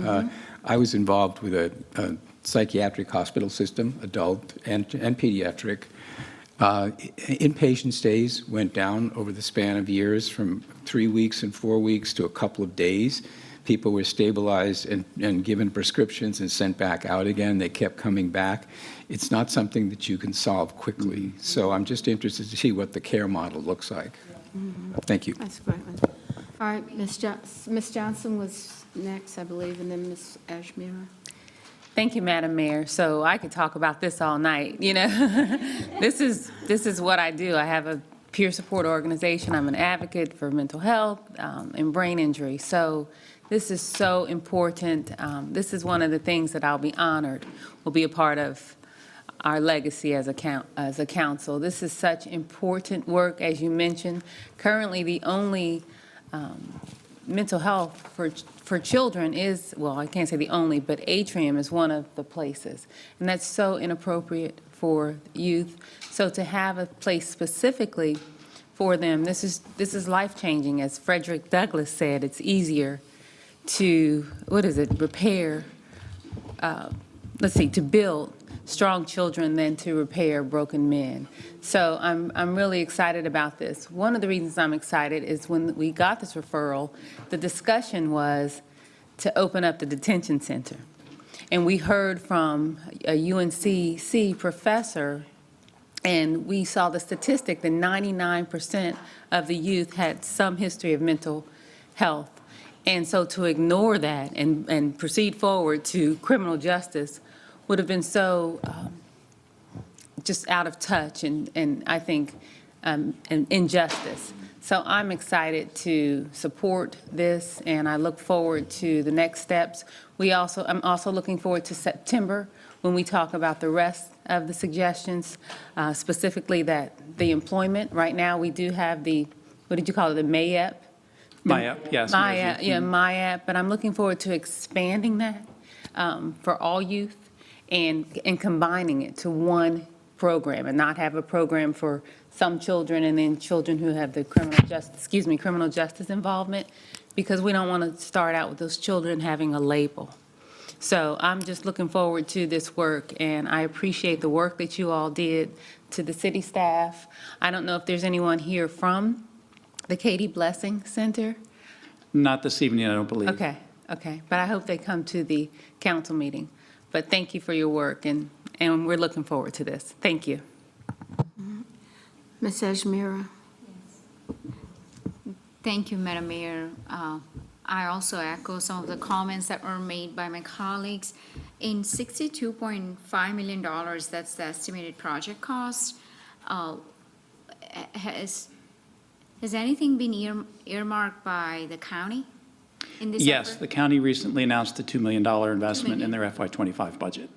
I was involved with a psychiatric hospital system, adult and pediatric. Inpatient stays went down over the span of years from 3 weeks and 4 weeks to a couple of days. People were stabilized and given prescriptions and sent back out again. They kept coming back. It's not something that you can solve quickly. So I'm just interested to see what the care model looks like. Thank you. That's a great one. All right, Ms. Johnson was next, I believe, and then Ms. Ashmira. Thank you, Madam Mayor. So I could talk about this all night, you know. This is what I do. I have a peer support organization. I'm an advocate for mental health and brain injury. So this is so important. This is one of the things that I'll be honored will be a part of our legacy as a council. This is such important work, as you mentioned. Currently, the only mental health for children is, well, I can't say the only, but Atrium is one of the places. And that's so inappropriate for youth. So to have a place specifically for them, this is life-changing. As Frederick Douglass said, it's easier to, repair, to build strong children than to repair broken men. So I'm really excited about this. One of the reasons I'm excited is when we got this referral, the discussion was to open up the detention center. And we heard from a UNCC professor, and we saw the statistic that 99% of the youth had some history of mental health. And so to ignore that and proceed forward to criminal justice would have been so just out of touch, and I think injustice. So I'm excited to support this, and I look forward to the next steps. I'm also looking forward to September when we talk about the rest of the suggestions, specifically that the employment. Right now, we do have the, what did you call it, the MAEP? MIAP, yes. MIAP, yeah, MIAP, but I'm looking forward to expanding that for all youth and combining it to one program and not have a program for some children and then children who have the criminal justice involvement, because we don't want to start out with those children having a label. So I'm just looking forward to this work, and I appreciate the work that you all did, to the city staff. I don't know if there's anyone here from the Katie Blessing Center? Not this evening, I don't believe. Okay, but I hope they come to the council meeting. But thank you for your work, and we're looking forward to this. Thank you. Ms. Ajmira? Thank you, Madam Mayor. I also echo some of the comments that were made by my colleagues. In $62.5 million, that's the estimated project cost, has anything been earmarked by the county in this Yes, effort? the county recently announced a $2 million investment in their FY25 budget.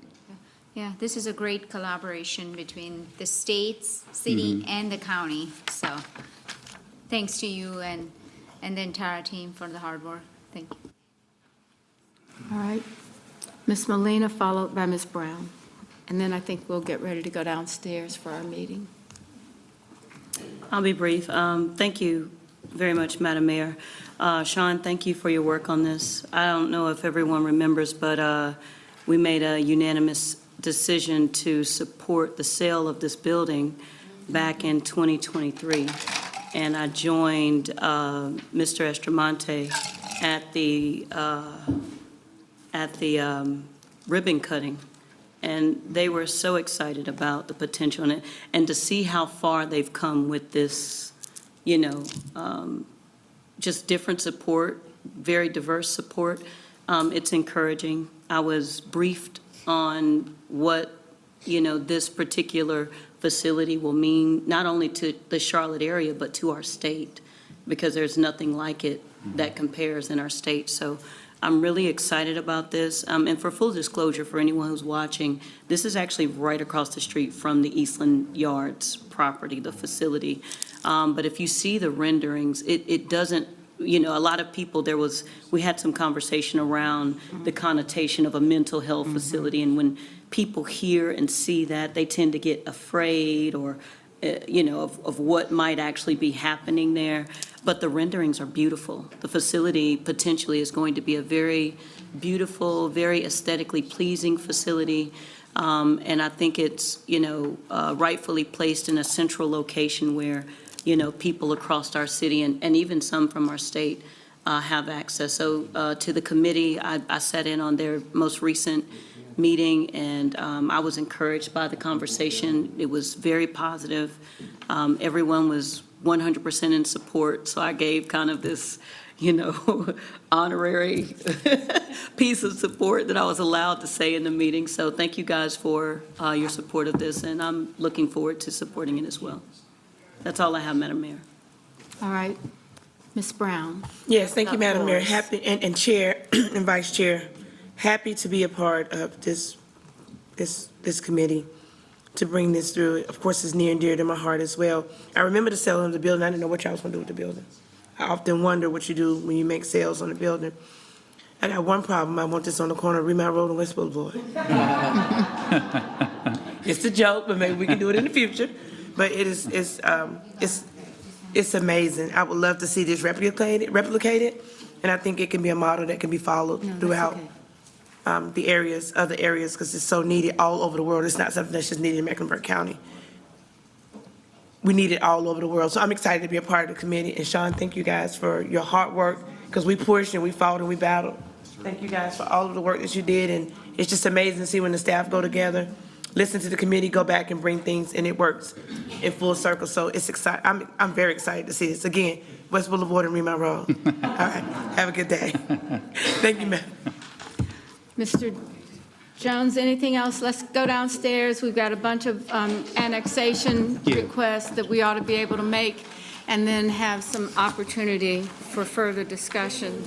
Yeah, this is a great collaboration between the states, city, and the county. So thanks to you and the entire team for the hard work. Thank you. All right. Ms. Molina, followed by Ms. Brown. And then I think we'll get ready to go downstairs for our meeting. I'll be brief. Thank you very much, Madam Mayor. Sean, thank you for your work on this. I don't know if everyone remembers, but we made a unanimous decision to support the sale of this building back in 2023. And I joined Mr. Estramonte at the ribbon cutting. And they were so excited about the potential in it, and to see how far they've come with this, just different support, very diverse support. It's encouraging. I was briefed on what, this particular facility will mean, not only to the Charlotte area, but to our state, because there's nothing like it that compares in our state. So I'm really excited about this. And for full disclosure, for anyone who's watching, this is actually right across the street from the Eastland Yards property, the facility. But if you see the renderings, it doesn't, a lot of people, we had some conversation around the connotation of a mental health facility. And when people hear and see that, they tend to get afraid or, of what might actually be happening there. But the renderings are beautiful. The facility potentially is going to be a very beautiful, very aesthetically pleasing facility. And I think it's, rightfully placed in a central location where, people across our city and even some from our state have access. So to the committee, I sat in on their most recent meeting, and I was encouraged by the conversation. It was very positive. Everyone was 100% in support, so I gave kind of this, honorary piece of support that I was allowed to say in the meeting. So thank you guys for your support of this, and I'm looking forward to supporting it as well. That's all I have, Madam Mayor. All right. Ms. Brown? Yes, thank you, Madam Mayor. Happy, and Chair and Vice Chair, happy to be a part of this committee to bring this through. Of course, it's near and dear to my heart as well. I remember the sale of the building. I didn't know what y'all was going to do with the building. I often wonder what you do when you make sales on the building. I got one problem. I want this on the corner of Remount Road and West Boulevard. It's a joke, but maybe we can do it in the future. But it's amazing. I would love to see this replicated, and I think it can be a model that can be followed throughout the areas, other areas, because it's so needed all over the world. It's not something that's just needed in Mecklenburg County. We need it all over the world. So I'm excited to be a part of the committee. And Sean, thank you guys for your hard work, because we pushed and we fought and we battled. Thank you guys for all of the work that you did. And it's just amazing to see when the staff go together, listen to the committee, go back and bring things, and it works in full circle. So it's exciting. I'm very excited to see this. Again, West Boulevard and Remount Road. All right. Have a good day. Thank you, ma'am. Mr. Jones, anything else? Let's go downstairs. We've got a bunch of annexation requests that we ought to be able to make, and then have some opportunity for further discussion.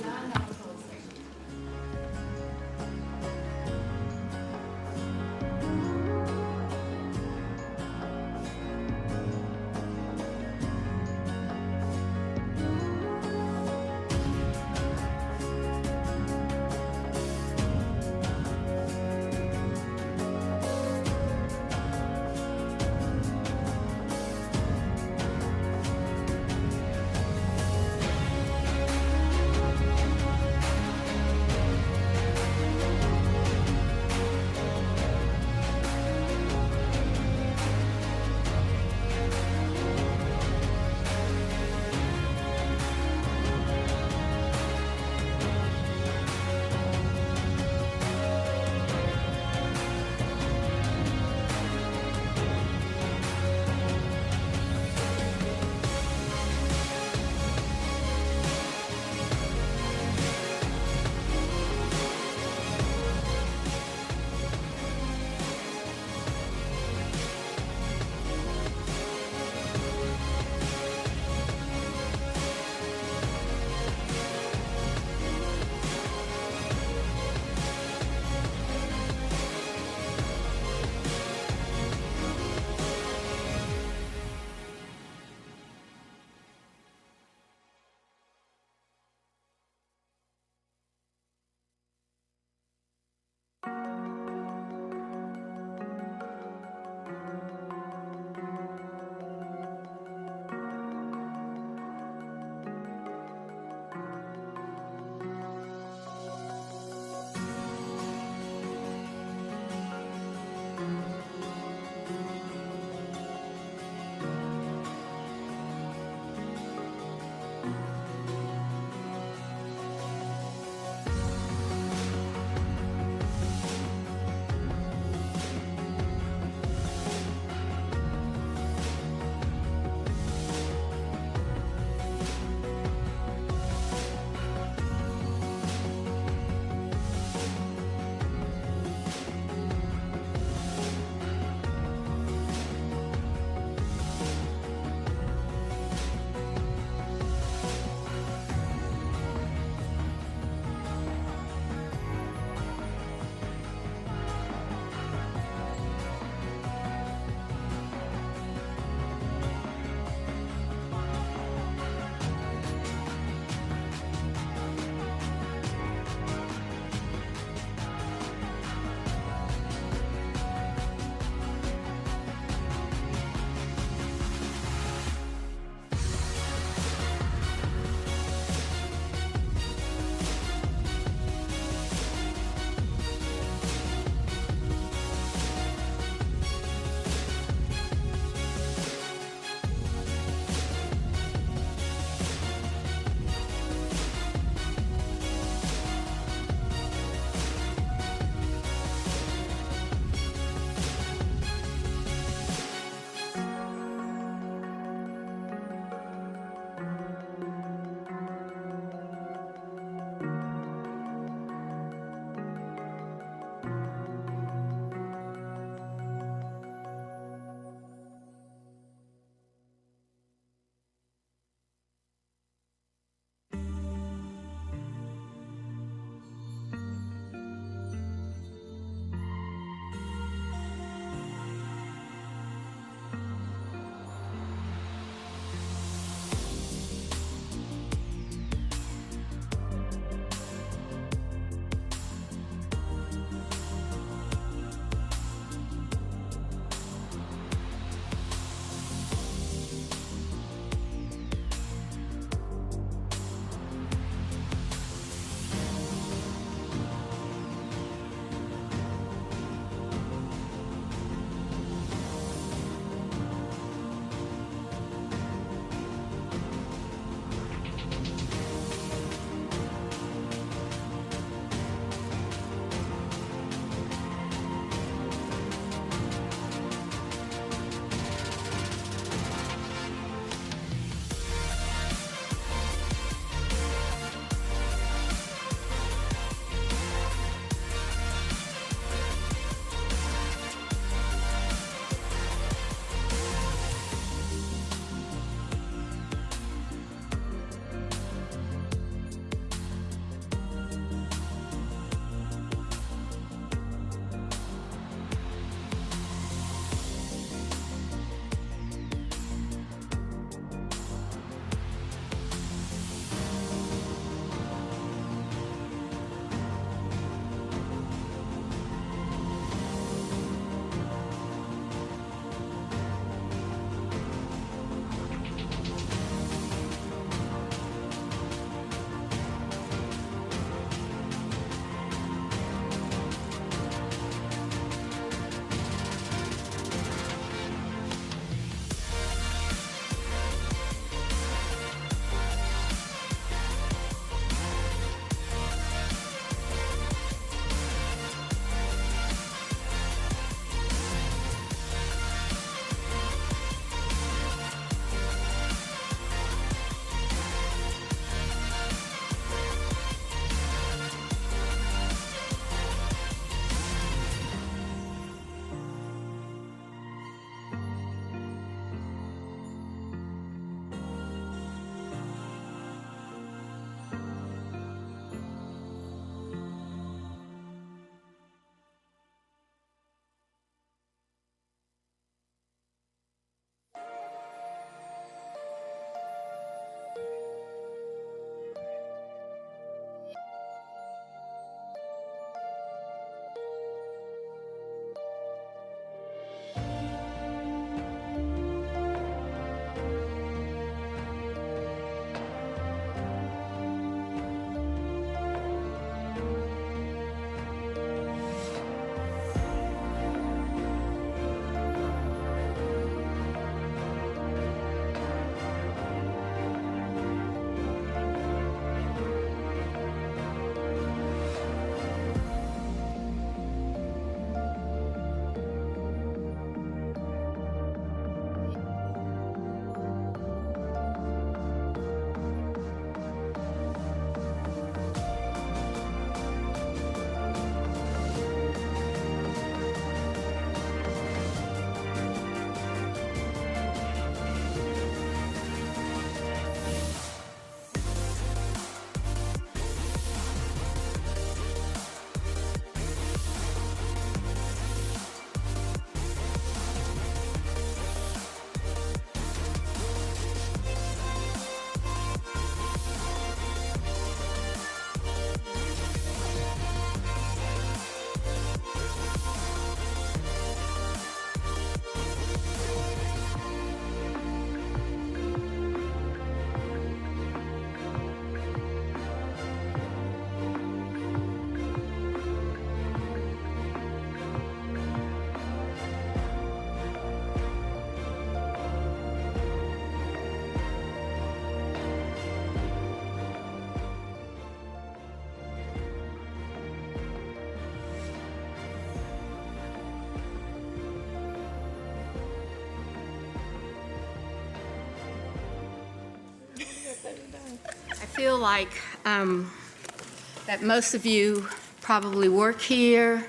feel like that most of you probably work here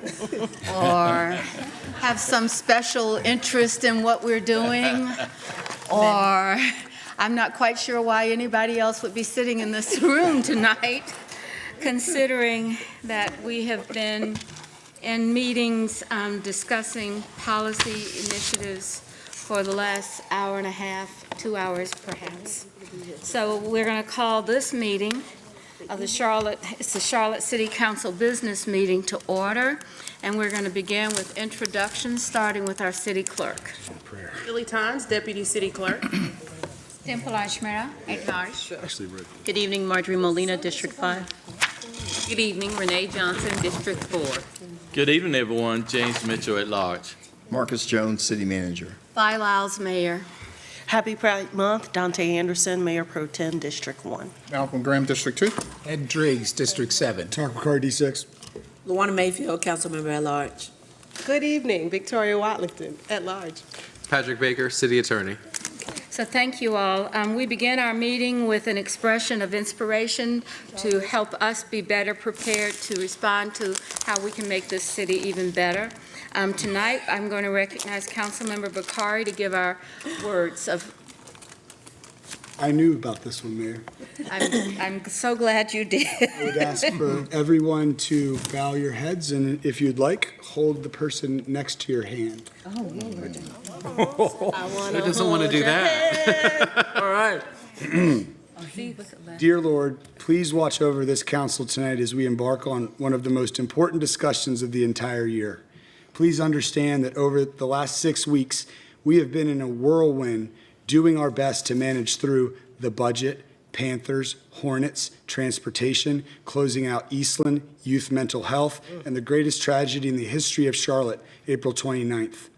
or have some special interest in what we're doing, or I'm not quite sure why anybody else would be sitting in this room tonight, considering that we have been in meetings discussing policy initiatives for the last hour and a half, 2 hours perhaps. So we're going to call this meeting of the Charlotte City Council Business Meeting to order, and we're going to begin with introductions, starting with our city clerk. Billy Tons, Deputy City Clerk. Dimple Ashmera, at large. Good evening, Marjorie Molina, District 5. Good evening, Renee Johnson, District 4. Good evening, everyone. James Mitchell at large. Marcus Jones, City Manager. Vi Lyles, Mayor. Happy Pride Month, Dante Anderson, Mayor Pro Tem, District 1. Malcolm Graham, District 2. Ed Driggs, District 7. Tark McCarty, D6. Luana Mayfield, Councilmember at Large. Good evening, Victoria Watlington, at large. Patrick Baker, City Attorney. So thank you all. We begin our meeting with an expression of inspiration to help us be better prepared to respond to how we can make this city even better. Tonight, I'm going to recognize Councilmember Bakari to give our words of. I knew about this one, Mayor. I'm so glad you did. I would ask for everyone to bow your heads, and if you'd like, hold the person next to your hand. Oh, Lord. Who doesn't want to do that? All right. Dear Lord, please watch over this council tonight as we embark on one of the most important discussions of the entire year. Please understand that over the last 6 weeks, we have been in a whirlwind doing our best to manage through the budget, Panthers, Hornets, transportation, closing out Eastland, youth mental health, and the greatest tragedy in the history of Charlotte, April 29th.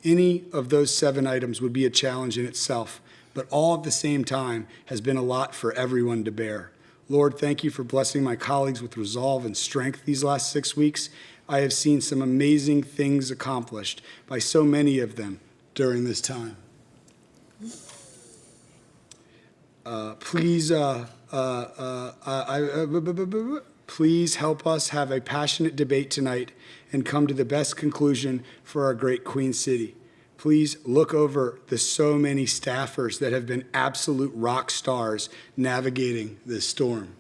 Any of those 7 items would be a challenge in itself, but all at the same time has been a lot for everyone to bear. Lord, thank you for blessing my colleagues with resolve and strength these last 6 weeks. I have seen some amazing things accomplished by so many of them during this time. Please help us have a passionate debate tonight and come to the best conclusion for our great Queen City. Please look over the so many staffers that have been absolute rock stars navigating this storm.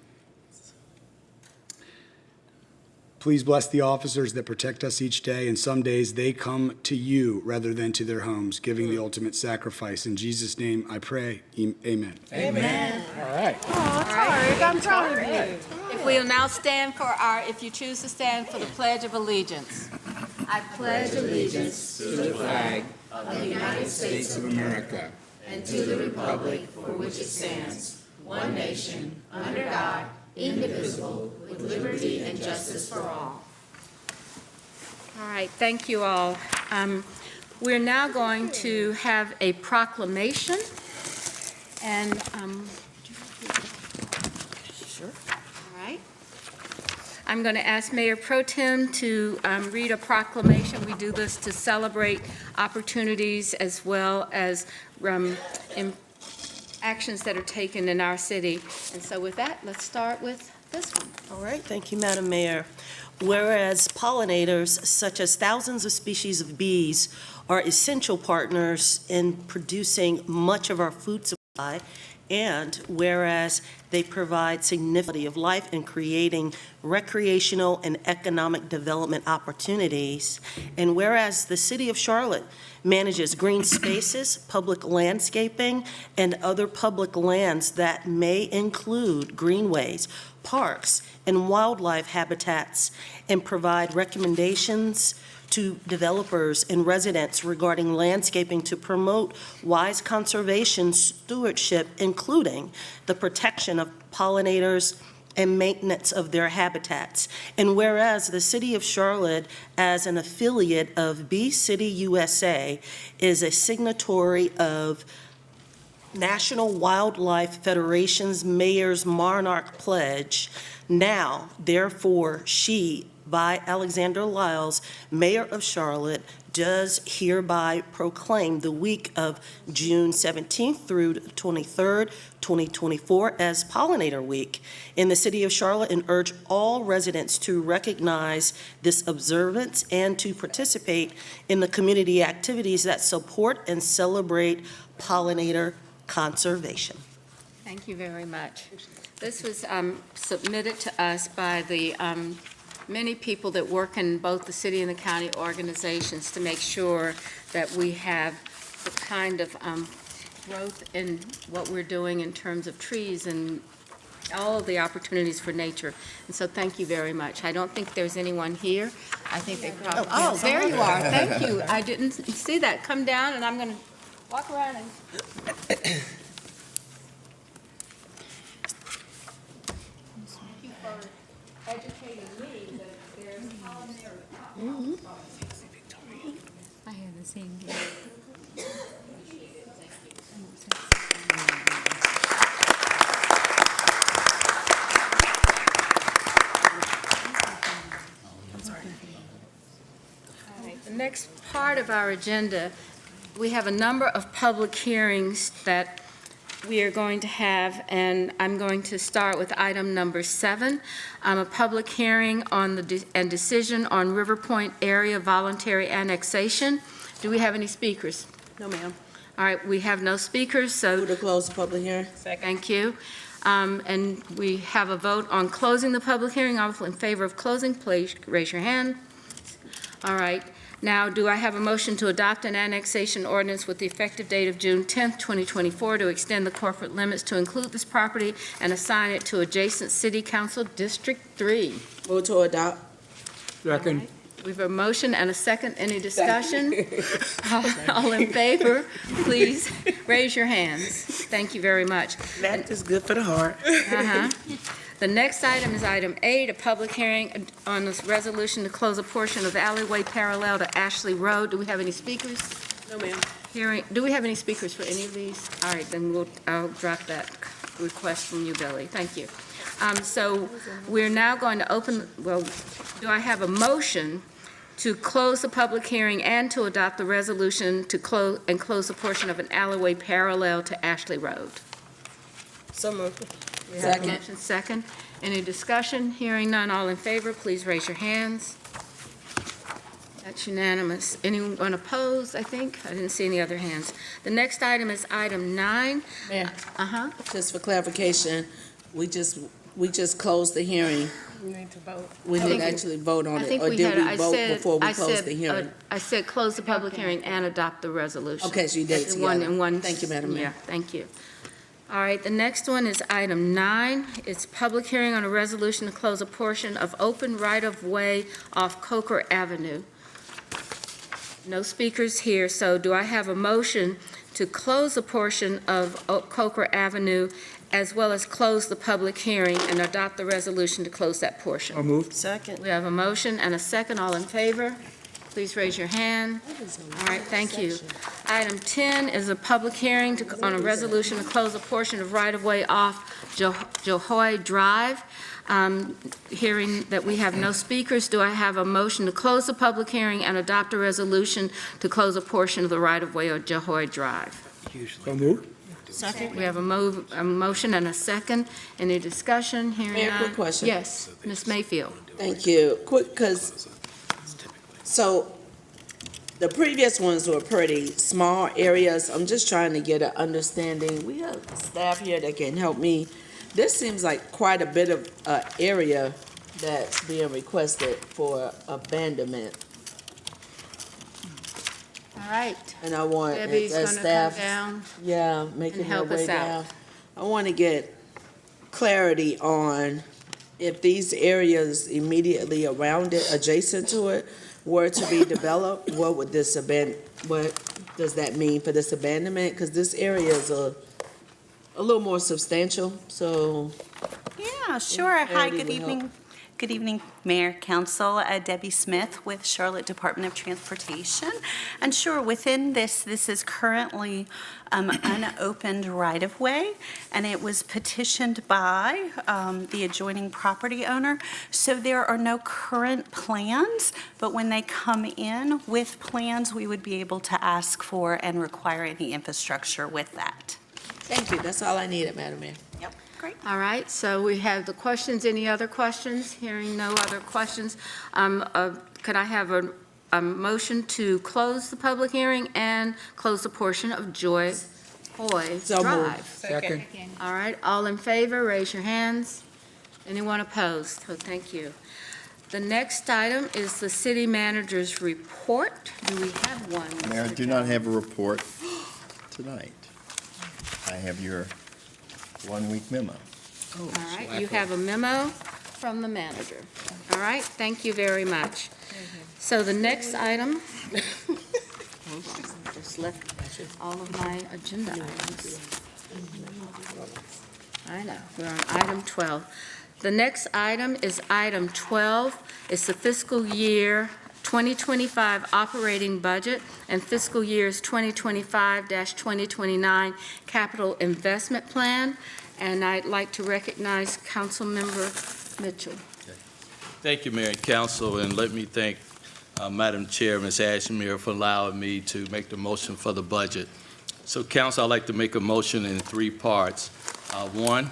Please bless the officers that protect us each day, and some days they come to you rather than to their homes, giving the ultimate sacrifice. In Jesus' name I pray, amen. Amen. All right. I'm proud of you. If we'll now stand if you choose to stand for the Pledge of Allegiance. I pledge allegiance To the flag of the United States of America and to the republic for which it stands, one nation, under God, indivisible, with liberty and justice for all. All right, thank you all. We're now going to have a proclamation, and sure. All right. I'm going to ask Mayor Pro Tem to read a proclamation. We do this to celebrate opportunities as well as actions that are taken in our city. And so with that, let's start with this one. All right, thank you, Madam Mayor. Whereas pollinators, such as thousands of species of bees, are essential partners in producing much of our food supply, and whereas they provide significant of life in creating recreational and economic development opportunities, and whereas the City of Charlotte manages green spaces, public landscaping, and other public lands that may include greenways, parks, and wildlife habitats, and provide recommendations to developers and residents regarding landscaping to promote wise conservation stewardship, including the protection of pollinators and maintenance of their habitats. And whereas the City of Charlotte, as an affiliate of Bee City USA, is a signatory of National Wildlife Federation's Mayor's Monarch Pledge, now, therefore, she, by Alexander Lyles, Mayor of Charlotte, does hereby proclaim the week of June 17th through 23rd, 2024 as Pollinator Week in the city of Charlotte and urge all residents to recognize this observance and to participate in the community activities that support and celebrate pollinator conservation. Thank you very much. This was submitted to us by the many people that work in both the city and the county organizations to make sure that we have the kind of growth in what we're doing in terms of trees and all of the opportunities for nature. And so thank you very much. I don't think there's anyone here. I think they probably, oh, there you are. Thank you. I didn't see that. Come down and I'm going to walk around and. Thank you for educating me that there's pollinator. I have the same. The next part of our agenda, we have a number of public hearings that we are going to have, and I'm going to start with item number 7, a public hearing on the and decision on River Point area voluntary annexation. Do we have any speakers? No, ma'am. All right, we have no speakers, so. Move to close the public hearing. Thank you. And we have a vote on closing the public hearing. All in favor of closing, please raise your hand. All right. Now, do I have a motion to adopt an annexation ordinance with the effective date of June 10th, 2024, to extend the corporate limits to include this property and assign it to adjacent City Council District 3? Move to adopt. Second. We have a motion and a second. Any discussion? All in favor, please raise your hands. Thank you very much. That is good for the heart. The next item is item 8, a public hearing on this resolution to close a portion of alleyway parallel to Ashley Road. Do we have any speakers? No, ma'am. Do we have any speakers for any of these? All right, then I'll drop that request from you, Billy. Thank you. So we're now going to open, well, do I have a motion to close the public hearing and to adopt the resolution to close a portion of an alleyway parallel to Ashley Road? So moved. Second. Second. Any discussion? Hearing none, all in favor, please raise your hands. That's unanimous. Anyone opposed, I think? I didn't see any other hands. The next item is item 9. Mayor. Just for clarification, we just closed the hearing. We need to vote. We didn't actually vote on I it, think or we did had, we vote before we closed the hearing? I said close the public hearing and adopt the resolution. Okay, so you did it That's together. Thank you, Madam Mayor. Yeah, thank you. All right, the next one is item 9. It's public hearing on a resolution to close a portion of open right-of-way off Coker Avenue. No speakers here, so do I have a motion to close a portion of Coker Avenue as well as close the public hearing and adopt the resolution to close that portion? I'll move. Second. We have a motion and a second. All in favor? Please raise your hand. All right, thank you. Item 10 is a public hearing on a resolution to close a portion of right-of-way off Johoy Drive. Hearing that we have no speakers, do I have a motion to close the public hearing and adopt a resolution to close a portion of the right-of-way of Johoy Drive? So moved. Second. We have a motion and a second. Any discussion? Hearing Mayor, none. quick question. Yes, Ms. Mayfield. Thank you. Quick, because, so the previous ones were pretty small areas. I'm just trying to get an understanding. We have staff here that can help me. This seems like quite a bit of area that's being requested for abandonment. All right. And I want, Debbie's as gonna staff, come down yeah, making and their help way us out. down. I want to get clarity on if these areas immediately around it, adjacent to it, were to be developed, what would this what does that mean for this abandonment? Because this area is a little more substantial, so. Yeah, sure. Hi, Clarity good would evening. help. Good evening, Mayor, Council. Debbie Smith with Charlotte Department of Transportation. And sure, within this is currently unopened right-of-way, and it was petitioned by the adjoining property owner. So there are no current plans, but when they come in with plans, we would be able to ask for and require any infrastructure with that. Thank you. That's all I needed, Madam Mayor. Yep, great. All right, so we have the questions. Any other questions? Hearing no other questions, could I have a motion to close the public hearing and close the portion of Joy Hoy Drive? Second. All right, all in favor, raise your hands. Anyone opposed? Oh, thank you. The next item is the city manager's report. Do we have one? Mayor, I do not have a report tonight. I have your one-week memo. All right, you have a memo from the manager. All right, thank you very much. So the next item, hold on, just left all of my agenda items. I know, we're on item 12. The next item is item 12. It's the fiscal year 2025 operating budget and fiscal years 2025-2029 capital investment plan. And I'd like to recognize Councilmember Mitchell. Thank you, Mayor and Council, and let me thank Madam Chair, Ms. Ashmere, for allowing me to make the motion for the budget. So, Council, I'd like to make a motion in 3 parts. One,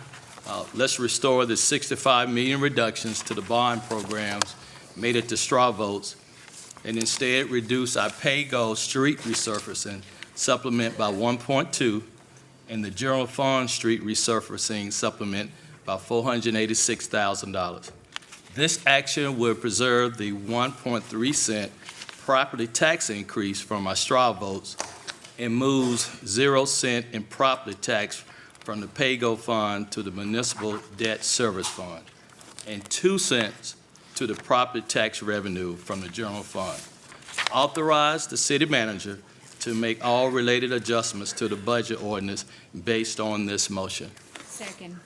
let's restore the 65 million reductions to the bond programs made at the straw votes, and instead reduce our pay-go street resurfacing supplement by 1.2 and the general fund street resurfacing supplement by $486,000. This action will preserve the 1.3 cent property tax increase from our straw votes and moves 0 cent in property tax from the pay-go fund to the municipal debt service fund, and 2 cents to the property tax revenue from the general fund. Authorize the city manager to make all related adjustments to the budget ordinance based on this motion. Second.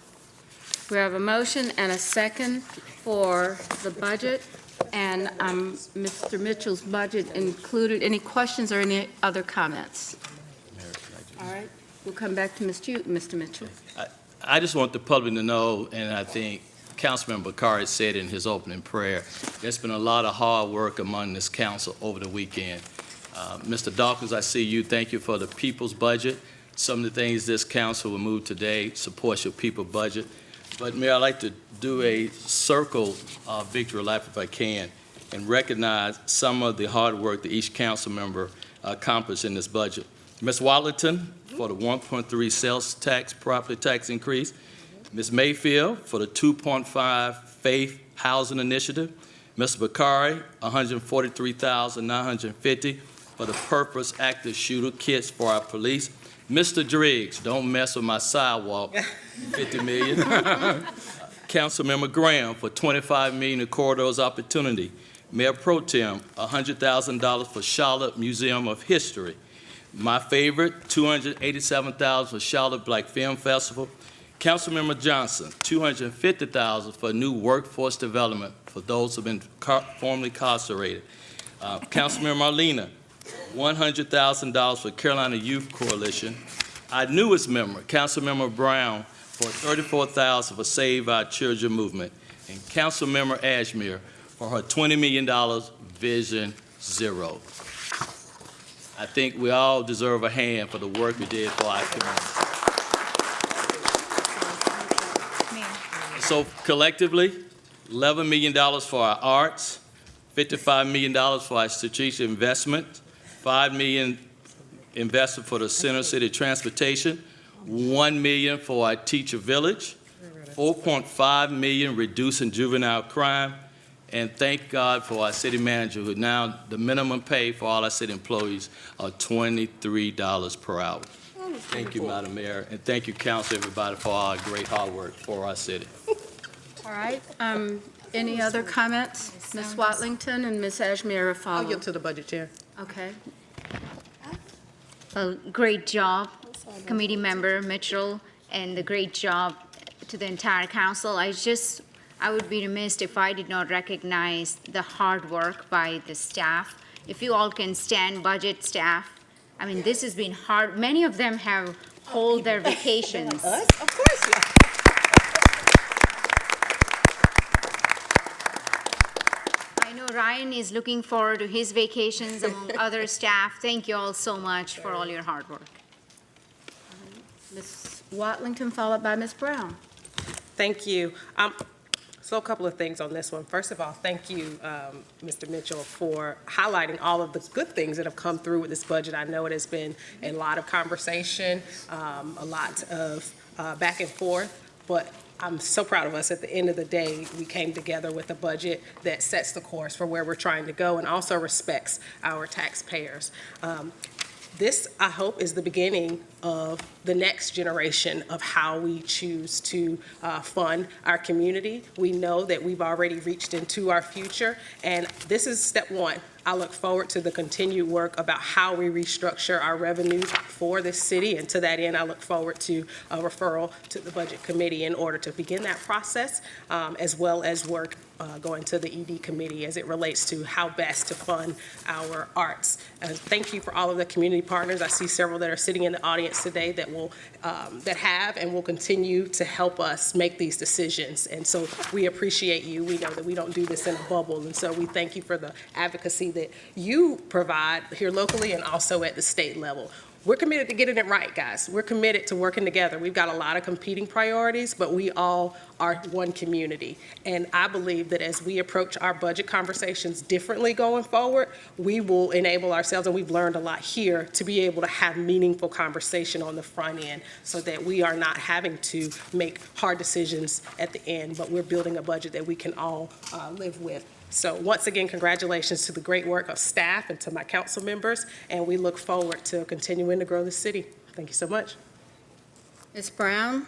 We have a motion and a second for the budget, and Mr. Mitchell's budget included. Any questions or any other comments? All right, we'll come back to Mr. Mitchell. I just want the public to know, and I think Councilman Bakari said in his opening prayer, there's been a lot of hard work among this council over the weekend. Mr. Dawkins, I see you. Thank you for the people's budget. Some of the things this council will move today supports your people budget. But Mayor, I'd like to do a circle of victory lap if I can and recognize some of the hard work that each council member accomplished in this budget. Ms. Watlington for the 1.3 sales tax, property tax increase. Ms. Mayfield for the 2.5 Faith Housing Initiative. Mr. Bakari, $143,950 for the Purpose Active Shooter Kits for our police. Mr. Driggs, don't mess with my sidewalk, $50 million. Councilmember Graham for $25 million in corridors opportunity. Mayor Pro Tem, $100,000 for Charlotte Museum of History. My favorite, $287,000 for Charlotte Black Film Festival. Councilmember Johnson, $250,000 for new workforce development for those who have been formerly incarcerated. Councilmember Marlena, $100,000 for Carolina Youth Coalition. Our newest member, Councilmember Brown, for $34,000 for Save Our Children movement. And Councilmember Ashmere for her $20 million Vision Zero. I think we all deserve a hand for the work we did for our community. So collectively, $11 million for our arts, $55 million for our strategic investment, $5 million invested for the Center City Transportation, $1 million for our teacher village, $4.5 million reducing juvenile crime, and thank God for our city manager, who now the minimum pay for all our city employees are $23 per hour. Thank you, Madam Mayor, and thank you, council, everybody, for all great hard work for our city. All right, any other comments? Ms. Watlington and Ms. Ashmere follow. I'll yield to the budget chair. Okay. Well, great job, committee member Mitchell, and the great job to the entire council. I would be remiss if I did not recognize the hard work by the staff. If you all can stand budget staff, I mean, this has been hard. Many of them have hold their vacations. Us? Of course, yeah. I know Ryan is looking forward to his vacations among other staff. Thank you all so much for all your hard work. Ms. Watlington, followed by Ms. Brown. Thank you. So a couple of things on this one. First of all, thank you, Mr. Mitchell, for highlighting all of the good things that have come through with this budget. I know it has been a lot of conversation, a lot of back and forth, but I'm so proud of us. At the end of the day, we came together with a budget that sets the course for where we're trying to go and also respects our taxpayers. This, I hope, is the beginning of the next generation of how we choose to fund our community. We know that we've already reached into our future, and this is step one. I look forward to the continued work about how we restructure our revenues for this city, and to that end, I look forward to a referral to the Budget Committee in order to begin that process, as well as work going to the ED Committee as it relates to how best to fund our arts. Thank you for all of the community partners. I see several that are sitting in the audience today that will that have and will continue to help us make these decisions. And so we appreciate you. We know that we don't do this in a bubble, and so we thank you for the advocacy that you provide here locally and also at the state level. We're committed to getting it right, guys. We're committed to working together. We've got a lot of competing priorities, but we all are one community. And I believe that as we approach our budget conversations differently going forward, we will enable ourselves, and we've learned a lot here, to be able to have meaningful conversation on the front end so that we are not having to make hard decisions at the end, but we're building a budget that we can all live with. So once again, congratulations to the great work of staff and to my council members, and we look forward to continuing to grow the city. Thank you so much. Ms. Brown?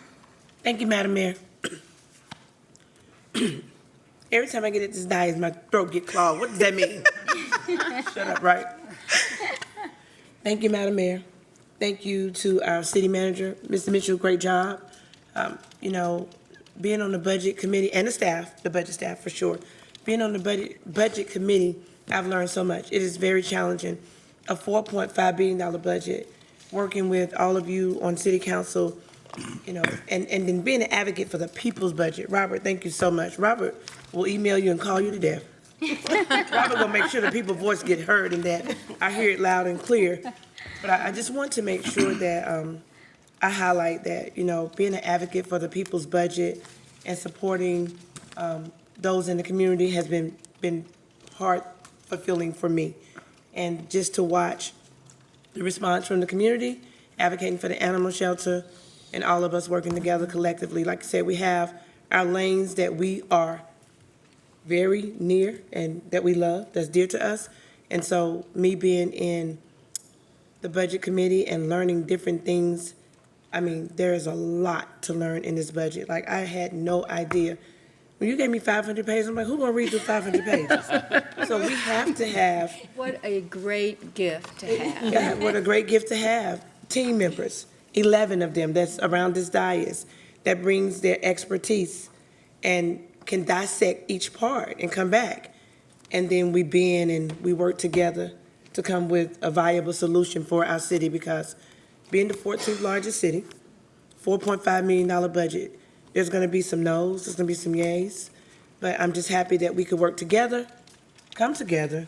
Thank you, Madam Mayor. Every time I get at this dais, my throat get clogged. What does that mean? Shut up, right? Thank you, Madam Mayor. Thank you to our city manager, Mr. Mitchell, great job. You know, being on the budget committee and the staff, the budget staff for sure, being on the budget committee, I've learned so much. It is very challenging. A $4.5 billion budget, working with all of you on city council, you know, and then being an advocate for the people's budget. Robert, thank you so much. Robert will email you and call you to death. Robert will make sure the people's voice get heard and that I hear it loud and clear. But I just want to make sure that I highlight that, you know, being an advocate for the people's budget and supporting those in the community has been heart fulfilling for me. And just to watch the response from the community, advocating for the animal shelter, and all of us working together collectively. Like I said, we have our lanes that we are very near and that we love, that's dear to us. And so me being in the budget committee and learning different things, I mean, there is a lot to learn in this budget. Like, I had no idea. When you gave me 500 pages, I'm like, who's gonna read through 500 pages? So we have to have. What a great gift to have. Yeah, what a great gift to have. Team members, 11 of them that's around this dais, that brings their expertise and can dissect each part and come back. And then we bend and we work together to come with a viable solution for our city, because being the 14th largest city, $4.5 million budget, there's gonna be some no's, there's gonna be some yays, but I'm just happy that we could work together, come together,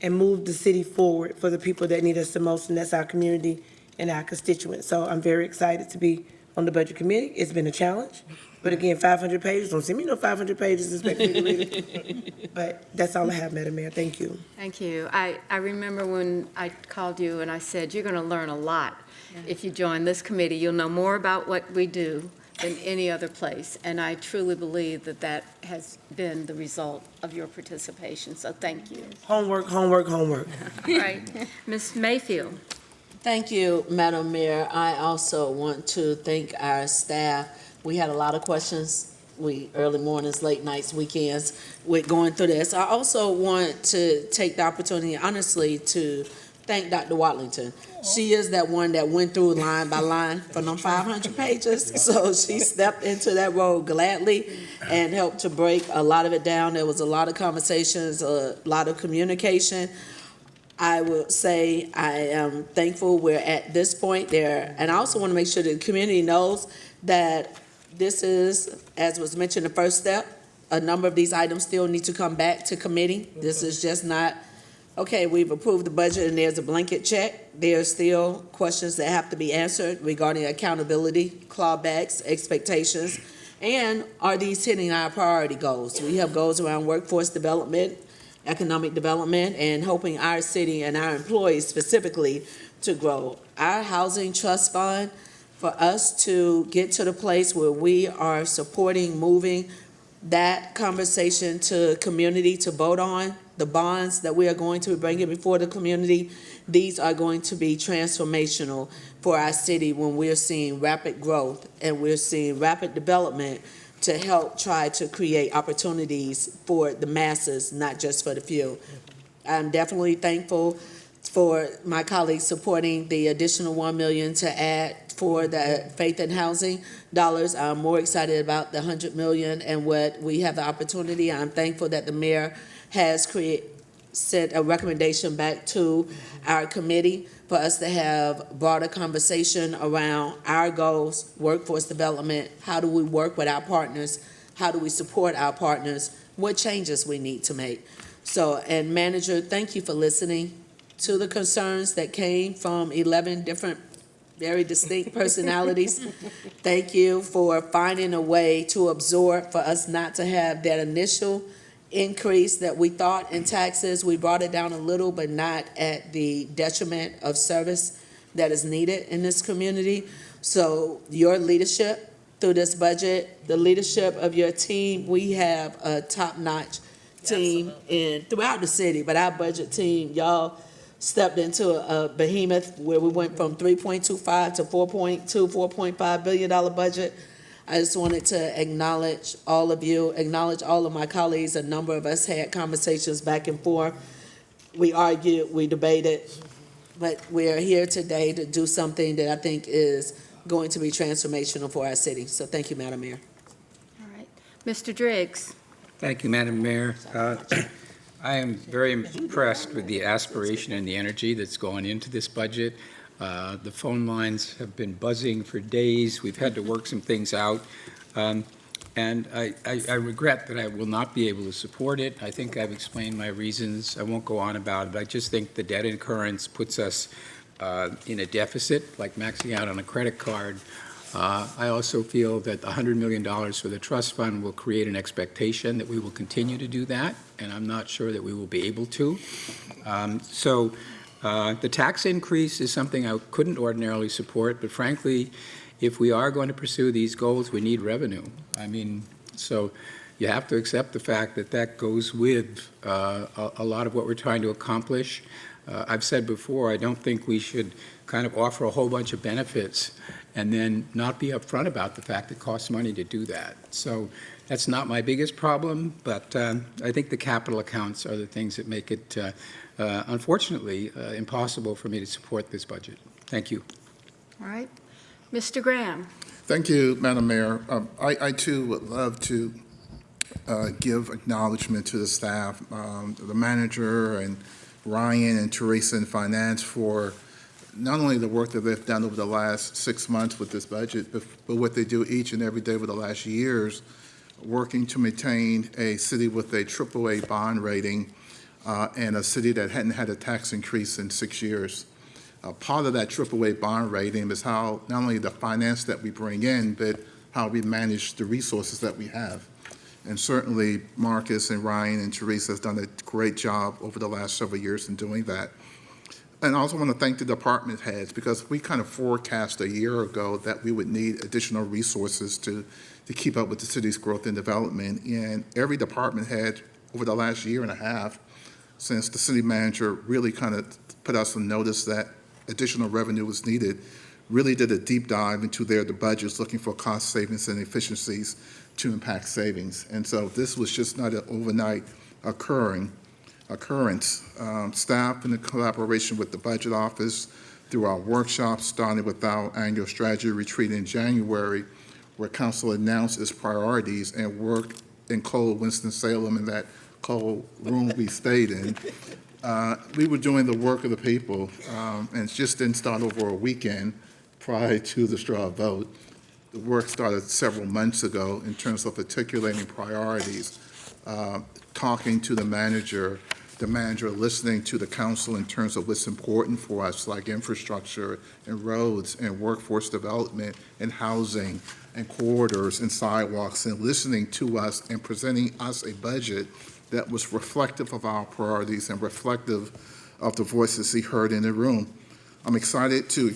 and move the city forward for the people that need us the most, and that's our community and our constituents. So I'm very excited to be on the budget committee. It's been a challenge, but again, 500 pages, don't send me no 500 pages, expect me to read it. But that's all I have, Madam Mayor, thank you. Thank you. I remember when I called you and I said, you're going to learn a lot. If you join this committee, you'll know more about what we do than any other place. And I truly believe that that has been the result of your participation. So thank you. Homework, homework, homework. All right. Ms. Mayfield. Thank you, Madam Mayor. I also want to thank our staff. We had a lot of questions, early mornings, late nights, weekends, with going through this. I also want to take the opportunity, honestly, to thank Dr. Watlington. She is that one that went through line by line from them 500 pages. So she stepped into that role gladly and helped to break a lot of it down. There was a lot of conversations, a lot of communication. I would say I am thankful we're at this point there. And I also want to make sure that the community knows that this is, as was mentioned, the first step. A number of these items still need to come back to committee. This is just not, okay, we've approved the budget and there's a blanket check. There's still questions that have to be answered regarding accountability, clawbacks, expectations, and are these hitting our priority goals? We have goals around workforce development, economic development, and helping our city and our employees specifically to grow. Our housing trust fund, for us to get to the place where we are supporting moving that conversation to community to vote on, the bonds that we are going to be bringing before the community, these are going to be transformational for our city when we're seeing rapid growth and we're seeing rapid development to help try to create opportunities for the masses, not just for the few. I'm definitely thankful for my colleagues supporting the additional $1 million to add for the faith and housing dollars. I'm more excited about the $100 million and what we have the opportunity. I'm thankful that the mayor has sent a recommendation back to our committee for us to have broader conversation around our goals, workforce development, how do we work with our partners, how do we support our partners, what changes we need to make. So, and manager, thank you for listening to the concerns that came from 11 different very distinct personalities. Thank you for finding a way to absorb, for us not to have that initial increase that we thought in taxes. We brought it down a little, but not at the detriment of service that is needed in this community. So your leadership through this budget, the leadership of your team, we have a top-notch team throughout the city, but our budget team, y'all stepped into a behemoth where we went from 3.25 to 4.5 billion dollar budget. I just wanted to acknowledge all of you, acknowledge all of my colleagues. A number of us had conversations back and forth. We argued, we debated, but we are here today to do something that I think is going to be transformational for our city. So thank you, Madam Mayor. All right. Mr. Driggs. Thank you, Madam Mayor. I am very impressed with the aspiration and the energy that's gone into this budget. The phone lines have been buzzing for days. We've had to work some things out. And I regret that I will not be able to support it. I think I've explained my reasons. I won't go on about it. I just think the debt incurrence puts us in a deficit, like maxing out on a credit card. I also feel that the $100 million for the trust fund will create an expectation that we will continue to do that, and I'm not sure that we will be able to. The tax increase is something I couldn't ordinarily support, but frankly, if we are going to pursue these goals, we need revenue. I mean, so you have to accept the fact that that goes with a lot of what we're trying to accomplish. I've said before, I don't think we should kind of offer a whole bunch of benefits and then not be upfront about the fact it costs money to do that. So that's not my biggest problem, but I think the capital accounts are the things that make it, unfortunately, impossible for me to support this budget. Thank you. All right. Mr. Graham. Thank you, Madam Mayor. I too would love to give acknowledgement to the staff, the manager and Ryan and Teresa in finance for not only the work that they've done over the last 6 months with this budget, but what they do each and every day over the last years, working to maintain a city with a AAA bond rating and a city that hadn't had a tax increase in 6 years. Part of that AAA bond rating is how not only the finance that we bring in, but how we manage the resources that we have. And certainly Marcus and Ryan and Teresa has done a great job over the last several years in doing that. And I also want to thank the department heads, because we kind of forecast a year ago that we would need additional resources to keep up with the city's growth and development. And every department head over the last year and a half, since the city manager really kind of put us on notice that additional revenue was needed, really did a deep dive into the budgets, looking for cost savings and efficiencies to impact savings. And so this was just not an overnight occurring. occurrence. Staff, in collaboration with the Budget Office, through our workshops, starting with our annual strategy retreat in January, where Council announced its priorities and worked in cold Winston-Salem in that cold room we stayed in. We were doing the work of the people, and it just didn't start over a weekend prior to the straw vote. The work started several months ago in terms of articulating priorities, talking to the manager listening to the council in terms of what's important for us, like infrastructure and roads and workforce development and housing and corridors and sidewalks, and listening to us and presenting us a budget that was reflective of our priorities and reflective of the voices he heard in the room. I'm excited to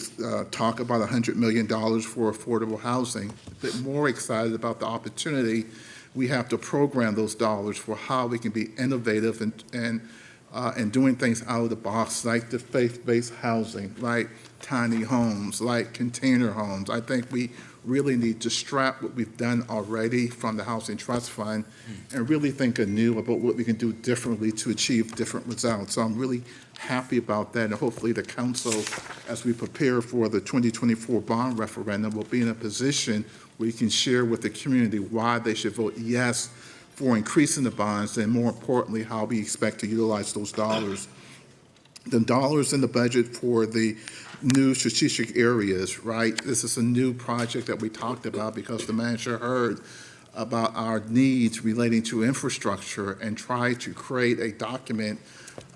talk about $100 million for affordable housing, a bit more excited about the opportunity we have to program those dollars for how we can be innovative and doing things out of the box, like the faith-based housing, like tiny homes, like container homes. I think we really need to strap what we've done already from the Housing Trust Fund and really think anew about what we can do differently to achieve different results. So I'm really happy about that, and hopefully the council, as we prepare for the 2024 bond referendum, will be in a position where you can share with the community why they should vote yes for increasing the bonds, and more importantly, how we expect to utilize those dollars. The dollars in the budget for the new strategic areas, right? This is a new project that we talked about because the manager heard about our needs relating to infrastructure and tried to create a document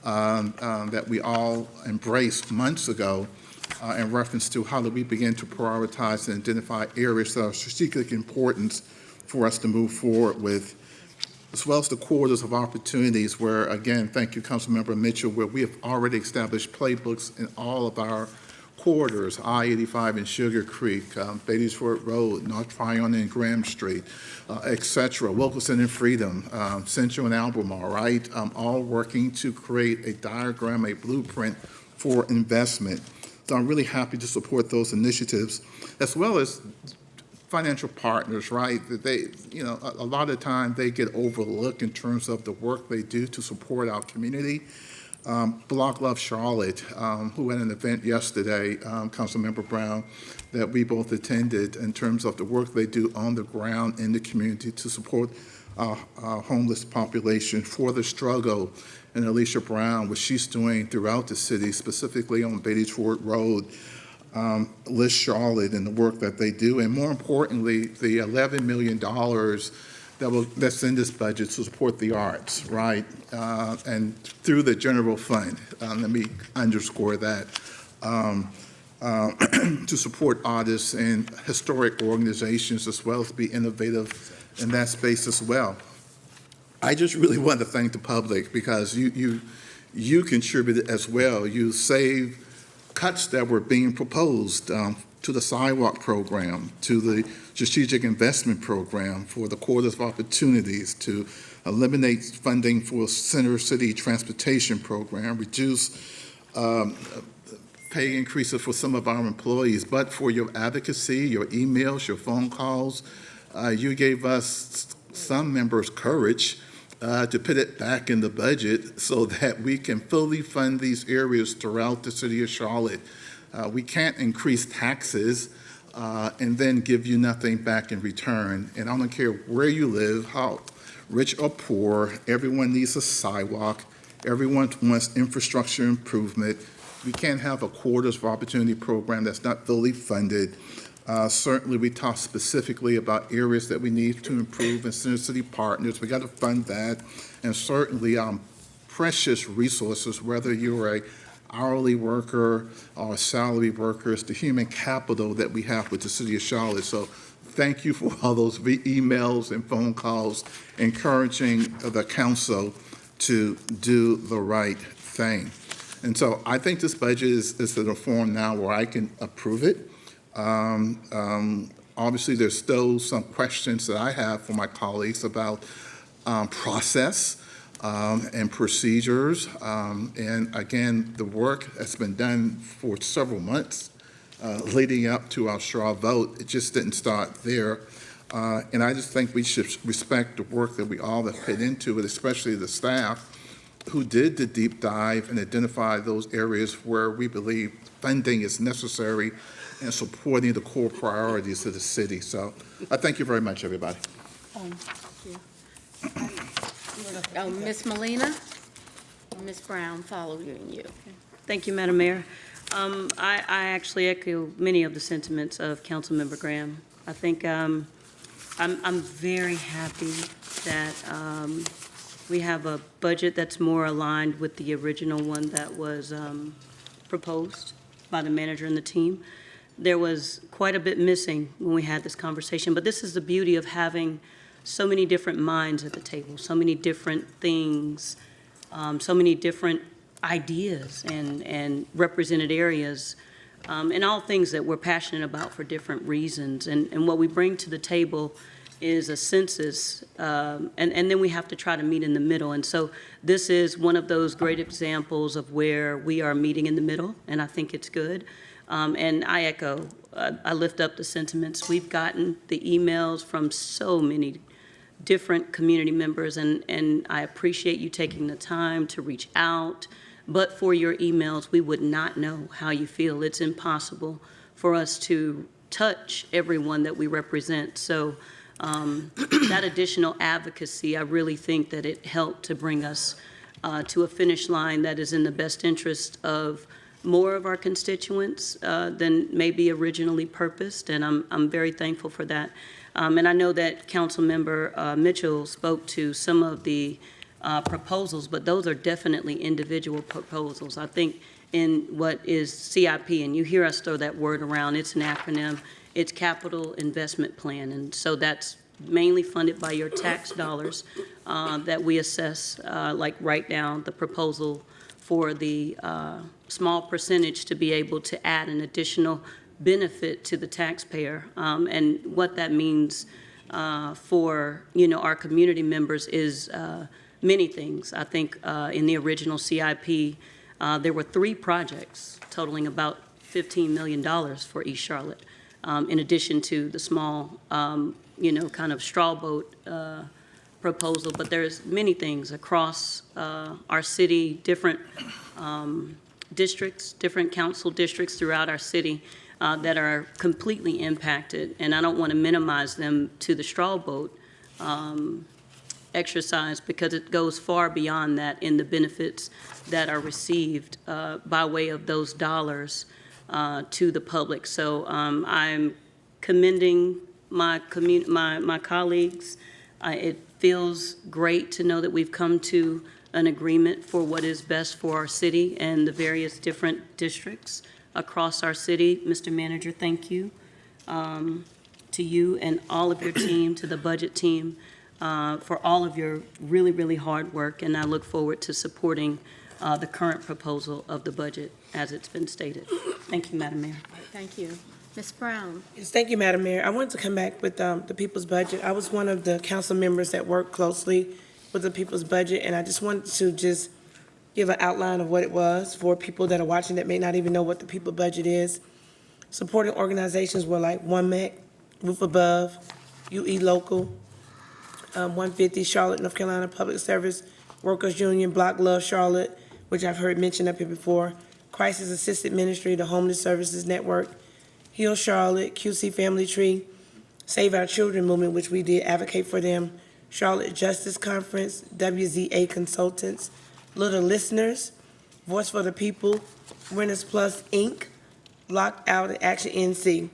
that we all embraced months ago in reference to how do we begin to prioritize and identify areas that are strategic importance for us to move forward with, as well as the corridors of opportunities where, again, thank you, Councilmember Mitchell, where we have already established playbooks in all of our corridors, I-85 and Sugar Creek, Beatty'sford Road, North Tryon and Graham Street, et cetera, Wilkerson and Freedom, Central and Albemarle, right? All working to create a diagram, a blueprint for investment. So I'm really happy to support those initiatives, as well as financial partners, right? That they, you know, a lot of time they get overlooked in terms of the work they do to support our community. Block Love Charlotte, who had an event yesterday, Councilmember Brown, that we both attended in terms of the work they do on the ground in the community to support our homeless population, for the struggle, and Alicia Brown, what she's doing throughout the city, specifically on Beatty'sford Road, Liz Charlotte and the work that they do, and more importantly, the $11 million that's in this budget to support the arts, right? And through the general fund, let me underscore that, to support artists and historic organizations, as well as be innovative in that space as well. I just really want to thank the public, because you contributed as well. You saved cuts that were being proposed to the sidewalk program, to the strategic investment program, for the corridors of opportunities, to eliminate funding for center city transportation program, reduce pay increases for some of our employees. But for your advocacy, your emails, your phone calls, you gave us, some members, courage to put it back in the budget so that we can fully fund these areas throughout the city of Charlotte. We can't increase taxes and then give you nothing back in return. And I don't care where you live, how rich or poor, everyone needs a sidewalk, everyone wants infrastructure improvement. We can't have a corridors of opportunity program that's not fully funded. Certainly, we talked specifically about areas that we need to improve in center city partners. We got to fund that, and certainly precious resources, whether you're a hourly worker or a salary worker, is the human capital that we have with the city of Charlotte. So thank you for all those emails and phone calls encouraging the council to do the right thing. And so I think this budget is in a form now where I can approve it. Obviously, there's still some questions that I have for my colleagues about process and procedures. And again, the work that's been done for several months leading up to our straw vote, it just didn't start there. And I just think we should respect the work that we all have put into it, especially the staff, who did the deep dive and identify those areas where we believe funding is necessary and supporting the core priorities of the city. So I thank you very much, everybody. Ms. Molina? Ms. Brown, following you. Thank you, Madam Mayor. I actually echo many of the sentiments of Councilmember Graham. I think I'm very happy that we have a budget that's more aligned with the original one that was proposed by the manager and the team. There was quite a bit missing when we had this conversation, but this is the beauty of having so many different minds at the table, so many different things, so many different ideas and represented areas, and all things that we're passionate about for different reasons. And what we bring to the table is a census, and then we have to try to meet in the middle. And so this is one of those great examples of where we are meeting in the middle, and I think it's good. And I echo, I lift up the sentiments. We've gotten the emails from so many different community members, and I appreciate you taking the time to reach out. But for your emails, we would not know how you feel. It's impossible for us to touch everyone that we represent. So that additional advocacy, I really think that it helped to bring us to a finish line that is in the best interest of more of our constituents than maybe originally purposed, and I'm very thankful for that. And I know that Councilmember Mitchell spoke to some of the proposals, but those are definitely individual proposals. I think in what is CIP, and you hear us throw that word around, it's an acronym, it's Capital Investment Plan, and so that's mainly funded by your tax dollars that we assess, like right now, the proposal for the small percentage to be able to add an additional benefit to the taxpayer. And what that means for, our community members is many things. I think in the original CIP, there were 3 projects totaling about $15 million for East Charlotte, in addition to the small, kind of straw boat proposal. But there's many things across our city, different districts, different council districts throughout our city that are completely impacted. And I don't want to minimize them to the straw boat exercise, because it goes far beyond that in the benefits that are received by way of those dollars to the public. So I'm commending my colleagues. It feels great to know that we've come to an agreement for what is best for our city and the various different districts across our city. Mr. Manager, thank you to you and all of your team, to the budget team, for all of your really, really hard work, and I look forward to supporting the current proposal of the budget as it's been stated. Thank you, Madam Mayor. Thank you. Ms. Brown? Yes, thank you, Madam Mayor. I wanted to come back with the people's budget. I was one of the council members that worked closely with the people's budget, and I just wanted to just give an outline of what it was for people that are watching that may not even know what the people budget is. Supporting organizations were like One MEC, Roof Above, UE Local, 150 Charlotte, North Carolina Public Service Workers Union, Block Love Charlotte, which I've heard mentioned up here before, Crisis Assisted Ministry, the Homeless Services Network, Heal Charlotte, QC Family Tree, Save Our Children Movement, which we did advocate for them, Charlotte Justice Conference, WZA Consultants, Little Listeners, Voice for the People, Renters Plus, Inc., Locked Out, and Action NC.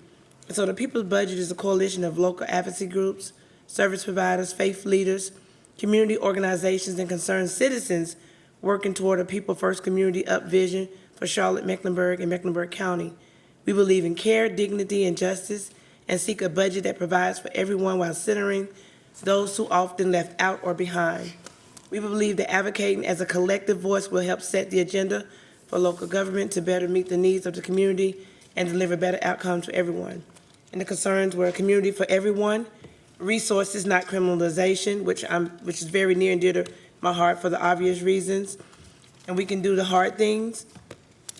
And so the People's Budget is a coalition of local advocacy groups, service providers, faith leaders, community organizations, and concerned citizens working toward a People First Community Up vision for Charlotte, Mecklenburg, and Mecklenburg County. We believe in care, dignity, and justice, and seek a budget that provides for everyone while centering those who often left out or behind. We believe that advocating as a collective voice will help set the agenda for local government to better meet the needs of the community and deliver better outcomes for everyone. And the concerns were a community for everyone, resources, not criminalization, which is very near and dear to my heart for the obvious reasons, and we can do the hard things.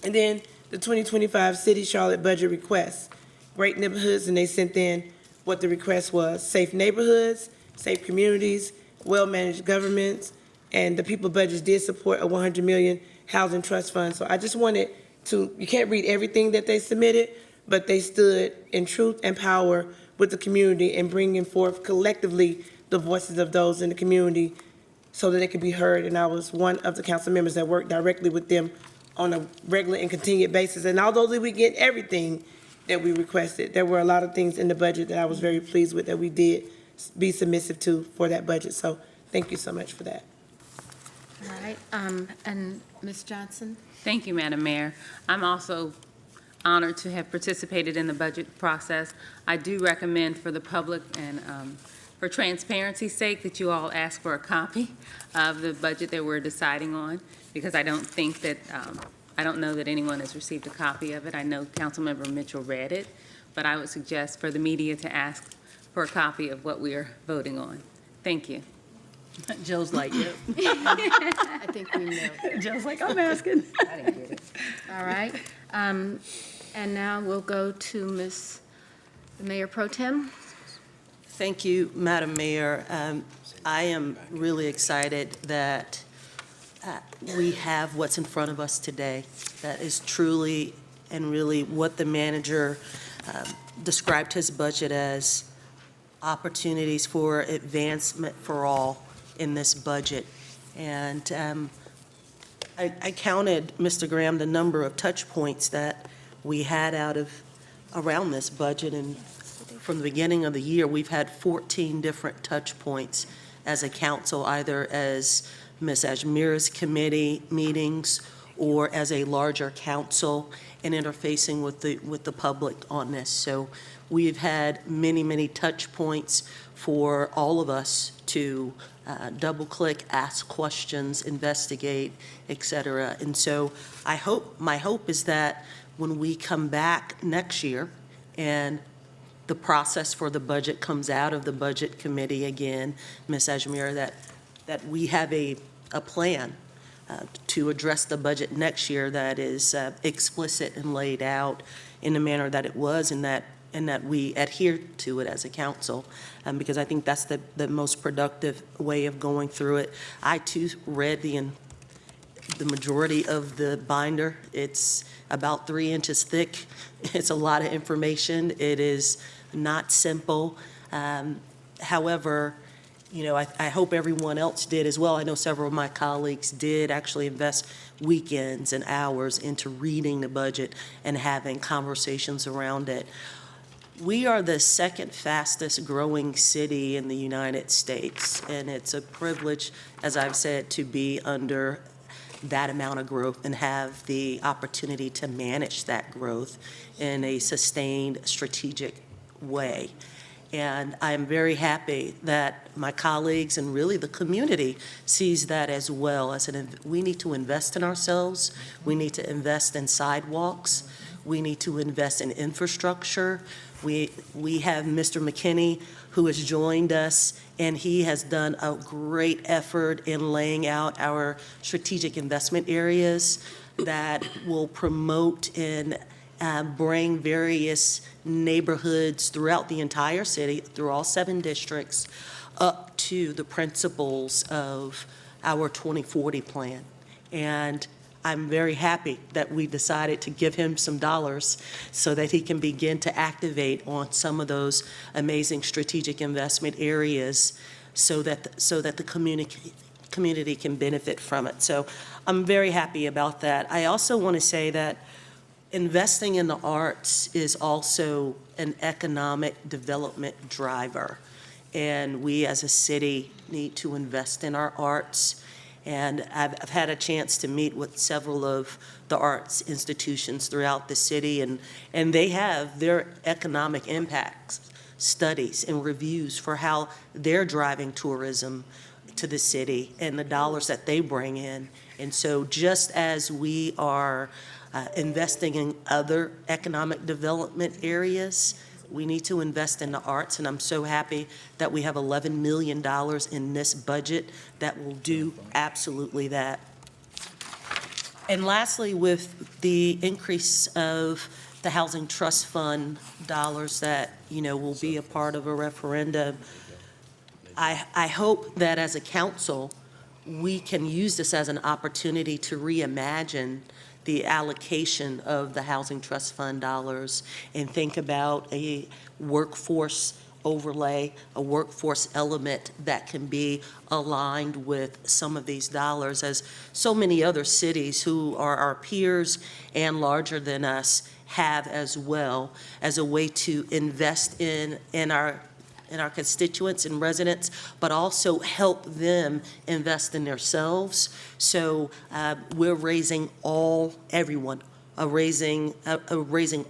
And then the 2025 City Charlotte budget requests, great neighborhoods, and they sent in what the request was: safe neighborhoods, safe communities, well-managed governments, and the people budgets did support a 100 million housing trust fund. So I just wanted to, you can't read everything that they submitted, but they stood in truth and power with the community and bringing forth collectively the voices of those in the community so that they could be heard. And I was one of the council members that worked directly with them on a regular and continued basis. And although we get everything that we requested, there were a lot of things in the budget that I was very pleased with that we did be submissive to for that budget. So thank you so much for that. All right, and Ms. Johnson? Thank you, Madam Mayor. I'm also honored to have participated in the budget process. I do recommend for the public and for transparency's sake that you all ask for a copy of the budget that we're deciding on, because I don't think that, I don't know that anyone has received a copy of it. I know Councilmember Mitchell read it, but I would suggest for the media to ask for a copy of what we are voting on. Thank you. Joe's like, yep. I think we know. Joe's like, I'm asking. I didn't get it. All right, and now we'll go to the Mayor Pro Tem. Thank you, Madam Mayor. I am really excited that we have what's in front of us today. That is truly and really what the manager described his budget as: opportunities for advancement for all in this budget. And I counted, Mr. Graham, the number of touch points that we had around this budget, and from the beginning of the year, we've had 14 different touch points as a council, either as Ms. Ajmira's committee meetings or as a larger council, and interfacing with the public on this. So we've had many, many touch points for all of us to double-click, ask questions, investigate, et cetera. And so my hope is that when we come back next year and the process for the budget comes out of the budget committee again, Ms. Ajmira, that we have a plan to address the budget next year that is explicit and laid out in the manner that it was, and that we adhere to it as a council, because I think that's the most productive way of going through it. I too read the majority of the binder. It's about 3 inches thick. It's a lot of information. It is not simple. However, I hope everyone else did as well. I know several of my colleagues did actually invest weekends and hours into reading the budget and having conversations around it. We are the second fastest growing city in the United States, and it's a privilege, as I've said, to be under that amount of growth and have the opportunity to manage that growth in a sustained, strategic way. And I'm very happy that my colleagues and really the community sees that as well. We need to invest in ourselves. We need to invest in sidewalks. We need to invest in infrastructure. We have Mr. McKinney, who has joined us, and he has done a great effort in laying out our strategic investment areas that will promote and bring various neighborhoods throughout the entire city, through all 7 districts, up to the principles of our 2040 plan. And I'm very happy that we decided to give him some dollars so that he can begin to activate on some of those amazing strategic investment areas so that the community can benefit from it. So I'm very happy about that. I also want to say that investing in the arts is also an economic development driver, and we as a city need to invest in our arts. And I've had a chance to meet with several of the arts institutions throughout the city, and they have their economic impacts studies and reviews for how they're driving tourism to the city and the dollars that they bring in. And so just as we are investing in other economic development areas, we need to invest in the arts, and I'm so happy that we have $11 million in this budget that will do absolutely that. And lastly, with the increase of the Housing Trust Fund dollars that, will be a part of a referendum, I hope that as a council, we can use this as an opportunity to reimagine the allocation of the Housing Trust Fund dollars and think about a workforce overlay, a workforce element that can be aligned with some of these dollars, as so many other cities who are our peers and larger than us have as well, as a way to invest in our constituents and residents, but also help them invest in themselves. So we're raising everyone, raising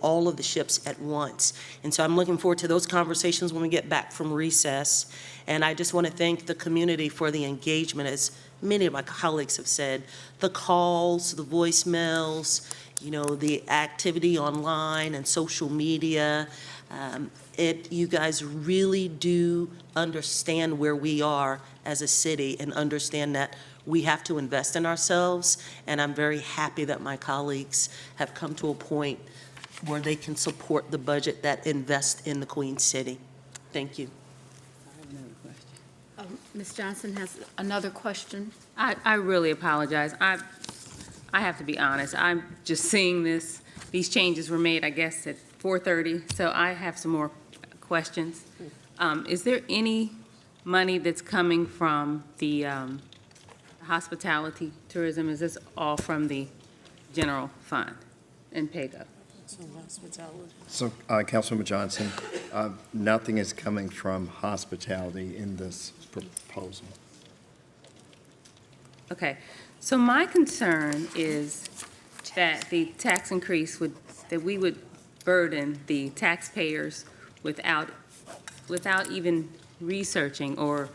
all of the ships at once. And so I'm looking forward to those conversations when we get back from recess. And I just want to thank the community for the engagement, as many of my colleagues have said, the calls, the voicemails, the activity online and social media. You guys really do understand where we are as a city and understand that we have to invest in ourselves. And I'm very happy that my colleagues have come to a point where they can support the budget that invests in the Queen City. Thank you. Ms. Johnson has another question. I really apologize. I have to be honest. I'm just seeing this. These changes were made, I guess, at 4:30, so I have some more questions. Is there any money that's coming from the hospitality tourism? Is this all from the general fund and PAYGO? So, Councilwoman Johnson, nothing is coming from hospitality in this proposal. Okay, so my concern is that the tax increase that we would burden the taxpayers without even researching or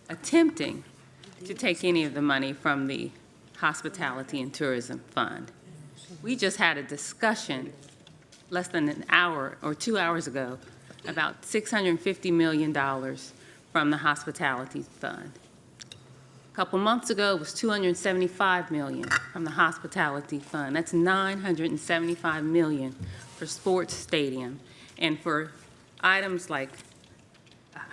attempting to take any of the money from the Hospitality and Tourism Fund. We just had a discussion less than an hour or 2 hours ago about $650 million from the Hospitality Fund. A couple months ago, it was $275 million from the Hospitality Fund. That's $975 million for sports stadium. And for items like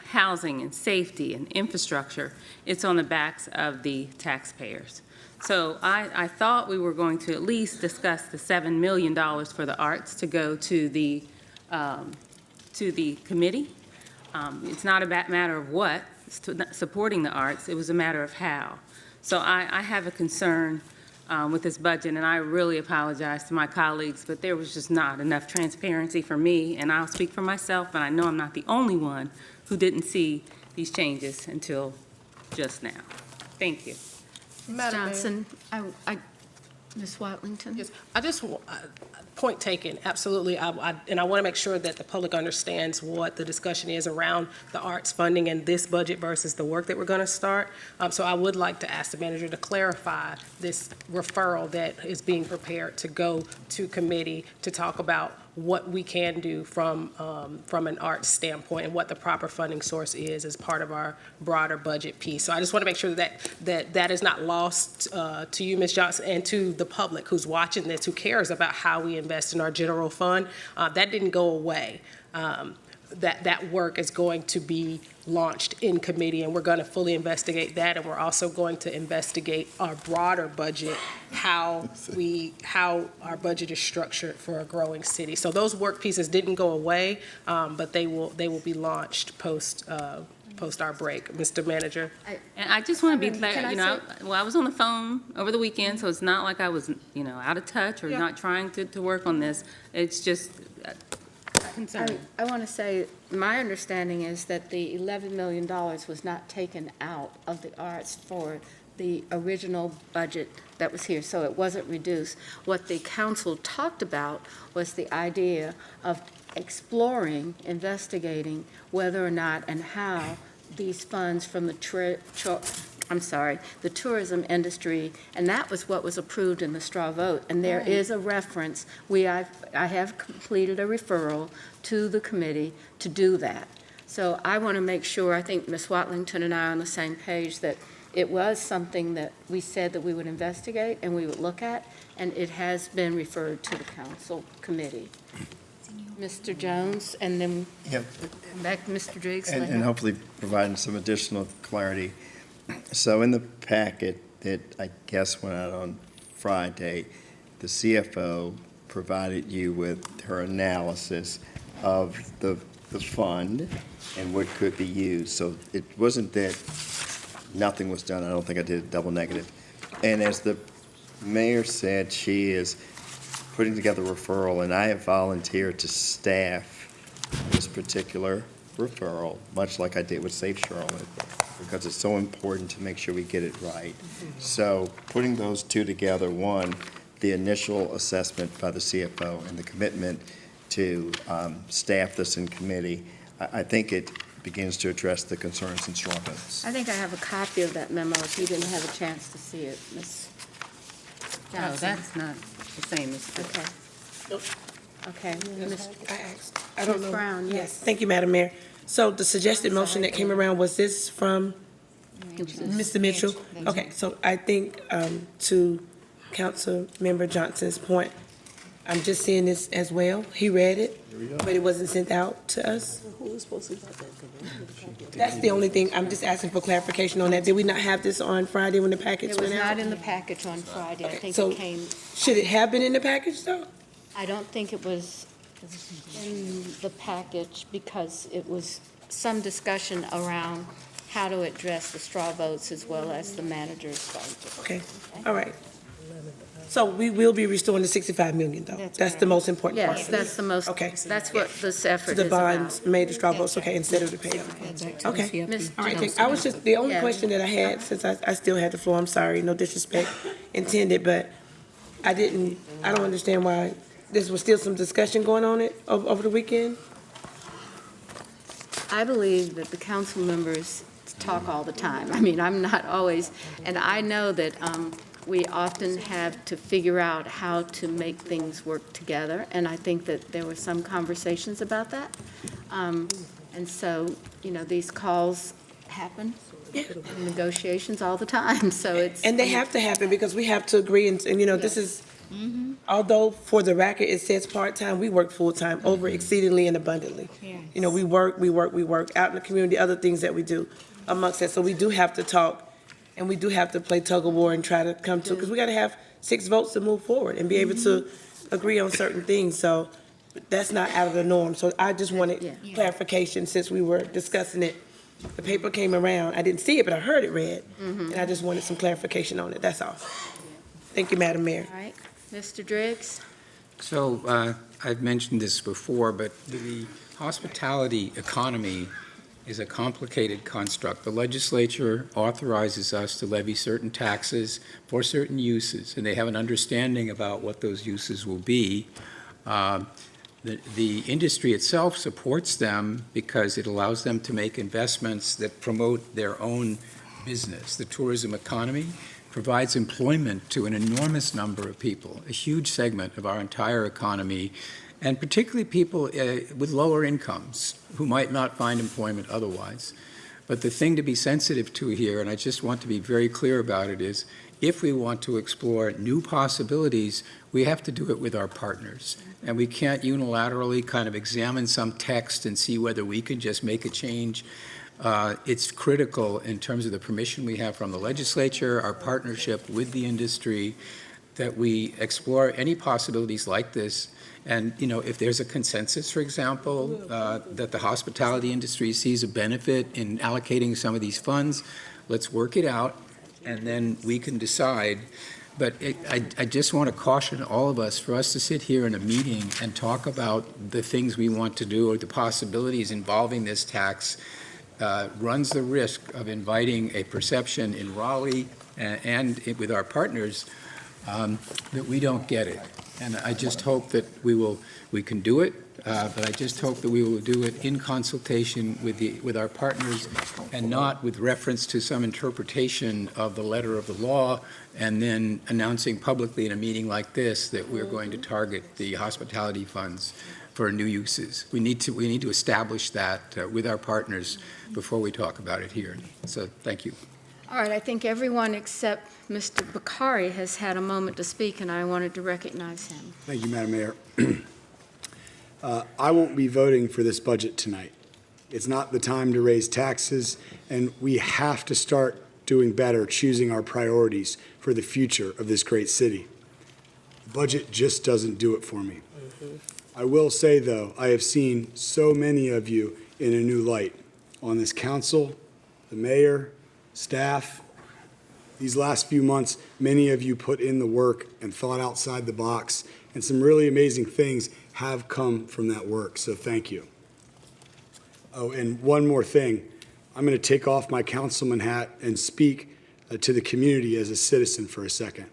housing and safety and infrastructure, it's on the backs of the taxpayers. So I thought we were going to at least discuss the $7 million for the arts to go to the committee. It's not a matter of what, supporting the arts, it was a matter of how. So I have a concern with this budget, and I really apologize to my colleagues, but there was just not enough transparency for me, and I'll speak for myself, and I know I'm not the only one who didn't see these changes until just now. Thank you. Ms. Johnson, Ms. Watlington? Yes, I just, point taken, absolutely. And I want to make sure that the public understands what the discussion is around the arts funding and this budget versus the work that we're going to start. So I would like to ask the manager to clarify this referral that is being prepared to go to committee to talk about what we can do from an arts standpoint and what the proper funding source is as part of our broader budget piece. So I just want to make sure that is not lost to you, Ms. Johnson, and to the public who's watching this, who cares about how we invest in our general fund. That didn't go away. That work is going to be launched in committee, and we're going to fully investigate that, and we're also going to investigate our broader budget, how our budget is structured for a growing city. So those work pieces didn't go away, but they will be launched post our break. Mr. Manager. And I just want to be clear, I was on the phone over the weekend, so it's not like I was, out of touch or not trying to work on this. It's just concern. I want to say, my understanding is that the $11 million was not taken out of the arts for the original budget that was here, so it wasn't reduced. What the council talked about was the idea of exploring, investigating whether or not and how these funds from the tourism industry, and that was what was approved in the straw vote. And there is a reference. I have completed a referral to the committee to do that. So I want to make sure, I think Ms. Watlington and I are on the same page, that it was something that we said that we would investigate and we would look at, and it has been referred to the council committee. Mr. Jones, and then back to Mr. Driggs. And hopefully providing some additional clarity. So in the packet that I guess went out on Friday, the CFO provided you with her analysis of the fund and what could be used. So it wasn't that nothing was done. I don't think I did a double negative. And as the mayor said, she is putting together a referral, and I have volunteered to staff this particular referral, much like I did with Safe Charlotte, because it's so important to make sure we get it right. So putting those two together, one, the initial assessment by the CFO and the commitment to staff this in committee, I think it begins to address the concerns and struggles. I think I have a copy of that memo if you didn't have a chance to see it, Ms. No, Johnson. that's not the same as this. Okay. Okay. Ms. I don't Ms. know. Brown, yes. Thank you, Madam Mayor. So the suggested motion that came around, was this from Mr. Mitchell? Okay, so I think to Councilmember Johnson's point, I'm just seeing this as well. He read it, but it wasn't sent out to us. That's the only thing. I'm just asking for clarification on that. Did we not have this on Friday when the package It was went out? not in the package on Friday. I Okay, think so- it came, Should it have been in the package, though? I don't think it was in the package because it was some discussion around how to address the straw votes as well as the manager's budget. Okay, all right. So we will be restoring the 65 million, though? That's the most important part? Yes, that's the most, Okay. that's what this effort The is about. bonds made the straw votes, okay, instead of the payout. Okay. Ms. All right, Johnson. I was just, the only Yeah. question that I had, since I still had the floor, I'm sorry, no disrespect intended, but I don't understand why this was still some discussion going on it over the weekend? I believe that the council members talk all the time. I mean, I'm not always, and I know that we often have to figure out how to make things work together, and I think that there were some conversations about that. And so, you know, these calls happen, and negotiations all the time, so it's. And they have to happen because we have to agree, and you know, this is, although for the record, it says part-time, we work full-time, over exceedingly and abundantly. You know, we work out in the community, other things that we do amongst that. So we do have to talk, and we do have to play tug-of-war and try to come to, because we got to have 6 votes to move forward and be able to agree on certain things. So that's not out of the norm. So I just wanted clarification since we were discussing it. The paper came around. I didn't see it, but I heard it read. And I just wanted some clarification on it. That's all. Thank you, Madam Mayor. All right, Mr. Driggs? So I've mentioned this before, but the hospitality economy is a complicated construct. The legislature authorizes us to levy certain taxes for certain uses, and they have an understanding about what those uses will be. The industry itself supports them because it allows them to make investments that promote their own business. The tourism economy provides employment to an enormous number of people, a huge segment of our entire economy, and particularly people with lower incomes who might not find employment otherwise. But the thing to be sensitive to here, and I just want to be very clear about it, is if we want to explore new possibilities, we have to do it with our partners. And we can't unilaterally kind of examine some text and see whether we can just make a change. It's critical in terms of the permission we have from the legislature, our partnership with the industry, that we explore any possibilities like this. And, you know, if there's a consensus, for example, that the hospitality industry sees a benefit in allocating some of these funds, let's work it out, and then we can decide. But I just want to caution all of us, for us to sit here in a meeting and talk about the things we want to do or the possibilities involving this tax runs the risk of inviting a perception in Raleigh and with our partners that we don't get it. And I just hope that we can do it, but I just hope that we will do it in consultation with our partners and not with reference to some interpretation of the letter of the law and then announcing publicly in a meeting like this that we're going to target the hospitality funds for new uses. We need to establish that with our partners before we talk about it here. So thank you. All right, I think everyone except Mr. Bakari has had a moment to speak, and I wanted to recognize him. Thank you, Madam Mayor. I won't be voting for this budget tonight. It's not the time to raise taxes, and we have to start doing better, choosing our priorities for the future of this great city. The budget just doesn't do it for me. I will say, though, I have seen so many of you in a new light on this council, the mayor, staff. These last few months, many of you put in the work and thought outside the box, and some really amazing things have come from that work, so thank you. Oh, and one more thing. I'm going to take off my councilman hat and speak to the community as a citizen for a second.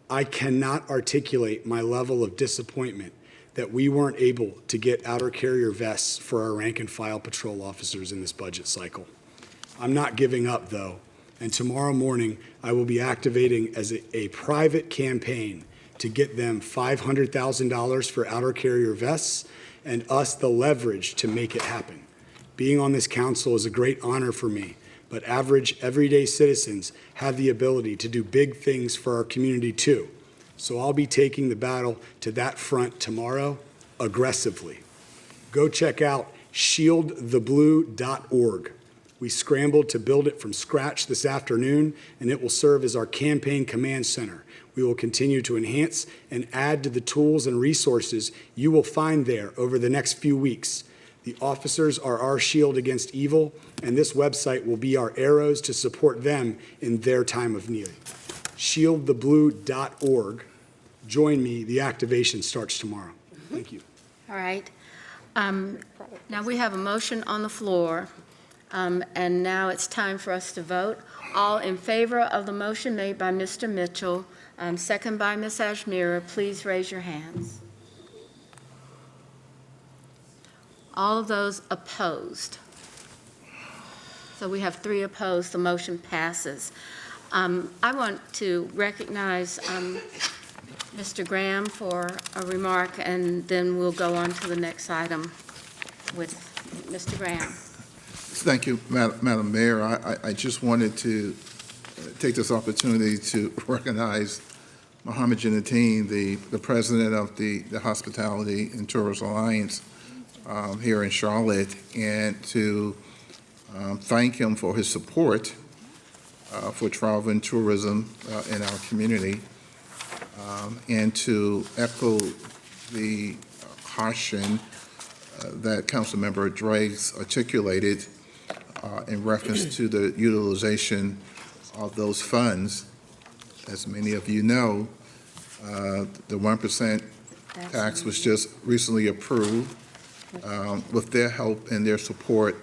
I cannot articulate my level of disappointment that we weren't able to get outer carrier vests for our rank and file patrol officers in this budget cycle. I'm not giving up, though, and tomorrow morning I will be activating as a private campaign to get them $500,000 for outer carrier vests and us the leverage to make it happen. Being on this council is a great honor for me, but average, everyday citizens have the ability to do big things for our community too. So I'll be taking the battle to that front tomorrow aggressively. Go check out shieldtheblue.org. We scrambled to build it from scratch this afternoon, and it will serve as our campaign command center. We will continue to enhance and add to the tools and resources you will find there over the next few weeks. The officers are our shield against evil, and this website will be our arrows to support them in their time of need. Shieldtheblue.org. Join me. The activation starts tomorrow. Thank you. All right. Now we have a motion on the floor, and now it's time for us to vote. All in favor of the motion made by Mr. Mitchell, second by Ms. Ashmira, please raise your hands. All of those opposed. So we have 3 opposed. The motion passes. I want to recognize Mr. Graham for a remark, and then we'll go on to the next item with Mr. Graham. Thank you, Madam Mayor. I just wanted to take this opportunity to recognize Mohammed Janateen, the president of the Hospitality and Tourism Alliance here in Charlotte, and to thank him for his support for travel and tourism in our community, and to echo the caution that Councilmember Driggs articulated in reference to the utilization of those funds. As many of you know, the 1% tax was just recently approved with their help and their support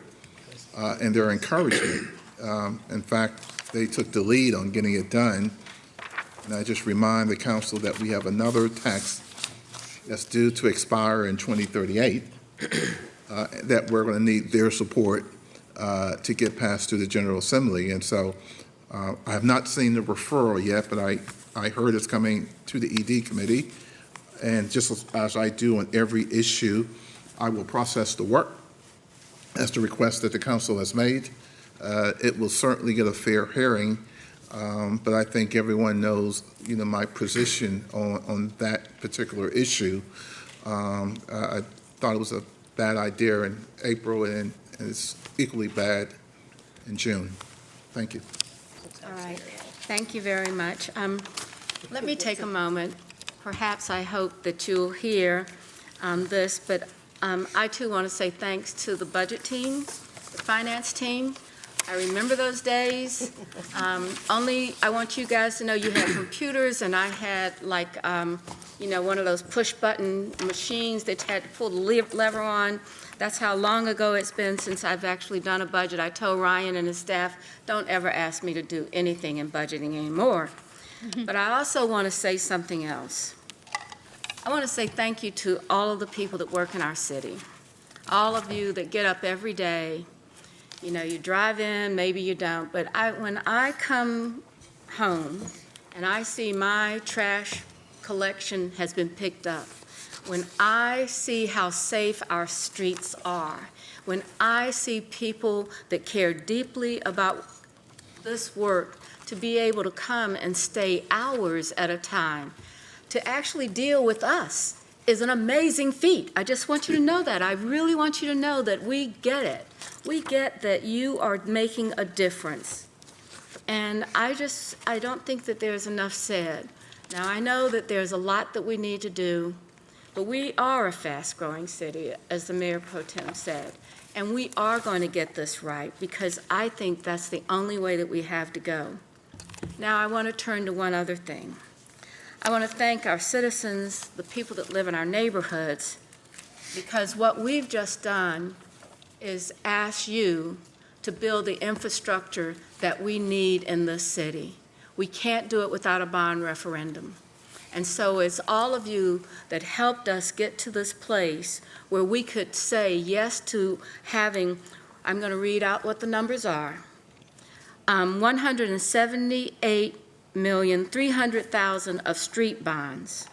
and their encouragement. In fact, they took the lead on getting it done. And I just remind the council that we have another tax that's due to expire in 2038 that we're going to need their support to get passed through the General Assembly. And so I have not seen the referral yet, but I heard it's coming to the ED committee. And just as I do on every issue, I will process the work as the request that the council has made. It will certainly get a fair hearing, but I think everyone knows, my position on that particular issue. I thought it was a bad idea in April, and it's equally bad in June. Thank you. All right. Thank you very much. Let me take a moment. Perhaps I hope that you'll hear this, but I too want to say thanks to the budget team, the finance team. I remember those days. Only I want you guys to know you had computers, and I had one of those push-button machines that had to pull the lever on. That's how long ago it's been since I've actually done a budget. I told Ryan and his staff, don't ever ask me to do anything in budgeting anymore. But I also want to say something else. I want to say thank you to all of the people that work in our city. All of you that get up every day. You drive in, maybe you don't, but when I come home and I see my trash collection has been picked up, when I see how safe our streets are, when I see people that care deeply about this work to be able to come and stay hours at a time to actually deal with us is an amazing feat. I just want you to know that. I really want you to know that we get it. We get that you are making a difference. And I don't think that there's enough said. Now, I know that there's a lot that we need to do, but we are a fast-growing city, as the Mayor Pro Tem said, and we are going to get this right, because I think that's the only way that we have to go. Now, I want to turn to one other thing. I want to thank our citizens, the people that live in our neighborhoods, because what we've just done is ask you to build the infrastructure that we need in this city. We can't do it without a bond referendum. And so it's all of you that helped us get to this place where we could say yes to having, I'm going to read out what the numbers are, 178,300,000 of street bonds,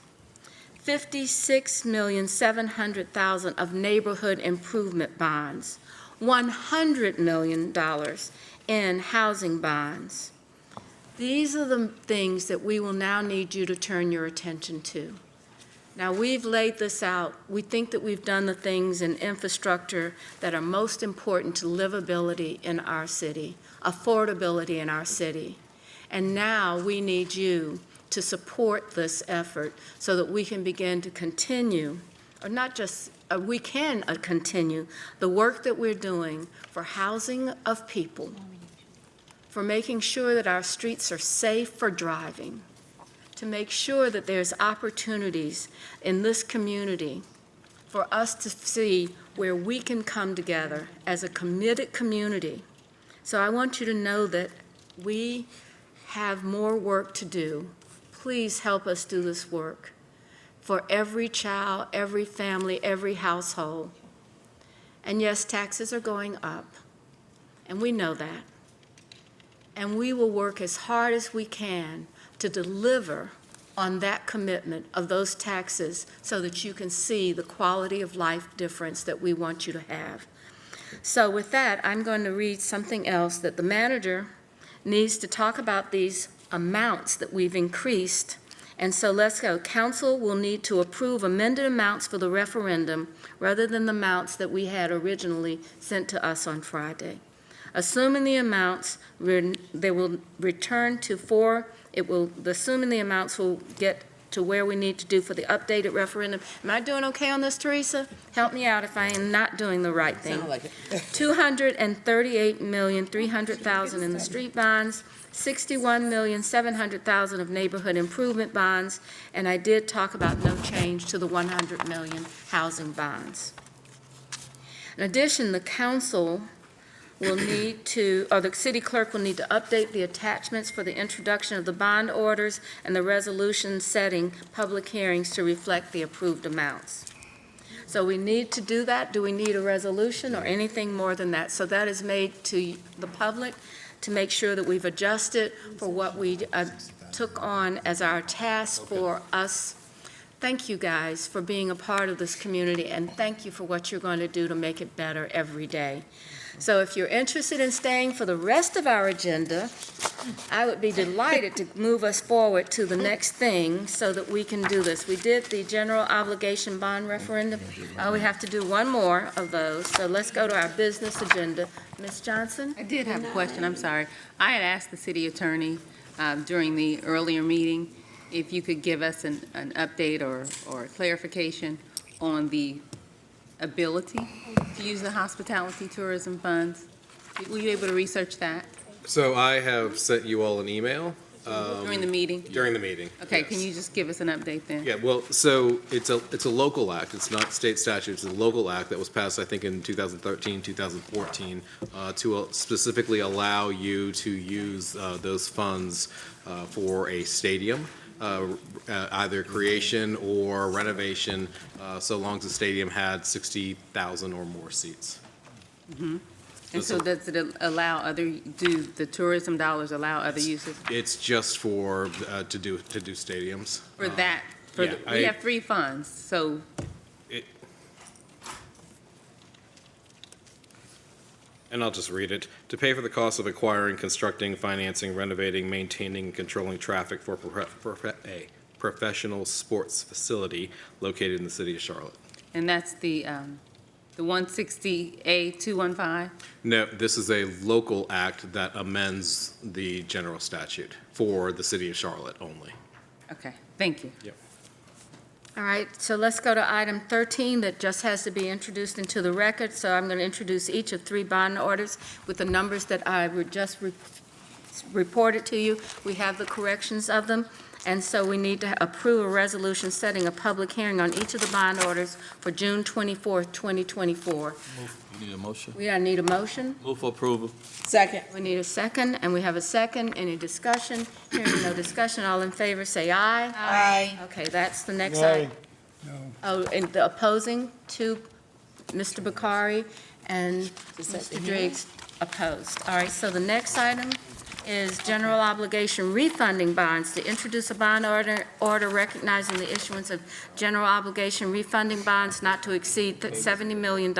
56,700,000 of neighborhood improvement bonds, $100 million in housing bonds. These are the things that we will now need you to turn your attention to. Now, we've laid this out. We think that we've done the things in infrastructure that are most important to livability in our city, affordability in our city. And now we need you to support this effort so that we can begin to continue, or not just, we can continue the work that we're doing for housing of people, for making sure that our streets are safe for driving, to make sure that there's opportunities in this community for us to see where we can come together as a committed community. So I want you to know that we have more work to do. Please help us do this work for every child, every family, every household. And yes, taxes are going up, and we know that. And we will work as hard as we can to deliver on that commitment of those taxes so that you can see the quality of life difference that we want you to have. So with that, I'm going to read something else that the manager needs to talk about, these amounts that we've increased. And so let's go. Council will need to approve amended amounts for the referendum rather than the amounts that we had originally sent to us on Friday. Assuming the amounts, they will return to assuming the amounts will get to where we need to do for the updated referendum. Am I doing okay on this, Teresa? Help me out if I am not doing the right thing. Sound like it. 238,300,000 in the street bonds, 61,700,000 of neighborhood improvement bonds, and I did talk about no change to the 100 million housing bonds. In addition, the council will need to, or the city clerk will need to update the attachments for the introduction of the bond orders and the resolution setting public hearings to reflect the approved amounts. So we need to do that. Do we need a resolution or anything more than that? So that is made to the public to make sure that we've adjusted for what we took on as our task for us. Thank you guys for being a part of this community, and thank you for what you're going to do to make it better every day. So if you're interested in staying for the rest of our agenda, I would be delighted to move us forward to the next thing so that we can do this. We did the general obligation bond referendum. We have to do one more of those. So let's go to our business agenda. Ms. Johnson? I did have a question, I'm sorry. I had asked the city attorney during the earlier meeting if you could give us an update or clarification on the ability to use the hospitality tourism funds. Were you able to research that So I have sent you all an email. during the meeting? During the meeting. Okay, yes. can you just give us an update then? Yeah, well, so it's a local act. It's not state statute. It's a local act that was passed, I think, in 2013, 2014, to specifically allow you to use those funds for a stadium. Either creation or renovation, so long as the stadium had 60,000 or more seats. Mm-hmm. And so does it allow do the tourism dollars allow other uses? It's just for, to do stadiums. For that, we have three funds, so. And I'll just read it. To pay for the cost of acquiring, constructing, financing, renovating, maintaining, and controlling traffic for a professional sports facility located in the city of Charlotte. And that's the The 160A215? No, this is a local act that amends the general statute for the city of Charlotte only. Okay, thank you. Yep. All right, so let's go to item 13 that just has to be introduced into the record. So I'm going to introduce each of 3 bond orders with the numbers that I just reported to you. We have the corrections of them. And so we need to approve a resolution setting a public hearing on each of the bond orders for June 24th, 2024. You need a motion? We need a motion. Move for approval. Second. We need a second, and we have a second. Any discussion? Hearing no discussion, all in favor, say aye. Aye. Okay, that's the next item. Oh, and the opposing to Mr. Bakari and Mr. Driggs opposed. All right, so the next item is general obligation refunding bonds. To introduce a bond order recognizing the issuance of general obligation refunding bonds not to exceed $70 million.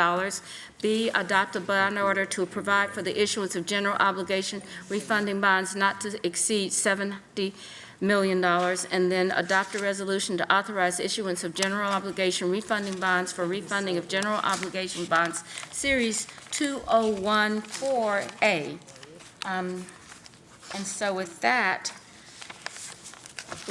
B, adopt a bond order to provide for the issuance of general obligation refunding bonds not to exceed $70 million, and then adopt a resolution to authorize issuance of general obligation refunding bonds for refunding of general obligation bonds, Series 2014A. And so with that,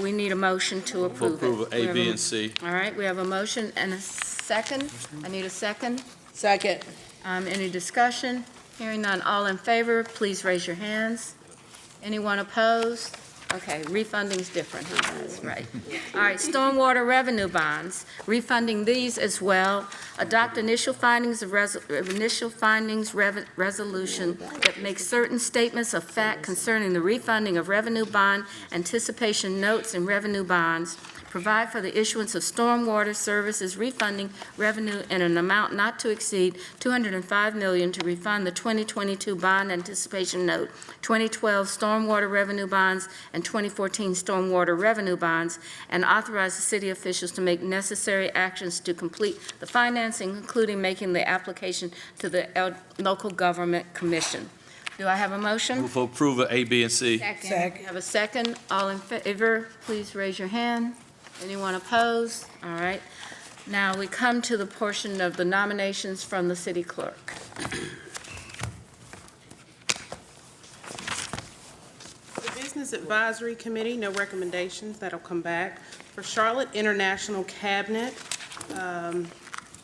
we need a motion to approve it. Approval We A, have B, and C. All right, we have a motion and a second. I need a second. Second. Any discussion? Hearing none, all in favor, please raise your hands. Anyone opposed? Okay, refunding's different, huh, guys? Right. All right, stormwater revenue bonds, refunding these as well. Adopt initial findings resolution that makes certain statements of fact concerning the refunding of revenue bond anticipation notes and revenue bonds. Provide for the issuance of stormwater services refunding revenue in an amount not to exceed $205 million to refund the 2022 bond anticipation note, 2012 stormwater revenue bonds, and 2014 stormwater revenue bonds, and authorize the city officials to make necessary actions to complete the financing, including making the application to the local government commission. Do I have a motion? Move for approval A, B, and C. Second. Have a second. All in favor, please raise your hand. Anyone opposed? All right. Now we come to the portion of the nominations from the city clerk. The Business Advisory Committee, no recommendations, that'll come back. For Charlotte International Cabinet,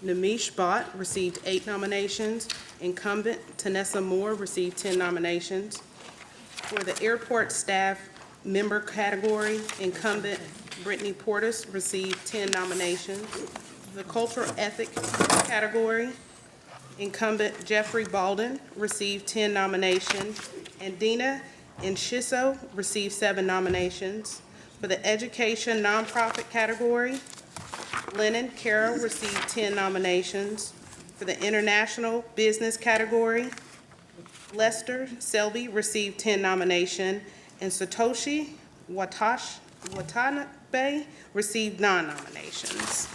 Namish Bhatt received 8 nominations. Incumbent Tanessa Moore received 10 nominations. For the airport staff member category, incumbent Brittany Portis received 10 nominations. The cultural ethic category, incumbent Jeffrey Balden received 10 nominations, and Dina Nshiso received 7 nominations. For the education nonprofit category, Lennon Carroll received 10 nominations. For the international business category, Lester Selby received 10 nominations, and Satoshi Watanabe received 9 nominations.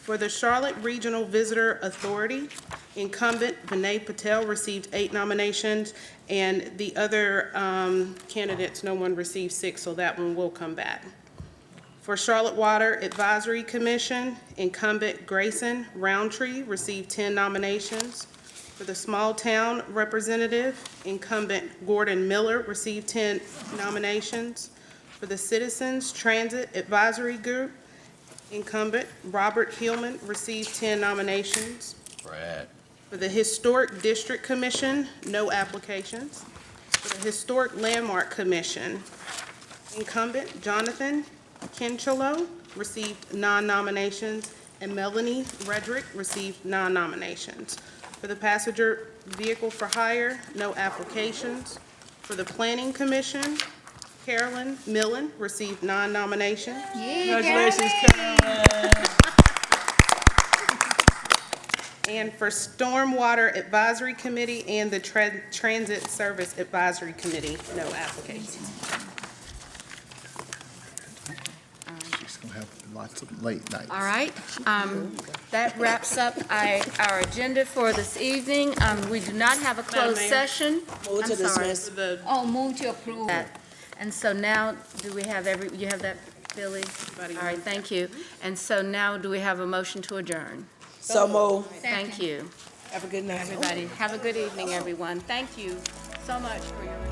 For the Charlotte Regional Visitor Authority, incumbent Vinay Patel received 8 nominations, and the other candidates, no one received 6, so that one will come back. For Charlotte Water Advisory Commission, incumbent Grayson Roundtree received 10 nominations. For the Small Town Representative, incumbent Gordon Miller received 10 nominations. For the Citizens Transit Advisory Group, incumbent Robert Hillman received 10 nominations. Brad. For the Historic District Commission, no applications. For the Historic Landmark Commission, incumbent Jonathan Kinchelo received 9 nominations, and Melanie Redrick received 9 nominations. For the Passenger Vehicle for Hire, no applications. For the Planning Commission, Carolyn Millen received 9 nominations. Congratulations, Carolyn. And for Stormwater Advisory Committee and the Transit Service Advisory Committee, no applications. She's going to have lots of late nights. All right. That wraps up our agenda for this evening. We do not have a closed Mayor. session. Move to I'm sorry. dismiss. Oh, move to approve. And so now, do we have you have that, Billy? All right, thank you. And so now, do we have a motion to adjourn? So move. Thank you. Have a good night. Everybody, have a good evening, everyone. Thank you so much for your.